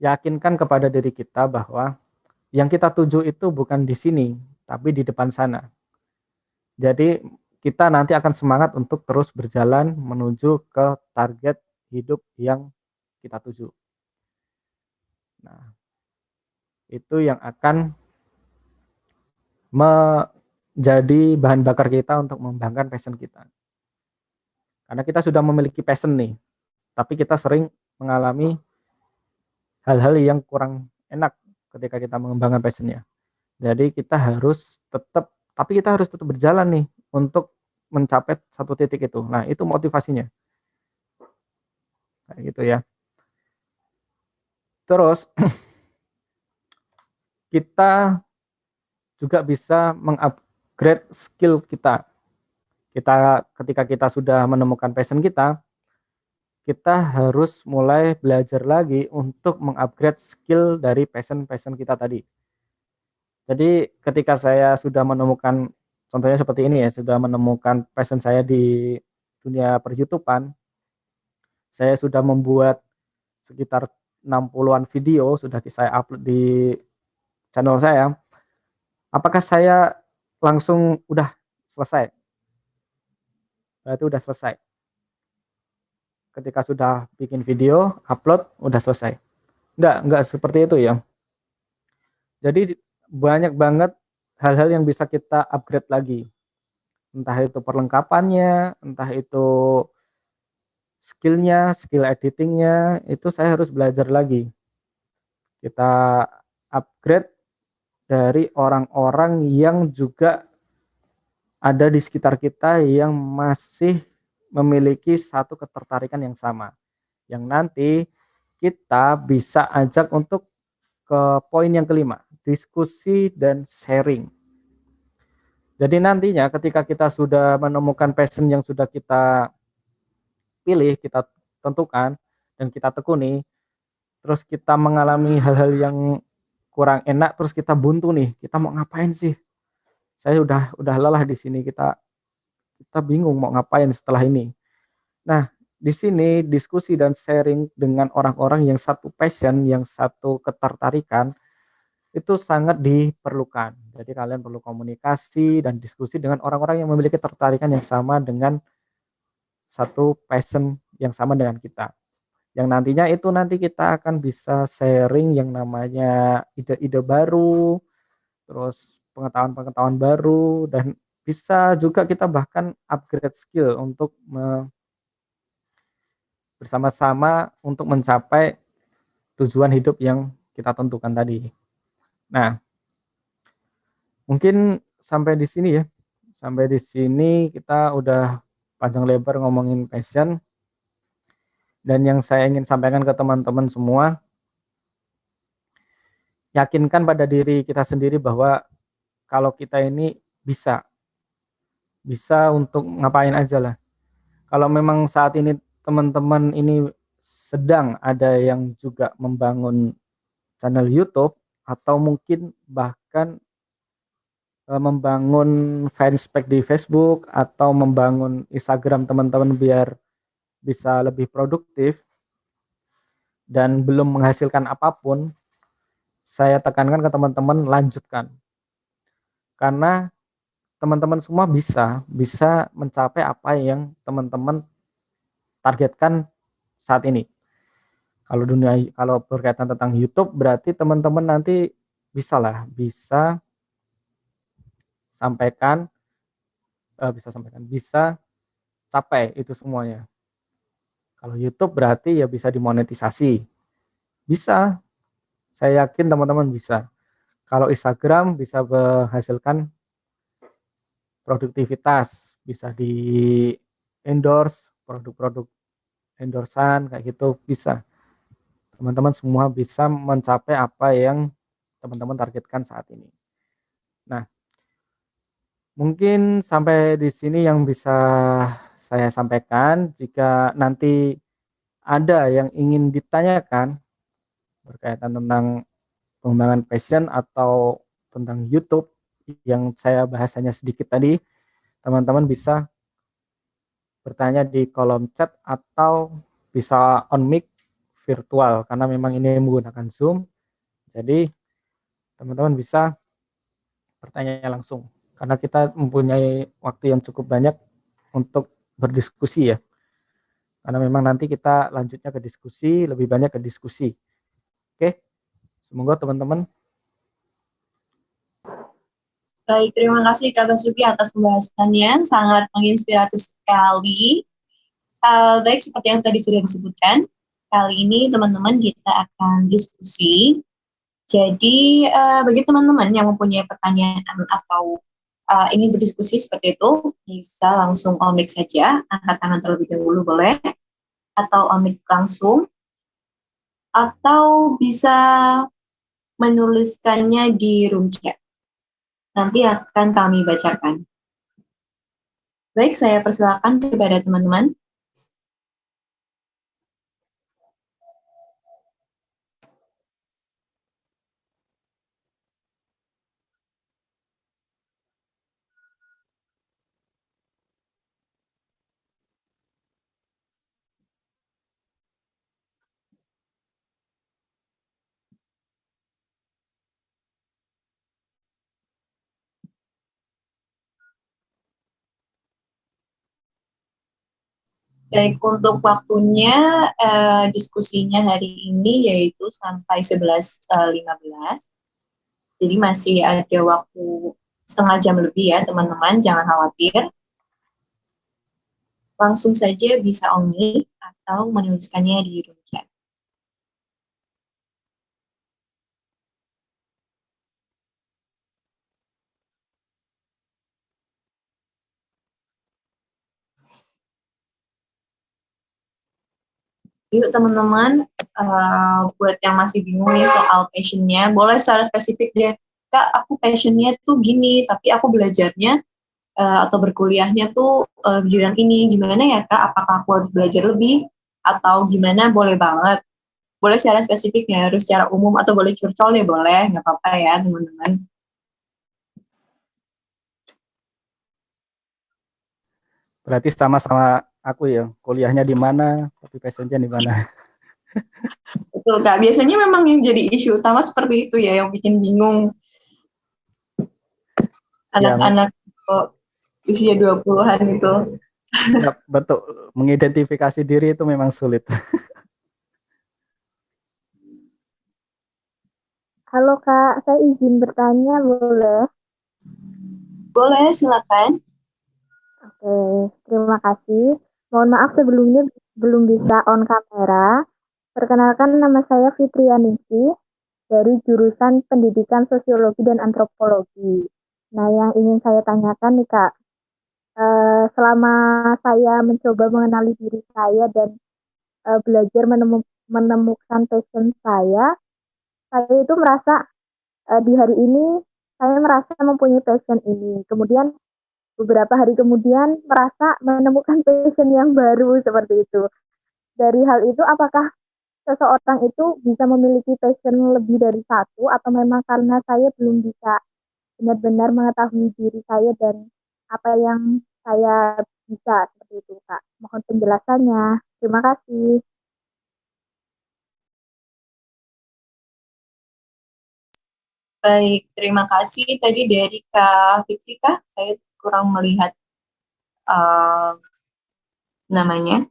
yakinkan kepada diri kita bahwa yang kita tuju itu bukan di sini, tapi di depan sana. Jadi kita nanti akan semangat untuk terus berjalan menuju ke target hidup yang kita tuju. Nah, itu yang akan menjadi bahan bakar kita untuk mengembangkan passion kita. Karena kita sudah memiliki passion nih, tapi kita sering mengalami hal-hal yang kurang enak ketika kita mengembangkan passionnya. Jadi kita harus tetap berjalan nih untuk mencapai satu titik itu. Nah, itu motivasinya. kayak gitu ya. Terus kita juga bisa mengupgrade skill kita. Ketika kita sudah menemukan passion kita harus mulai belajar lagi untuk mengupgrade skill dari passion kita tadi. Jadi ketika saya sudah menemukan, contohnya seperti ini ya, sudah menemukan passion saya di dunia per-YouTubean, saya sudah membuat sekitar 60-an video sudah saya upload di channel saya. Apakah saya langsung udah selesai? Berarti udah selesai. Ketika sudah bikin video, upload, udah selesai. Enggak seperti itu ya. Jadi banyak banget hal-hal yang bisa kita upgrade lagi. Entah itu perlengkapannya, entah itu skillnya, skill editingnya, itu saya harus belajar lagi. Kita upgrade dari orang-orang yang juga ada di sekitar kita yang masih memiliki satu ketertarikan yang sama. Yang nanti kita bisa ajak untuk ke poin yang kelima, diskusi dan sharing. Jadi nantinya ketika kita sudah menemukan passion yang sudah kita pilih, kita tentukan, dan kita tekuni, terus kita mengalami hal-hal yang kurang enak, terus kita buntu nih, kita mau ngapain sih? Saya udah lelah di sini, kita bingung mau ngapain setelah ini. Nah, di sini diskusi dan sharing dengan orang-orang yang satu passion, yang satu ketertarikan, itu sangat diperlukan. Jadi kalian perlu komunikasi dan diskusi dengan orang-orang yang memiliki ketertarikan yang sama dengan satu passion yang sama dengan kita. Yang nantinya itu nanti kita akan bisa sharing yang namanya ide-ide baru, terus pengetahuan-pengetahuan baru, dan bisa juga kita bahkan upgrade skill untuk bersama-sama untuk mencapai tujuan hidup yang kita tentukan tadi. Nah, mungkin sampai di sini ya. Sampai di sini kita udah panjang lebar ngomongin passion. Dan yang saya ingin sampaikan ke teman-teman semua, yakinkan pada diri kita sendiri bahwa kalau kita ini bisa untuk ngapain aja lah. Kalau memang saat ini teman-teman ini sedang ada yang juga membangun channel YouTube atau mungkin bahkan membangun fanspage di Facebook atau membangun Instagram teman-teman biar bisa lebih produktif dan belum menghasilkan apapun, saya tekankan ke teman-teman lanjutkan. Karena teman-teman semua bisa mencapai apa yang teman-teman targetkan saat ini. Kalau berkaitan tentang YouTube, berarti teman-teman nanti bisa capai itu semuanya. Kalau YouTube berarti ya bisa dimonetisasi. Bisa. Saya yakin teman-teman bisa. Kalau Instagram bisa menghasilkan produktivitas, bisa di endorse produk-produk endorsan kayak gitu bisa. Teman-teman semua bisa mencapai apa yang teman-teman targetkan saat ini. Nah, mungkin sampai di sini yang bisa saya sampaikan. Jika nanti ada yang ingin ditanyakan berkaitan tentang pengembangan passion atau tentang YouTube yang saya bahasanya sedikit tadi, teman-teman bisa bertanya di kolom chat atau bisa on mic virtual karena memang ini menggunakan Zoom. Jadi teman-teman bisa bertanya langsung karena kita mempunyai waktu yang cukup banyak untuk berdiskusi ya. Karena memang nanti kita lanjutnya ke diskusi, lebih banyak ke diskusi. Oke. Semoga teman-teman. Baik, terima kasih Kak Basuki atas pembahasannya, sangat menginspiratif sekali. Baik, seperti yang tadi sudah disebutkan, kali ini teman-teman kita akan diskusi. Jadi, bagi teman-teman yang mempunyai pertanyaan atau ingin berdiskusi seperti itu, bisa langsung on mic saja, angkat tangan terlebih dahulu boleh. atau unmute langsung, atau bisa menuliskannya di room chat. Nanti akan kami bacakan. Baik, saya persilakan kepada teman-teman. Baik, untuk waktunya diskusinya hari ini yaitu sampai 11.15. Jadi masih ada waktu setengah jam lebih ya teman-teman, jangan khawatir. Langsung saja bisa unmute atau menuliskannya di room chat. Yuk teman-teman, buat yang masih bingung nih soal passionnya, boleh secara spesifik deh, Kak, aku passionnya tuh gini, tapi aku belajarnya atau berkuliahnya tuh bidang ini, gimana ya Kak, apakah aku harus belajar lebih, atau gimana, boleh banget. Boleh secara spesifik, ya harus secara umum, atau boleh curcol ya boleh, nggak apa-apa ya teman-teman. Berarti sama-sama aku ya, kuliahnya di mana, tapi passionnya di mana. Betul Kak, biasanya memang yang jadi isu utama seperti itu ya, yang bikin bingung anak-anak usia 20-an itu. Ya, betul, mengidentifikasi diri itu memang sulit. Halo Kak, saya izin bertanya boleh? Boleh, silakan. Oke, terima kasih. Mohon maaf sebelumnya belum bisa on kamera. Perkenalkan, nama saya Fitrianisi dari jurusan Pendidikan Sosiologi dan Antropologi. Nah, yang ingin saya tanyakan nih Kak, selama saya mencoba mengenali diri saya dan belajar menemukan passion saya itu merasa di hari ini saya merasa mempunyai passion ini. Kemudian beberapa hari kemudian merasa menemukan passion yang baru seperti itu. Dari hal itu, apakah seseorang itu bisa memiliki passion lebih dari satu, atau memang karena saya belum bisa benar-benar mengetahui diri saya dan apa yang saya bisa, seperti itu Kak. Mohon penjelasannya. Terima kasih. Baik, terima kasih. Tadi dari Kak Fitri, Kak, saya kurang melihat namanya.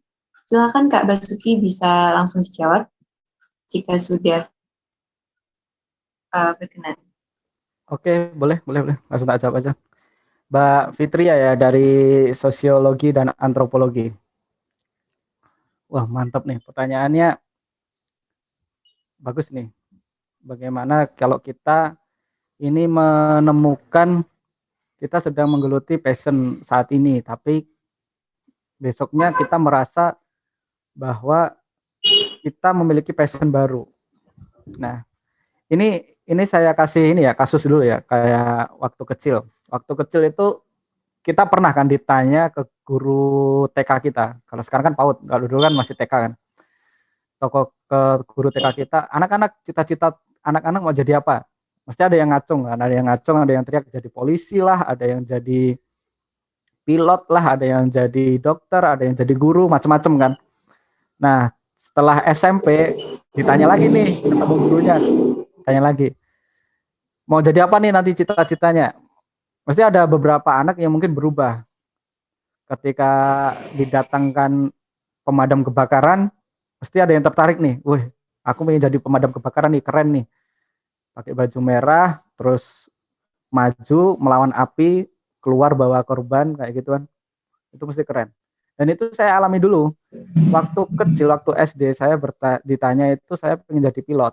Silakan Kak Basuki bisa langsung dijawab jika sudah berkenan. Oke, boleh. Langsung tak jawab aja. Mbak Fitri ya dari Sosiologi dan Antropologi. Wah, mantap nih pertanyaannya. Bagus nih. Bagaimana kalau kita ini menemukan kita sedang menggeluti passion saat ini, tapi besoknya kita merasa bahwa kita memiliki passion baru. Nah, ini saya kasih ini ya kasus dulu ya, kayak waktu kecil. Waktu kecil itu kita pernah kan ditanya ke guru TK kita. Kalau sekarang kan PAUD, kalau dulu kan masih TK kan. Ke guru TK kita, anak-anak cita-cita anak-anak mau jadi apa? Mesti ada yang ngacung kan, ada yang ngacung, ada yang teriak jadi polisi lah, ada yang jadi pilot lah, ada yang jadi dokter, ada yang jadi guru, macam-macam kan. Nah, setelah SMP ditanya lagi nih, ketemu gurunya, tanya lagi, mau jadi apa nih nanti cita-citanya? Mesti ada beberapa anak yang mungkin berubah. Ketika didatangkan pemadam kebakaran, mesti ada yang tertarik nih, wih, aku ingin jadi pemadam kebakaran nih, keren nih. Pakai baju merah, terus maju melawan api, keluar bawa korban kayak gitu kan. Itu mesti keren. Dan itu saya alami dulu. Waktu kecil, waktu SD saya ditanya itu saya pengen jadi pilot.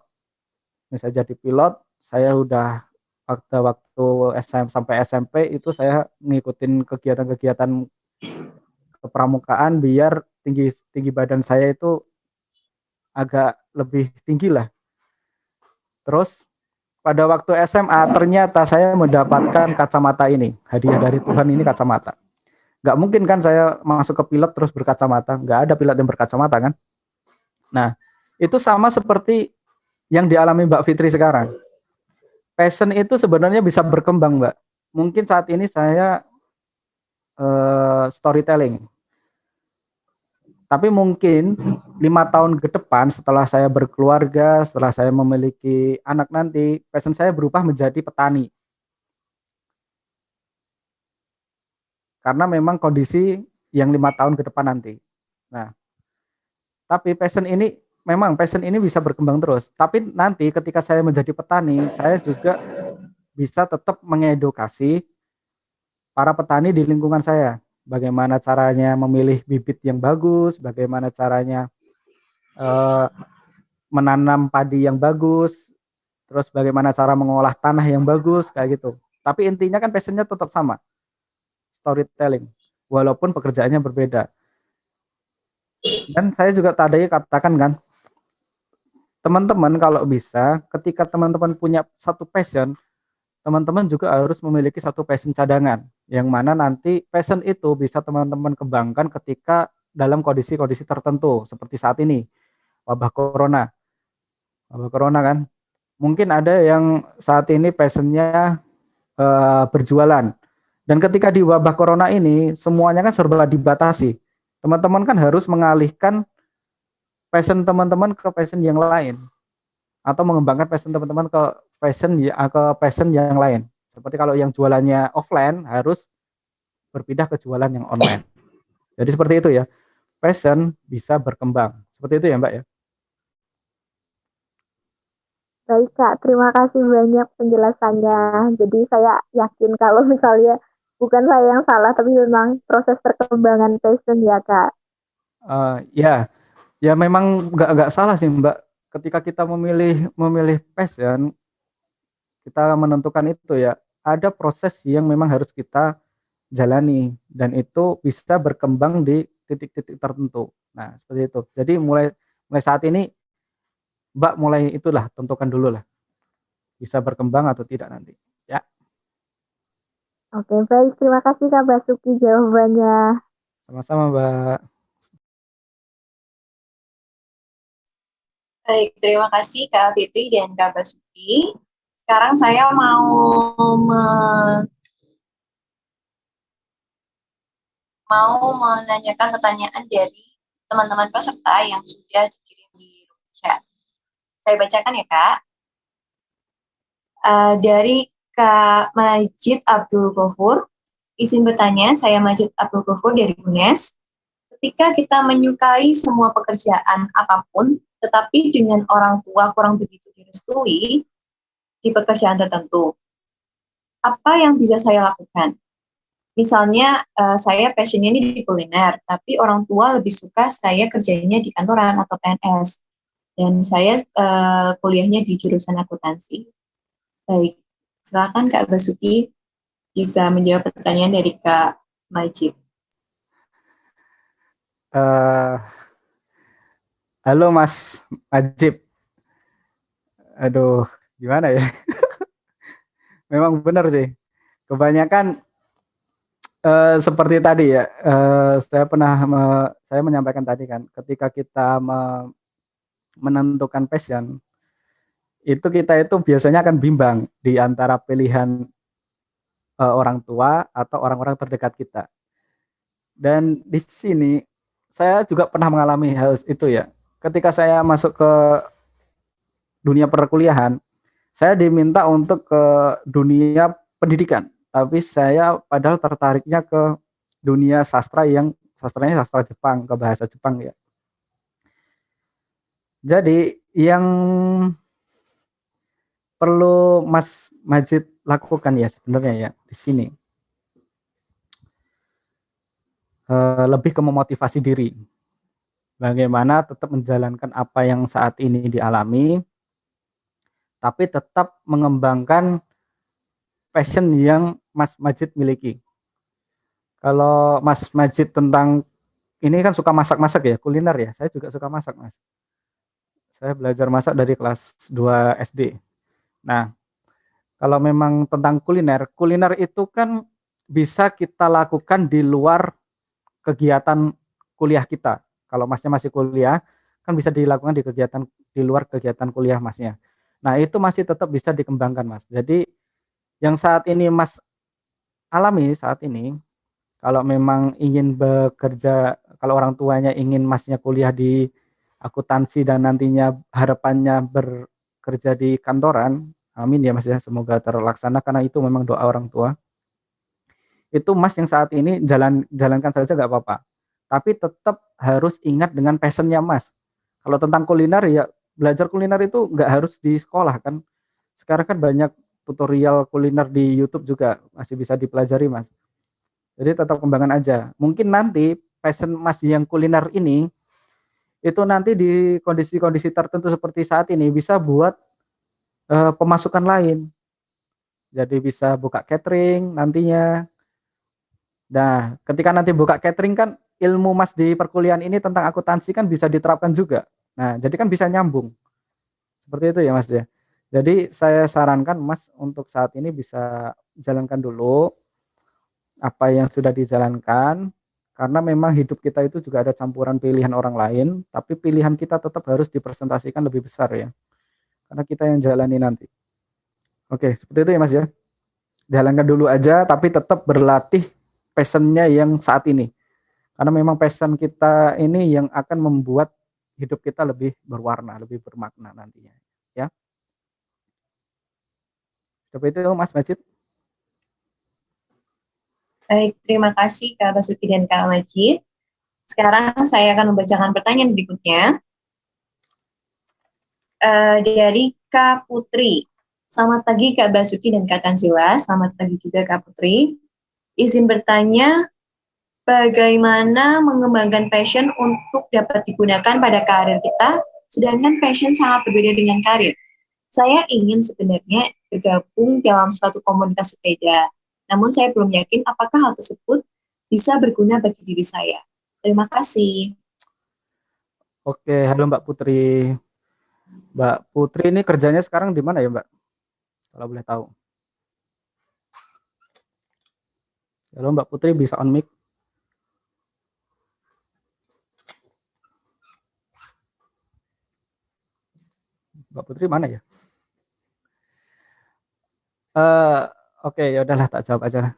Misalnya jadi pilot, saya udah waktu SM sampai SMP itu saya ngikutin kegiatan-kegiatan kepramukaan biar tinggi badan saya itu agak lebih tinggi lah. Terus pada waktu SMA ternyata saya mendapatkan kacamata ini, hadiah dari Tuhan ini kacamata. Nggak mungkin kan saya masuk ke pilot terus berkacamata, nggak ada pilot yang berkacamata kan. Nah, itu sama seperti yang dialami Mbak Fitri sekarang. Passion itu sebenarnya bisa berkembang, Mbak. Mungkin saat ini saya storytelling. Tapi mungkin 5 tahun ke depan setelah saya berkeluarga, setelah saya memiliki anak nanti, passion saya berubah menjadi petani. Karena memang kondisi yang 5 tahun ke depan nanti. Nah, tapi passion ini bisa berkembang terus. Tapi nanti ketika saya menjadi petani, saya juga bisa tetap mengedukasi para petani di lingkungan saya. Bagaimana caranya memilih bibit yang bagus, bagaimana caranya menanam padi yang bagus, terus bagaimana cara mengolah tanah yang bagus, kayak gitu. Tapi intinya kan passionnya tetap sama, storytelling, walaupun pekerjaannya berbeda. Dan saya juga tadi katakan kan, teman-teman kalau bisa, ketika teman-teman punya satu passion, teman-teman juga harus memiliki satu passion cadangan, yang mana nanti passion itu bisa teman-teman kembangkan ketika dalam kondisi-kondisi tertentu, seperti saat ini, wabah corona kan. Mungkin ada yang saat ini passionnya berjualan, dan ketika di wabah corona ini, semuanya kan serba dibatasi. Teman-teman kan harus mengalihkan passion teman-teman ke passion yang lain, atau mengembangkan passion teman-teman ke passion yang lain. Seperti kalau yang jualannya offline harus berpindah ke jualan yang online. Jadi seperti itu ya. Passion bisa berkembang. Seperti itu ya, Mbak ya. Baik Kak, terima kasih banyak penjelasannya. Jadi saya yakin kalau misalnya bukan saya yang salah, tapi memang proses perkembangan passion ya Kak. Ya memang nggak salah sih Mbak. Ketika kita memilih passion, kita menentukan itu ya, ada proses yang memang harus kita jalani, dan itu bisa berkembang di titik-titik tertentu. Nah, seperti itu. Jadi mulai saat ini Mbak mulai itulah, tentukan dulu lah, bisa berkembang atau tidak nanti. Ya. Oke, baik. Terima kasih Kak Basuki jawabannya. Sama-sama Mbak. Baik, terima kasih Kak Fitri dan Kak Basuki. Sekarang saya mau menanyakan pertanyaan dari teman-teman peserta yang sudah dikirim di chat. Saya bacakan ya Kak. Dari Kak Majid Abdul Ghafur, izin bertanya, saya Majid Abdul Ghafur dari UNES. Ketika kita menyukai semua pekerjaan apapun, tetapi dengan orang tua kurang begitu direstui di pekerjaan tertentu, apa yang bisa saya lakukan? Misalnya saya passionnya ini di kuliner, tapi orang tua lebih suka saya kerjanya di kantoran atau PNS, dan saya kuliahnya di jurusan akuntansi. Baik, silakan Kak Basuki bisa menjawab pertanyaan dari Kak Majid. Halo Mas Majid. Aduh, gimana ya? Memang benar sih. Kebanyakan seperti tadi ya, saya menyampaikan tadi kan, ketika kita menentukan passion, kita itu biasanya akan bimbang di antara pilihan orang tua atau orang-orang terdekat kita. Dan di sini saya juga pernah mengalami hal itu ya. Ketika saya masuk ke dunia perkuliahan, saya diminta untuk ke dunia pendidikan, tapi saya padahal tertariknya ke dunia sastranya sastra Jepang, ke bahasa Jepang ya. Jadi yang perlu Mas Majid lakukan ya sebenarnya ya di sini lebih ke memotivasi diri, bagaimana tetap menjalankan apa yang saat ini dialami, tapi tetap mengembangkan passion yang Mas Majid miliki. Kalau Mas Majid tentang ini kan suka masak-masak ya, kuliner ya. Saya juga suka masak, Mas. Saya belajar masak dari kelas 2 SD. Nah, kalau memang tentang kuliner, kuliner itu kan bisa kita lakukan di luar kegiatan kuliah kita. Kalau Masnya masih kuliah, kan bisa dilakukan di luar kegiatan kuliah Masnya. Nah, itu masih tetap bisa dikembangkan, Mas. Jadi yang saat ini Mas alami saat ini, kalau memang ingin bekerja, kalau orang tuanya ingin Masnya kuliah di akuntansi dan nantinya harapannya bekerja di kantoran, amin ya Mas ya, semoga terlaksana karena itu memang doa orang tua. Itu Mas yang saat ini jalankan saja nggak apa-apa. Tapi tetap harus ingat dengan passion-nya Mas. Kalau tentang kuliner ya belajar kuliner itu nggak harus di sekolah kan. Sekarang kan banyak tutorial kuliner di YouTube juga masih bisa dipelajari Mas. Jadi tetap kembangkan aja. Mungkin nanti passion Mas yang kuliner ini itu nanti di kondisi-kondisi tertentu seperti saat ini bisa buat pemasukan lain. Jadi bisa buka catering nantinya. Nah, ketika nanti buka catering kan ilmu Mas di perkuliahan ini tentang akuntansi kan bisa diterapkan juga. Nah, jadi kan bisa nyambung. Seperti itu ya Mas ya. Jadi saya sarankan Mas untuk saat ini bisa jalankan dulu apa yang sudah dijalankan karena memang hidup kita itu juga ada campuran pilihan orang lain, tapi pilihan kita tetap harus dipresentasikan lebih besar ya. Karena kita yang jalani nanti. Oke, seperti itu ya Mas ya. Jalankan dulu aja tapi tetap berlatih passion-nya yang saat ini. Karena memang passion kita ini yang akan membuat hidup kita lebih berwarna, lebih bermakna nantinya. Ya. Seperti itu Mas Majid. Baik, terima kasih Kak Basuki dan Kak Majid. Sekarang saya akan membacakan pertanyaan berikutnya. Dari Kak Putri. Selamat pagi Kak Basuki dan Kak Tansila. Selamat pagi juga Kak Putri. Izin bertanya, bagaimana mengembangkan passion untuk dapat digunakan pada karir kita, sedangkan passion sangat berbeda dengan karir. Saya ingin sebenarnya bergabung dalam suatu komunitas sepeda, namun saya belum yakin apakah hal tersebut bisa berguna bagi diri saya. Terima kasih. Oke, halo Mbak Putri. Mbak Putri ini kerjanya sekarang di mana ya Mbak? Kalau boleh tahu. Halo Mbak Putri, bisa on mic? Mbak Putri mana ya? Oke, ya udahlah tak jawab aja.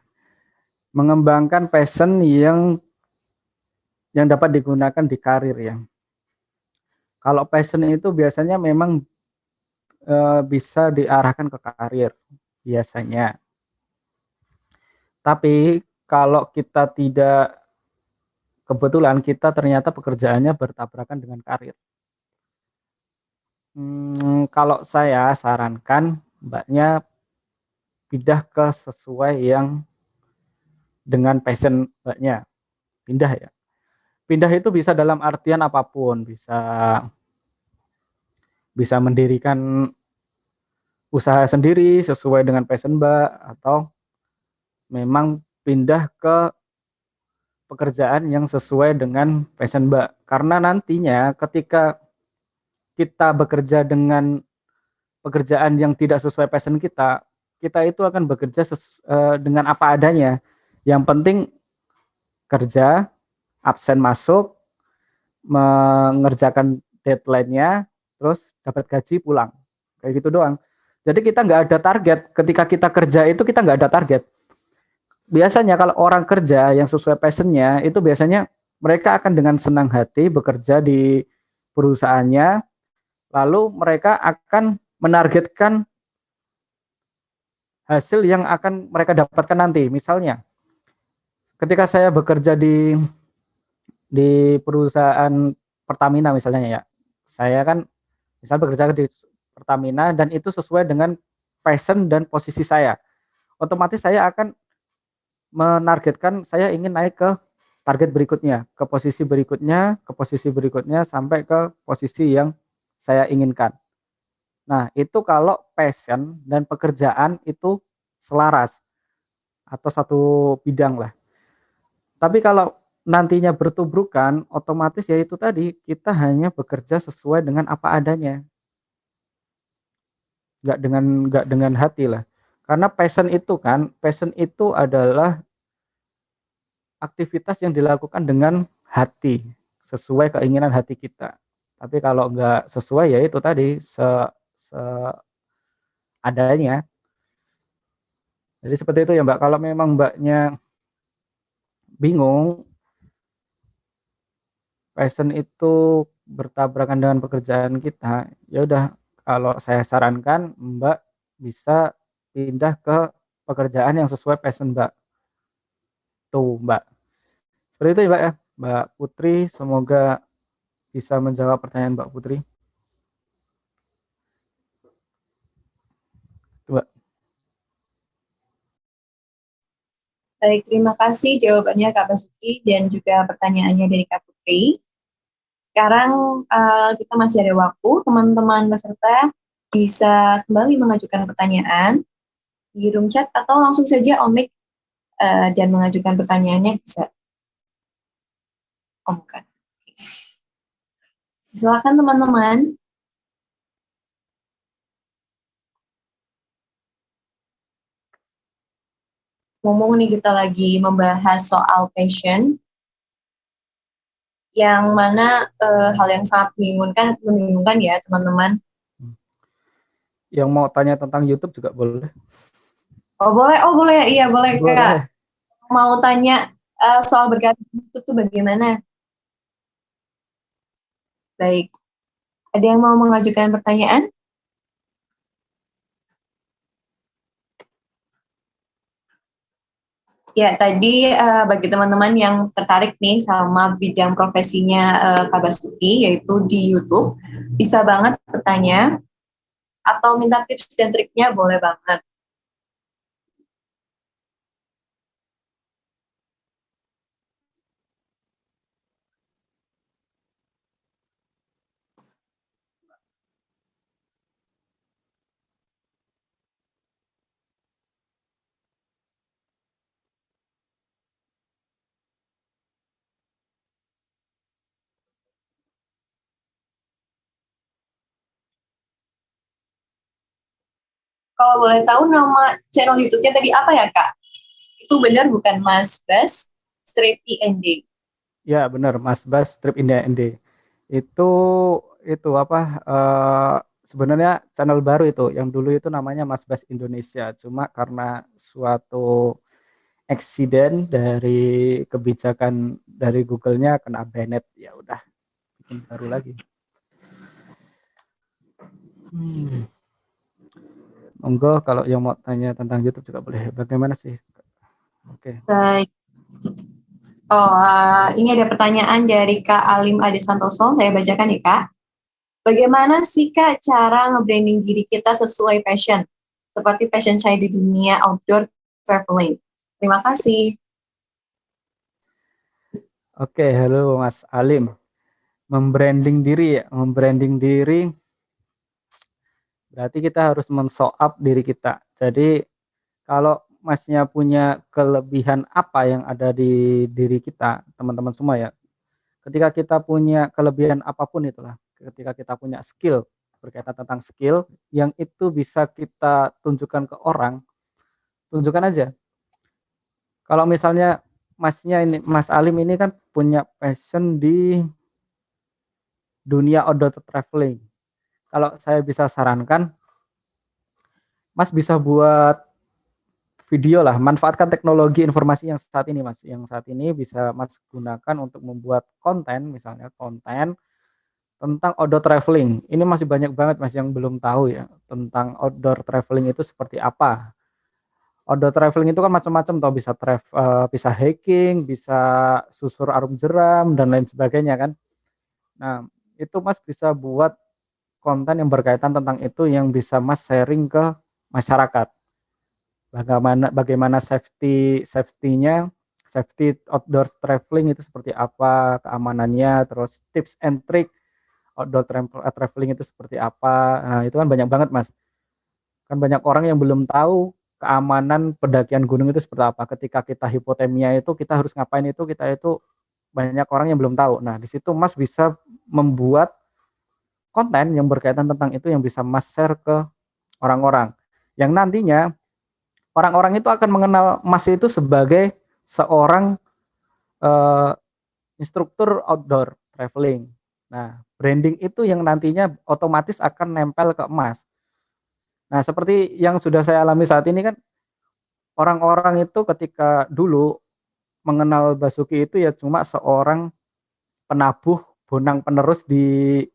Mengembangkan passion yang dapat digunakan di karir ya. Kalau passion itu biasanya memang bisa diarahkan ke karir biasanya. Tapi kalau kita tidak kebetulan kita ternyata pekerjaannya bertabrakan dengan karir. Kalau saya sarankan Mbaknya pindah ke sesuai yang dengan passion Mbaknya. Pindah ya. Pindah itu bisa dalam artian apapun, bisa mendirikan usaha sendiri sesuai dengan passion Mbak atau memang pindah ke pekerjaan yang sesuai dengan passion Mbak. Karena nantinya ketika kita bekerja dengan pekerjaan yang tidak sesuai passion kita, kita itu akan bekerja dengan apa adanya. Yang penting kerja, absen masuk, mengerjakan deadline-nya, terus dapat gaji pulang. Kayak gitu doang. Jadi kita nggak ada target. Ketika kita kerja itu kita nggak ada target. Biasanya kalau orang kerja yang sesuai passion-nya itu biasanya mereka akan dengan senang hati bekerja di perusahaannya, lalu mereka akan menargetkan hasil yang akan mereka dapatkan nanti. Misalnya, ketika saya bekerja di perusahaan Pertamina misalnya ya, saya kan misal bekerja di Pertamina dan itu sesuai dengan passion dan posisi saya. Otomatis saya akan menargetkan saya ingin naik ke target berikutnya, ke posisi berikutnya sampai ke posisi yang saya inginkan. Nah, itu kalau passion dan pekerjaan itu selaras atau satu bidang lah. Tapi kalau nantinya bertubrukan, otomatis ya itu tadi, kita hanya bekerja sesuai dengan apa adanya. Nggak dengan hati lah. Karena passion itu adalah aktivitas yang dilakukan dengan hati, sesuai keinginan hati kita. Tapi kalau nggak sesuai ya itu tadi, adanya. Jadi seperti itu ya Mbak, kalau memang Mbaknya bingung, passion itu bertabrakan dengan pekerjaan kita, ya udah kalau saya sarankan Mbak bisa pindah ke pekerjaan yang sesuai passion Mbak. Tuh Mbak. Seperti itu ya Mbak ya. Mbak Putri, semoga bisa menjawab pertanyaan Mbak Putri. Tuh, Mbak. Baik, terima kasih jawabannya Kak Basuki dan juga pertanyaannya dari Kak Putri. Sekarang kita masih ada waktu, teman-teman peserta bisa kembali mengajukan pertanyaan di room chat atau langsung saja on mic dan mengajukan pertanyaannya bisa omkan. Silakan teman-teman. Ngomong nih kita lagi membahas soal passion, yang mana hal yang sangat membingungkan ya teman-teman. Yang mau tanya tentang YouTube juga boleh. Oh boleh, iya boleh Boleh. Kak. Mau tanya soal berkarya YouTube tuh bagaimana? Baik, ada yang mau mengajukan pertanyaan? Ya, tadi bagi teman-teman yang tertarik nih sama bidang profesinya Kak Basuki, yaitu di YouTube, bisa banget bertanya, atau minta tips dan triknya boleh banget. Kalau boleh tahu nama channel YouTube-nya tadi apa ya Kak? Itu benar bukan Mas Bas Strip IND? Ya benar, Mas Bas Strip IND. Itu apa? Sebenarnya channel baru itu, yang dulu itu namanya Mas Bas Indonesia. Cuma karena suatu eksiden dari kebijakan dari Google-nya kena banned, ya udah bikin baru lagi. Monggo kalau yang mau tanya tentang YouTube juga boleh. Bagaimana sih? Oke. Baik. Ini ada pertanyaan dari Kak Alim Ade Santoso, saya bacakan ya Kak. Bagaimana sih Kak cara nge-branding diri kita sesuai passion? Seperti passion saya di dunia outdoor traveling. Terima kasih. Oke, halo Mas Alim. Membranding diri berarti kita harus men-show-up diri kita. Jadi kalau Masnya punya kelebihan apa yang ada di diri kita, teman-teman semua ya. Ketika kita punya kelebihan apapun itulah, ketika kita punya skill, berkaitan tentang skill yang itu bisa kita tunjukkan ke orang, tunjukkan aja. Kalau misalnya Mas Alim ini kan punya passion di dunia outdoor traveling. Kalau saya bisa sarankan, Mas bisa buat video lah, manfaatkan teknologi informasi yang saat ini Mas. Yang saat ini bisa Mas gunakan untuk membuat konten, misalnya konten tentang outdoor traveling. Ini masih banyak banget Mas yang belum tahu ya, tentang outdoor traveling itu seperti apa. Outdoor traveling itu kan macam-macam toh, bisa hiking, bisa susur arum jeram dan lain sebagainya kan. Nah, itu Mas bisa buat konten yang berkaitan tentang itu yang bisa Mas sharing ke masyarakat. Bagaimana safety outdoor traveling itu seperti apa, keamanannya, terus tips and trick outdoor traveling itu seperti apa. Nah, itu kan banyak banget Mas. Kan banyak orang yang belum tahu keamanan pendakian gunung itu seperti apa. Ketika kita hipotermia itu kita harus ngapain itu, kita itu banyak orang yang belum tahu. Nah, di situ Mas bisa membuat konten yang berkaitan tentang itu yang bisa Mas share ke orang-orang. Yang nantinya orang-orang itu akan mengenal Mas itu sebagai seorang instruktur outdoor traveling. Nah, branding itu yang nantinya otomatis akan nempel ke Mas. Nah, seperti yang sudah saya alami saat ini kan, orang-orang itu ketika dulu mengenal Basuki itu ya cuma seorang penabuh bonang penerus di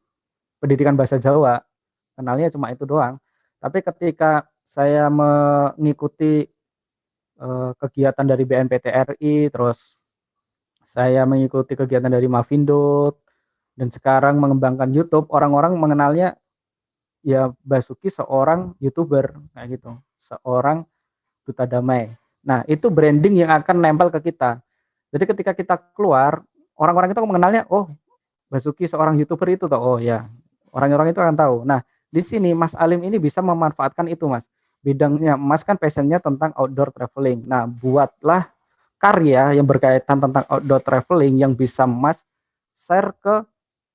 pendidikan bahasa Jawa. Kenalnya cuma itu doang. Tapi ketika saya mengikuti kegiatan dari BNPT RI, terus saya mengikuti kegiatan dari Mavindo, dan sekarang mengembangkan YouTube, orang-orang mengenalnya ya Basuki seorang YouTuber kayak gitu, seorang duta damai. Nah, itu branding yang akan nempel ke kita. Jadi ketika kita keluar, orang-orang itu mengenalnya, oh Basuki seorang YouTuber itu toh. Oh ya, orang-orang itu akan tahu. Nah, di sini Mas Alim ini bisa memanfaatkan itu, Mas. Bidangnya Mas kan passionnya tentang outdoor traveling. Nah, buatlah karya yang berkaitan tentang outdoor traveling yang bisa Mas share ke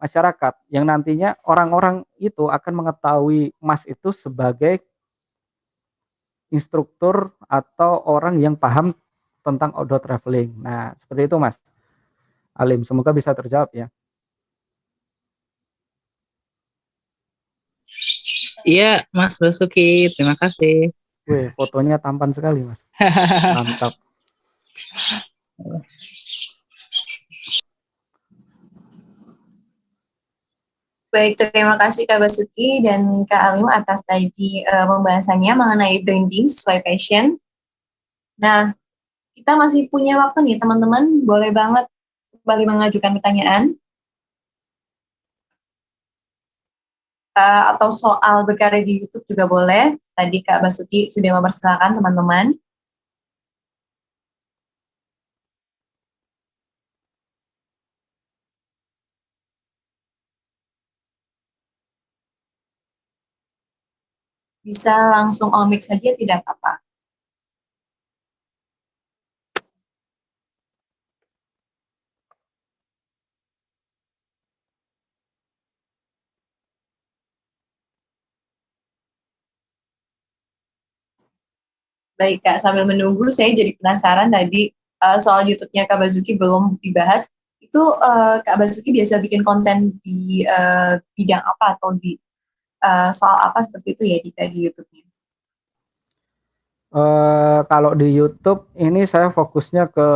masyarakat, yang nantinya orang-orang itu akan mengetahui Mas itu sebagai instruktur atau orang yang paham tentang outdoor traveling. Nah, seperti itu Mas Alim, semoga bisa terjawab ya. Iya, Mas Basuki, terima kasih. Wih, fotonya tampan sekali Mas. Mantap. Baik, terima kasih Kak Basuki dan Kak Alim atas tadi pembahasannya mengenai branding sesuai passion. Nah, kita masih punya waktu nih teman-teman, boleh banget kembali mengajukan pertanyaan atau soal berkarya di YouTube juga boleh. Tadi Kak Basuki sudah mempersilahkan teman-teman. Bisa langsung on mic saja, tidak apa-apa. Baik Kak, sambil menunggu saya jadi penasaran tadi soal YouTube-nya Kak Basuki belum dibahas. Itu Kak Basuki biasa bikin konten di bidang apa atau di soal apa seperti itu ya di YouTube-nya? Kalau di YouTube ini saya fokusnya ke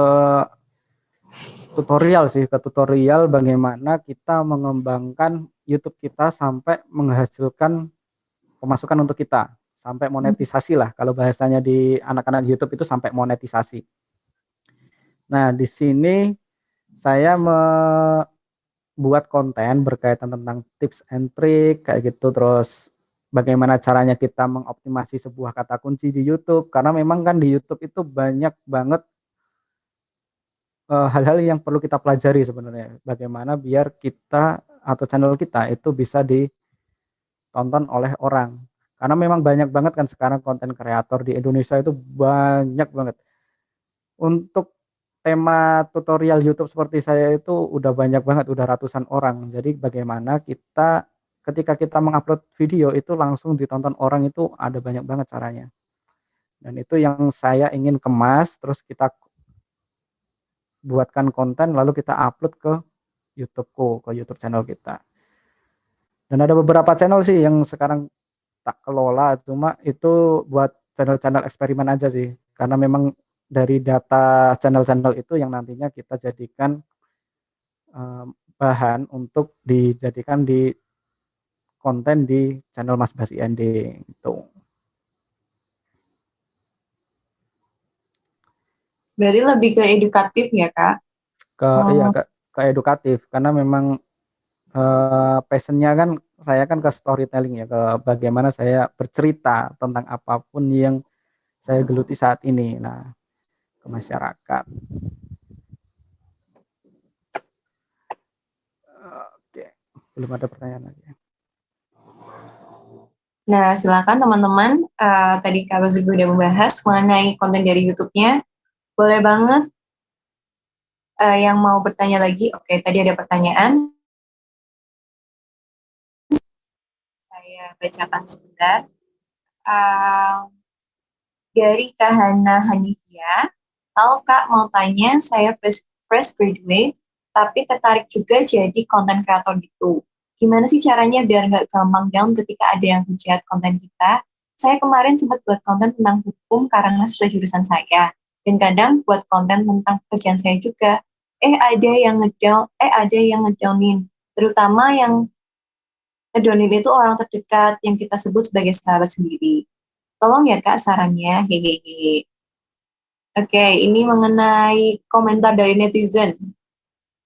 tutorial sih, ke tutorial bagaimana kita mengembangkan YouTube kita sampai menghasilkan pemasukan untuk kita, sampai monetisasi lah, kalau bahasanya di anak-anak YouTube itu sampai monetisasi. Nah, di sini saya membuat konten berkaitan tentang tips and trick kayak gitu, terus bagaimana caranya kita mengoptimasi sebuah kata kunci di YouTube, karena memang kan di YouTube itu banyak banget hal-hal yang perlu kita pelajari sebenarnya. Bagaimana biar kita atau channel kita itu bisa ditonton oleh orang. Karena memang banyak banget kan sekarang konten kreator di Indonesia itu banyak banget. Untuk tema tutorial YouTube seperti saya itu udah banyak banget, udah ratusan orang. Jadi bagaimana kita ketika kita mengupload video itu langsung ditonton orang itu ada banyak banget caranya. Dan itu yang saya ingin kemas, terus kita buatkan konten lalu kita upload ke YouTube-ku, ke YouTube channel kita. Dan ada beberapa channel sih yang sekarang tak kelola, cuma itu buat channel-channel eksperimen aja sih. Karena memang dari data channel-channel itu yang nantinya kita jadikan bahan untuk dijadikan di konten di channel Mas Bas IND itu. Berarti lebih ke edukatif ya Kak? Iya, ke edukatif, karena memang passionnya kan saya kan ke storytelling ya, ke bagaimana saya bercerita tentang apapun yang saya geluti saat ini, nah ke masyarakat. Oke, belum ada pertanyaan lagi. Nah, silakan teman-teman. Tadi Kak Bas juga udah membahas mengenai konten dari YouTube-nya. Boleh banget yang mau bertanya lagi. Oke, tadi ada pertanyaan. Saya bacakan sebentar. Dari Kak Hana Hanifia. Halo Kak, mau tanya, saya fresh graduate, tapi tertarik juga jadi content creator gitu. Gimana sih caranya biar nggak gampang down ketika ada yang hujat konten kita? Saya kemarin sempat buat konten tentang hukum karena sesuai jurusan saya. Dan kadang buat konten tentang pekerjaan saya juga. Ada yang ngedownin. Terutama yang ngedownin itu orang terdekat yang kita sebut sebagai sahabat sendiri. Tolong ya Kak sarannya, hehehe. Oke, ini mengenai komentar dari netizen.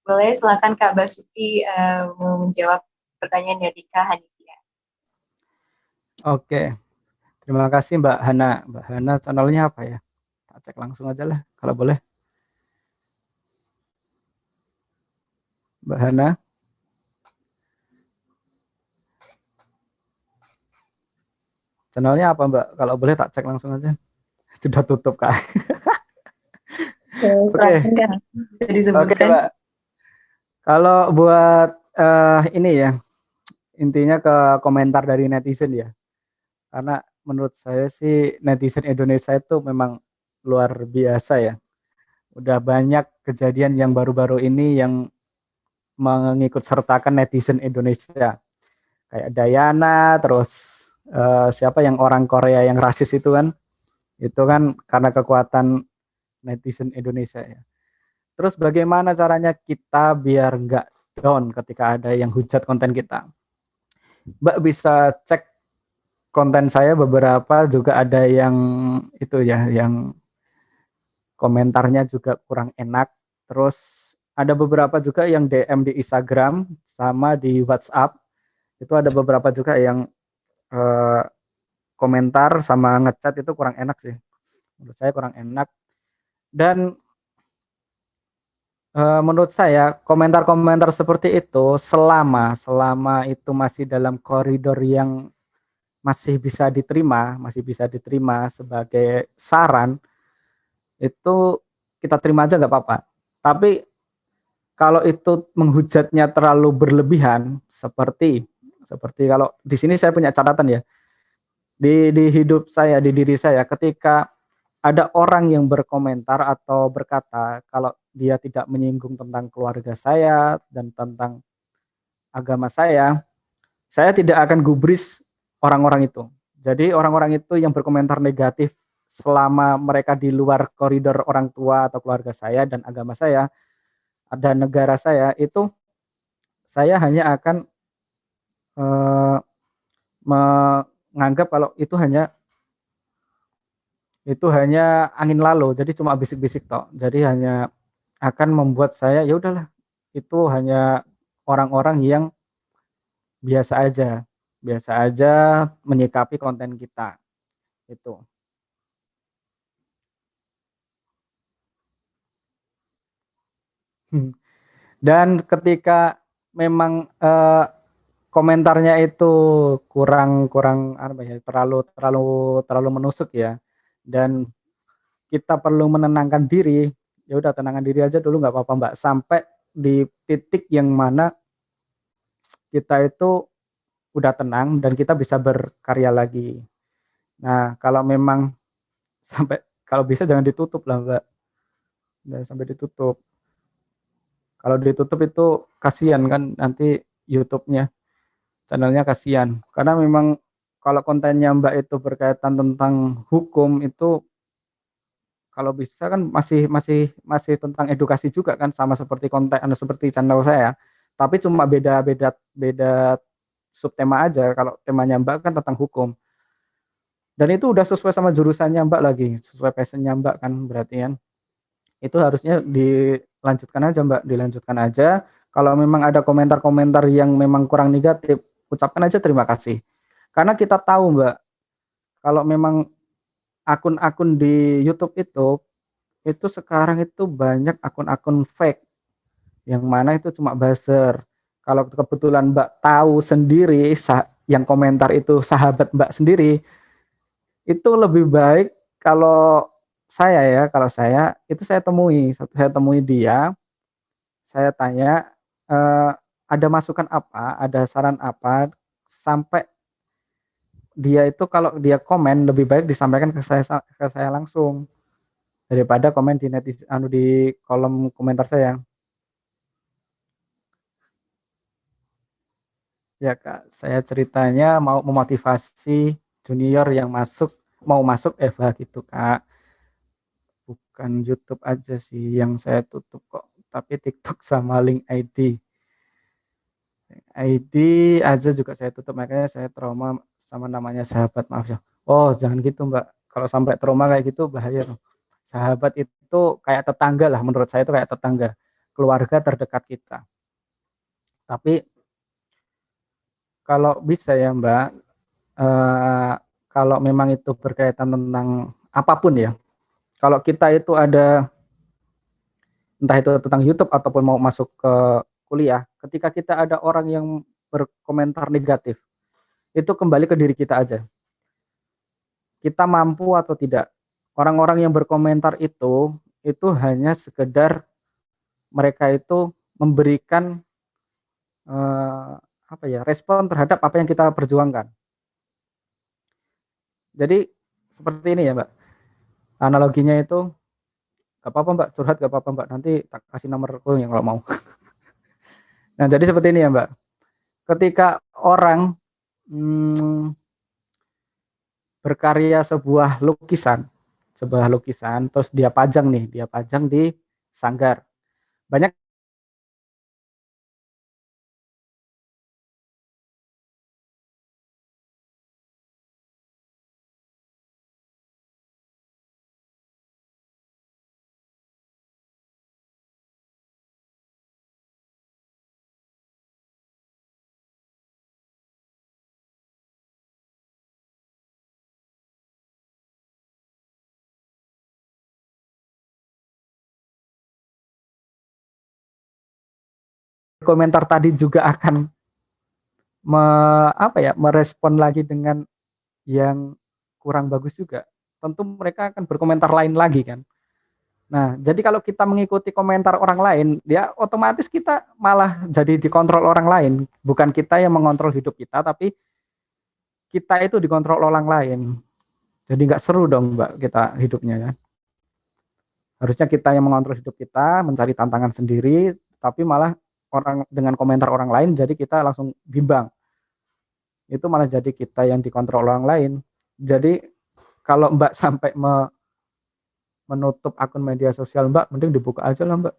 Boleh silakan Kak Basuki menjawab pertanyaan dari Kak Hanifia. Oke, terima kasih Mbak Hana. Mbak Hana channelnya apa ya? Tak cek langsung aja lah, kalau boleh. Mbak Hana. Channelnya apa Mbak? Kalau boleh tak cek langsung aja. Sudah tutup Kak. Oke. Oke Mbak. Kalau buat ini ya, intinya ke komentar dari netizen ya. Karena menurut saya sih netizen Indonesia itu memang luar biasa ya. Udah banyak kejadian yang baru-baru ini yang mengikut sertakan netizen Indonesia. Kayak Dayana, terus siapa yang orang Korea yang rasis itu kan karena kekuatan netizen Indonesia ya. Terus bagaimana caranya kita biar nggak down ketika ada yang hujat konten kita? Mbak bisa cek konten saya beberapa juga ada yang itu ya, yang komentarnya juga kurang enak. Terus ada beberapa juga yang DM di Instagram sama di WhatsApp. Itu ada beberapa juga yang komentar sama ngechat itu kurang enak sih. Menurut saya kurang enak. Dan menurut saya komentar-komentar seperti itu selama itu masih dalam koridor yang masih bisa diterima sebagai saran, itu kita terima aja nggak apa-apa. Tapi kalau itu menghujatnya terlalu berlebihan, seperti kalau di sini saya punya catatan ya, di hidup saya, di diri saya, ketika ada orang yang berkomentar atau berkata kalau dia tidak menyinggung tentang keluarga saya dan tentang agama saya tidak akan gubris orang-orang itu. Jadi orang-orang itu yang berkomentar negatif selama mereka di luar koridor orang tua atau keluarga saya dan agama saya dan negara saya, itu saya hanya akan menganggap kalau itu hanya angin lalu, jadi cuma bisik-bisik toh. Jadi hanya akan membuat saya ya udahlah, itu hanya orang-orang yang biasa aja menyikapi konten kita itu. Dan ketika memang komentarnya itu kurang apa ya, terlalu menusuk ya, dan kita perlu menenangkan diri, ya udah tenangkan diri aja dulu nggak apa-apa Mbak, sampai di titik yang mana kita itu udah tenang dan kita bisa berkarya lagi. Nah, kalau memang kalau bisa jangan ditutup lah Mbak, jangan sampai ditutup. Kalau ditutup itu kasihan kan nanti YouTube-nya, channelnya kasihan. Karena memang kalau kontennya Mbak itu berkaitan tentang hukum itu, kalau bisa kan masih tentang edukasi juga kan, sama seperti konten seperti channel saya. Tapi cuma beda subtema aja. Kalau temanya Mbak kan tentang hukum. Dan itu udah sesuai sama jurusannya Mbak lagi, sesuai passionnya Mbak kan berarti kan. Itu harusnya dilanjutkan aja Mbak, dilanjutkan aja. Kalau memang ada komentar-komentar yang memang kurang negatif, ucapkan aja terima kasih. Karena kita tahu Mbak, kalau memang akun-akun di YouTube itu sekarang itu banyak akun-akun fake, yang mana itu cuma buzzer. Kalau kebetulan Mbak tahu sendiri yang komentar itu sahabat Mbak sendiri, itu lebih baik kalau kalau saya itu saya temui dia, saya tanya, ada masukan apa, ada saran apa, sampai dia itu kalau dia komen lebih baik disampaikan ke saya langsung daripada komen di di kolom komentar saya. Ya Kak, saya ceritanya mau memotivasi junior yang mau masuk FH gitu Kak. Bukan YouTube aja sih yang saya tutup kok, tapi TikTok sama link ID. ID aja juga saya tutup, makanya saya trauma sama namanya sahabat, maaf ya. Oh jangan gitu Mbak, kalau sampai trauma kayak gitu bahaya loh. Sahabat itu kayak tetangga lah, menurut saya itu kayak tetangga, keluarga terdekat kita. Tapi kalau bisa ya Mbak, kalau memang itu berkaitan tentang apapun ya, kalau kita itu ada, entah itu tentang YouTube ataupun mau masuk ke kuliah, ketika kita ada orang yang berkomentar negatif, itu kembali ke diri kita aja. Kita mampu atau tidak. Orang-orang yang berkomentar itu hanya sekedar mereka itu memberikan respon terhadap apa yang kita perjuangkan. Jadi seperti ini ya Mbak, analoginya itu, gak apa-apa Mbak, curhat gak apa-apa Mbak, nanti tak kasih nomorku yang kalau mau. Nah jadi seperti ini ya Mbak, ketika orang berkarya sebuah lukisan, terus dia pajang di sanggar. Banyak komentar tadi juga akan merespon lagi dengan yang kurang bagus juga. Tentu mereka akan berkomentar lain lagi kan. Nah, jadi kalau kita mengikuti komentar orang lain, ya otomatis kita malah jadi dikontrol orang lain. Bukan kita yang mengontrol hidup kita, tapi kita itu dikontrol orang lain. Jadi nggak seru dong Mbak kita hidupnya ya. Harusnya kita yang mengontrol hidup kita, mencari tantangan sendiri, tapi malah orang dengan komentar orang lain, jadi kita langsung bimbang. Itu malah jadi kita yang dikontrol orang lain. Jadi kalau Mbak sampai menutup akun media sosial Mbak, mending dibuka aja lah Mbak.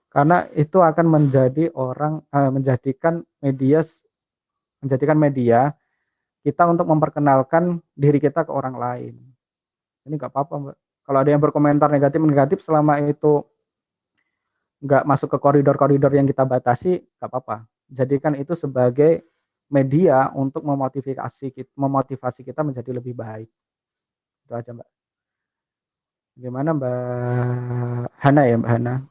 Karena itu akan menjadikan media kita untuk memperkenalkan diri kita ke orang lain. Ini nggak apa-apa Mbak. Kalau ada yang berkomentar negatif selama itu nggak masuk ke koridor-koridor yang kita batasi, nggak apa-apa. Jadikan itu sebagai media untuk memotivasi kita menjadi lebih baik. Itu aja Mbak. Gimana Mbak Hana ya Mbak Hana?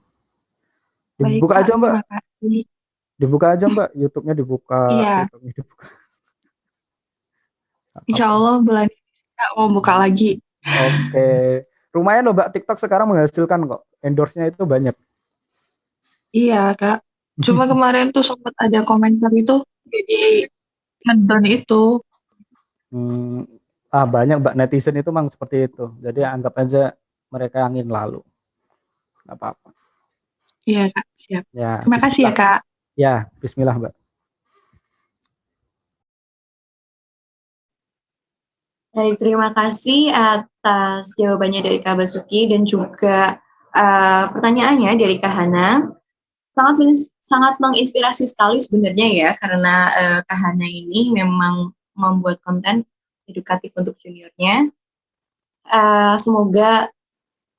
Dibuka Baik, aja Mbak. Terima kasih. Dibuka aja Mbak, YouTube-nya dibuka. Iya. YouTube-nya dibuka. Insya Allah bulan ini mau buka lagi. Oke. Lumayan loh Mbak, TikTok sekarang menghasilkan kok. Endorse-nya itu banyak. Iya Kak. Cuma kemarin tuh sempat ada komentar itu jadi ngedown itu. Banyak Mbak, netizen itu memang seperti itu. Jadi anggap aja mereka angin lalu. Nggak apa-apa. Iya Kak, siap. Ya, Terima kasih ya Kak. Ya, bismillah Mbak. Baik, terima kasih atas jawabannya dari Kak Basuki dan juga pertanyaannya dari Kak Hana. Sangat menginspirasi sekali sebenarnya ya, karena Kak Hana ini memang membuat konten edukatif untuk juniornya. Semoga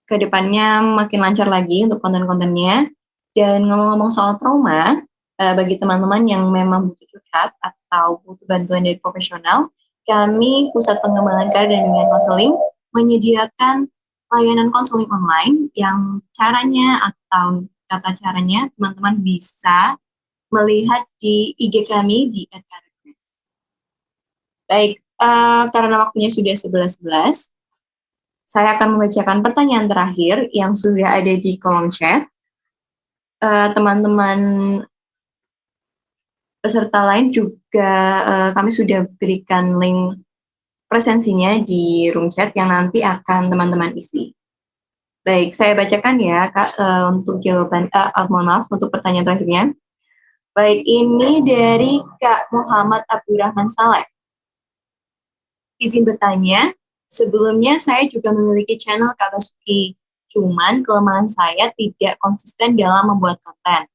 kedepannya makin lancar lagi untuk konten-kontennya. Dan ngomong-ngomong soal trauma, bagi teman-teman yang memang butuh curhat atau butuh bantuan dari profesional, kami Pusat Pengembangan Karir dan Bimbingan Konseling menyediakan layanan konseling online yang caranya atau tata caranya teman-teman bisa melihat di IG kami di @karirness. Baik, karena waktunya sudah 11.11, saya akan membacakan pertanyaan terakhir yang sudah ada di kolom chat. Teman-teman peserta lain juga kami sudah berikan link presensinya di room chat yang nanti akan teman-teman isi. Baik, saya bacakan ya Kak untuk jawaban, mohon maaf untuk pertanyaan terakhirnya. Baik, ini dari Kak Muhammad Abdurrahman Saleh. Izin bertanya, sebelumnya saya juga memiliki channel Kak Basuki, cuman kelemahan saya tidak konsisten dalam membuat konten.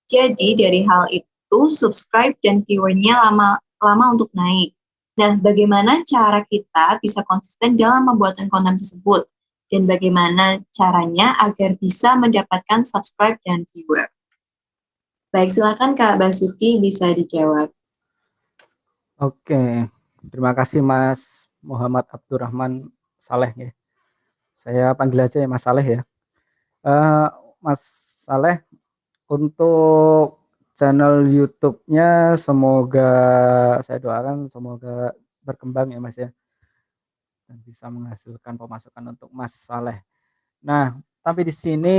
Jadi dari hal itu, subscribe dan viewernya lama untuk naik. Nah, bagaimana cara kita bisa konsisten dalam pembuatan konten tersebut? Dan bagaimana caranya agar bisa mendapatkan subscribe dan viewer? Baik, silakan Kak Basuki bisa dijawab. Oke, terima kasih Mas Muhammad Abdurrahman Saleh ya. Saya panggil aja ya Mas Saleh ya. Mas Saleh, untuk channel YouTube-nya semoga saya doakan semoga berkembang ya Mas ya, dan bisa menghasilkan pemasukan untuk Mas Saleh. Nah, tapi di sini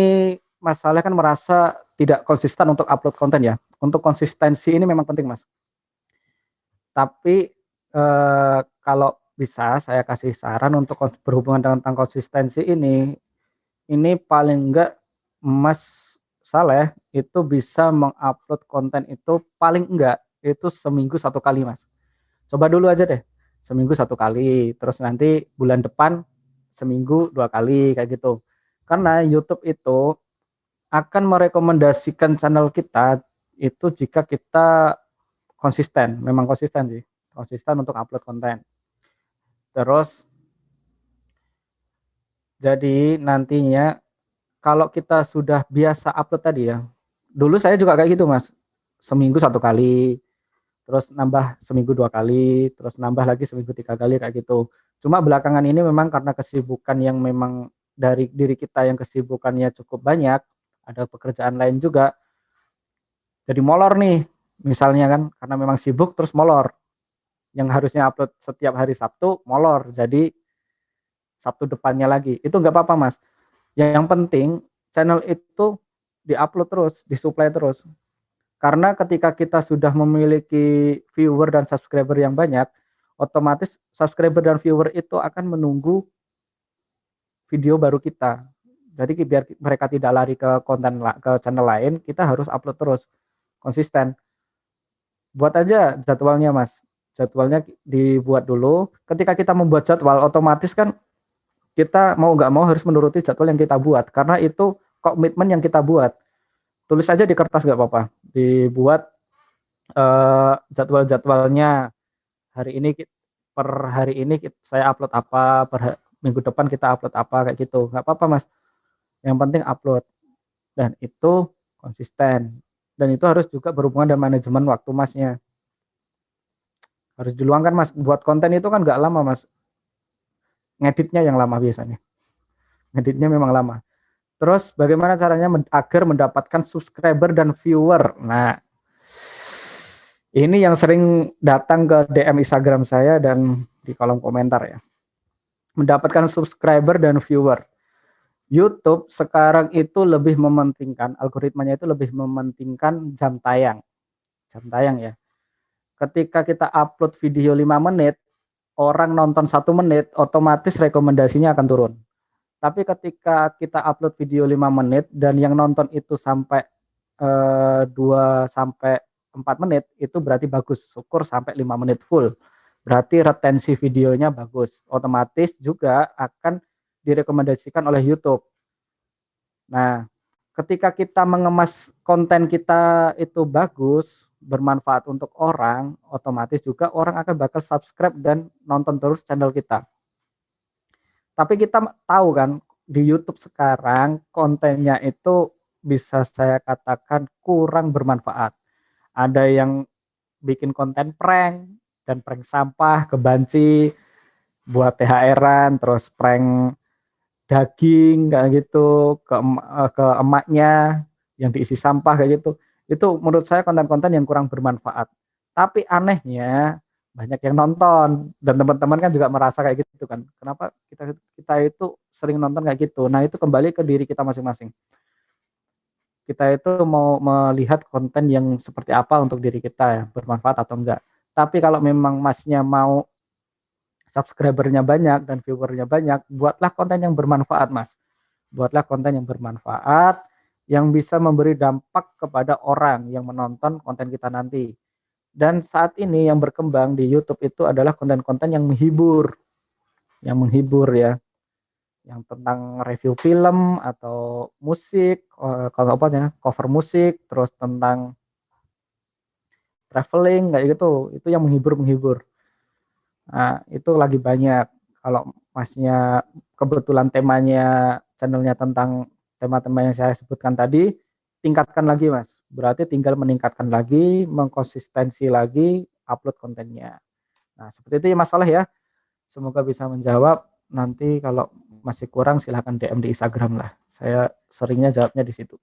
Mas Saleh kan merasa tidak konsisten untuk upload konten ya. Untuk konsistensi ini memang penting Mas. Tapi kalau bisa saya kasih saran untuk berhubungan tentang konsistensi ini paling enggak Mas Saleh itu bisa mengupload konten itu paling enggak itu seminggu 1 kali Mas. Coba dulu aja deh, seminggu 1 kali, terus nanti bulan depan seminggu 2 kali kayak gitu. Karena YouTube itu akan merekomendasikan channel kita itu jika kita konsisten, memang konsisten sih, konsisten untuk upload konten. Terus jadi nantinya kalau kita sudah biasa upload tadi ya, dulu saya juga kayak gitu Mas, seminggu 1 kali, terus nambah seminggu 2 kali, terus nambah lagi seminggu 3 kali kayak gitu. Cuma belakangan ini memang karena kesibukan yang memang dari diri kita yang kesibukannya cukup banyak, ada pekerjaan lain juga, jadi molor nih, misalnya kan karena memang sibuk terus molor. Yang harusnya upload setiap hari Sabtu molor, jadi Sabtu depannya lagi. Itu nggak apa-apa Mas. Yang penting channel itu diupload terus, disuplai terus. Karena ketika kita sudah memiliki viewer dan subscriber yang banyak, otomatis subscriber dan viewer itu akan menunggu video baru kita. Jadi biar mereka tidak lari ke konten ke channel lain, kita harus upload terus, konsisten. Buat aja jadwalnya Mas. Jadwalnya dibuat dulu. Ketika kita membuat jadwal, otomatis kan kita mau nggak mau harus menuruti jadwal yang kita buat. Karena itu komitmen yang kita buat. Tulis aja di kertas nggak apa-apa. Dibuat jadwal-jadwalnya. Hari ini per hari ini saya upload apa, minggu depan kita upload apa kayak gitu. Nggak apa-apa Mas. Yang penting upload. Dan itu konsisten. Dan itu harus juga berhubungan dengan manajemen waktu Masnya. Harus diluangkan Mas. Buat konten itu kan nggak lama Mas. Ngeditnya yang lama biasanya. Ngeditnya memang lama. Terus bagaimana caranya agar mendapatkan subscriber dan viewer? Nah, ini yang sering datang ke DM Instagram saya dan di kolom komentar ya. Mendapatkan subscriber dan viewer. YouTube sekarang itu lebih mementingkan, algoritmanya itu lebih mementingkan jam tayang. Jam tayang ya. Ketika kita upload video 5 menit, orang nonton 1 menit, otomatis rekomendasinya akan turun. Tapi ketika kita upload video 5 menit dan yang nonton itu sampai 2 sampai 4 menit, itu berarti bagus. Syukur sampai 5 menit full. Berarti retensi videonya bagus. Otomatis juga akan direkomendasikan oleh YouTube. Nah, ketika kita mengemas konten kita itu bagus, bermanfaat untuk orang, otomatis juga orang akan bakal subscribe dan nonton terus channel kita. Tapi kita tahu kan di YouTube sekarang kontennya itu bisa saya katakan kurang bermanfaat. Ada yang bikin konten prank dan prank sampah ke banci buat THR-an, terus prank daging kayak gitu ke emaknya yang diisi sampah kayak gitu. Itu menurut saya konten-konten yang kurang bermanfaat. Tapi anehnya banyak yang nonton, dan teman-teman kan juga merasa kayak gitu kan. Kenapa kita itu sering nonton kayak gitu. Nah, itu kembali ke diri kita masing-masing. Kita itu mau melihat konten yang seperti apa untuk diri kita ya, bermanfaat atau enggak. Tapi kalau memang Masnya mau subscribernya banyak dan viewernya banyak, buatlah konten yang bermanfaat, Mas. Buatlah konten yang bermanfaat, yang bisa memberi dampak kepada orang yang menonton konten kita nanti. Dan saat ini yang berkembang di YouTube itu adalah konten-konten yang menghibur ya, yang tentang review film atau musik, kalau apa ya, cover musik, terus tentang traveling kayak gitu, itu yang menghibur. Nah, itu lagi banyak. Kalau Masnya kebetulan temanya channelnya tentang tema-tema yang saya sebutkan tadi, tingkatkan lagi, Mas. Berarti tinggal meningkatkan lagi, mengkonsistensi lagi upload kontennya. Nah, seperti itu ya masalah ya. Semoga bisa menjawab. Nanti kalau masih kurang silahkan DM di Instagram lah. Saya seringnya jawabnya di situ.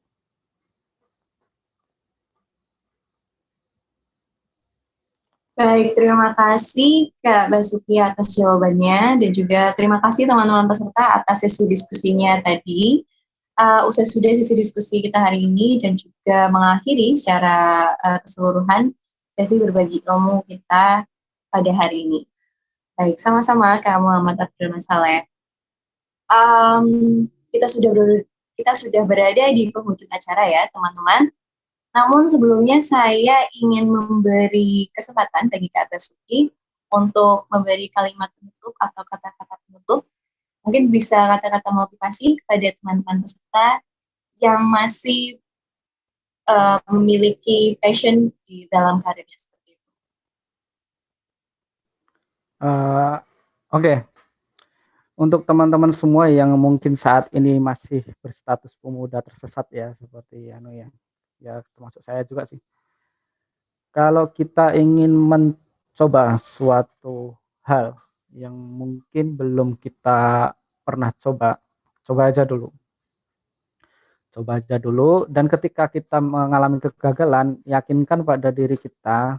Baik, terima kasih Kak Basuki atas jawabannya dan juga terima kasih teman-teman peserta atas sesi diskusinya tadi. Usai sudah sesi diskusi kita hari ini dan juga mengakhiri secara keseluruhan sesi berbagi ilmu kita pada hari ini. Baik, sama-sama Kak Muhammad Abdul Saleh. Kita sudah berada di penghujung acara ya teman-teman. Namun sebelumnya saya ingin memberi kesempatan bagi Kak Basuki untuk memberi kalimat penutup atau kata-kata penutup. Mungkin bisa kata-kata motivasi kepada teman-teman peserta yang masih memiliki passion di dalam karirnya seperti itu. Oke. Untuk teman-teman semua yang mungkin saat ini masih berstatus pemuda tersesat ya, seperti ya termasuk saya juga sih. Kalau kita ingin mencoba suatu hal yang mungkin belum kita pernah coba aja dulu. Coba aja dulu, dan ketika kita mengalami kegagalan, yakinkan pada diri kita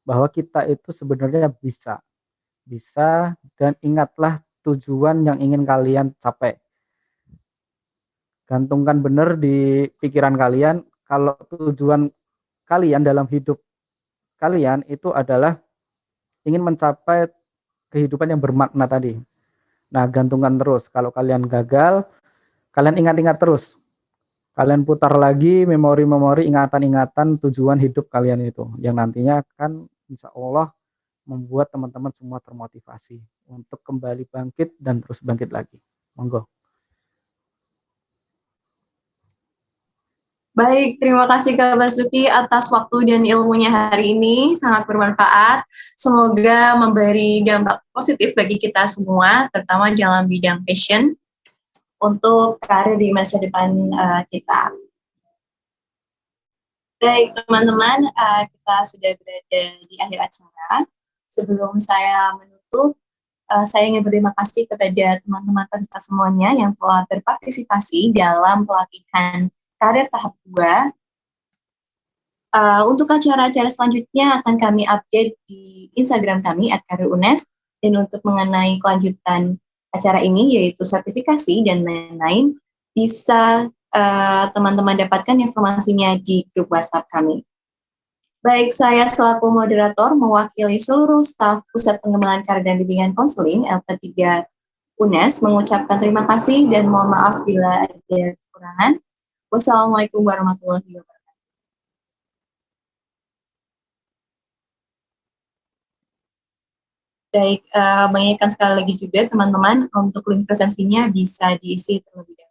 bahwa kita itu sebenarnya bisa, dan ingatlah tujuan yang ingin kalian capai. Gantungkan benar di pikiran kalian kalau tujuan kalian dalam hidup kalian itu adalah ingin mencapai kehidupan yang bermakna tadi. Nah, gantungkan terus. Kalau kalian gagal, kalian ingat-ingat terus. Kalian putar lagi memori-memori, ingatan-ingatan tujuan hidup kalian itu, yang nantinya akan insya Allah membuat teman-teman semua termotivasi untuk kembali bangkit dan terus bangkit lagi. Monggo. Baik, terima kasih Kak Basuki atas waktu dan ilmunya hari ini, sangat bermanfaat. Semoga memberi dampak positif bagi kita semua, terutama dalam bidang passion untuk karir di masa depan kita. Baik teman-teman, kita sudah berada di akhir acara. Sebelum saya menutup, saya ingin berterima kasih kepada teman-teman peserta semuanya yang telah berpartisipasi dalam pelatihan karir tahap 2. Untuk acara-acara selanjutnya akan kami update di Instagram kami @karir_unes, dan untuk mengenai kelanjutan acara ini yaitu sertifikasi dan lain-lain bisa teman-teman dapatkan informasinya di grup WhatsApp kami. Baik, saya selaku moderator mewakili seluruh staf Pusat Pengembangan Karir dan Bimbingan Konseling LP3 UNES mengucapkan terima kasih dan mohon maaf bila ada kekurangan. Wassalamualaikum warahmatullahi wabarakatuh. Baik, mengingatkan sekali lagi juga teman-teman untuk link presensinya bisa diisi terlebih dahulu.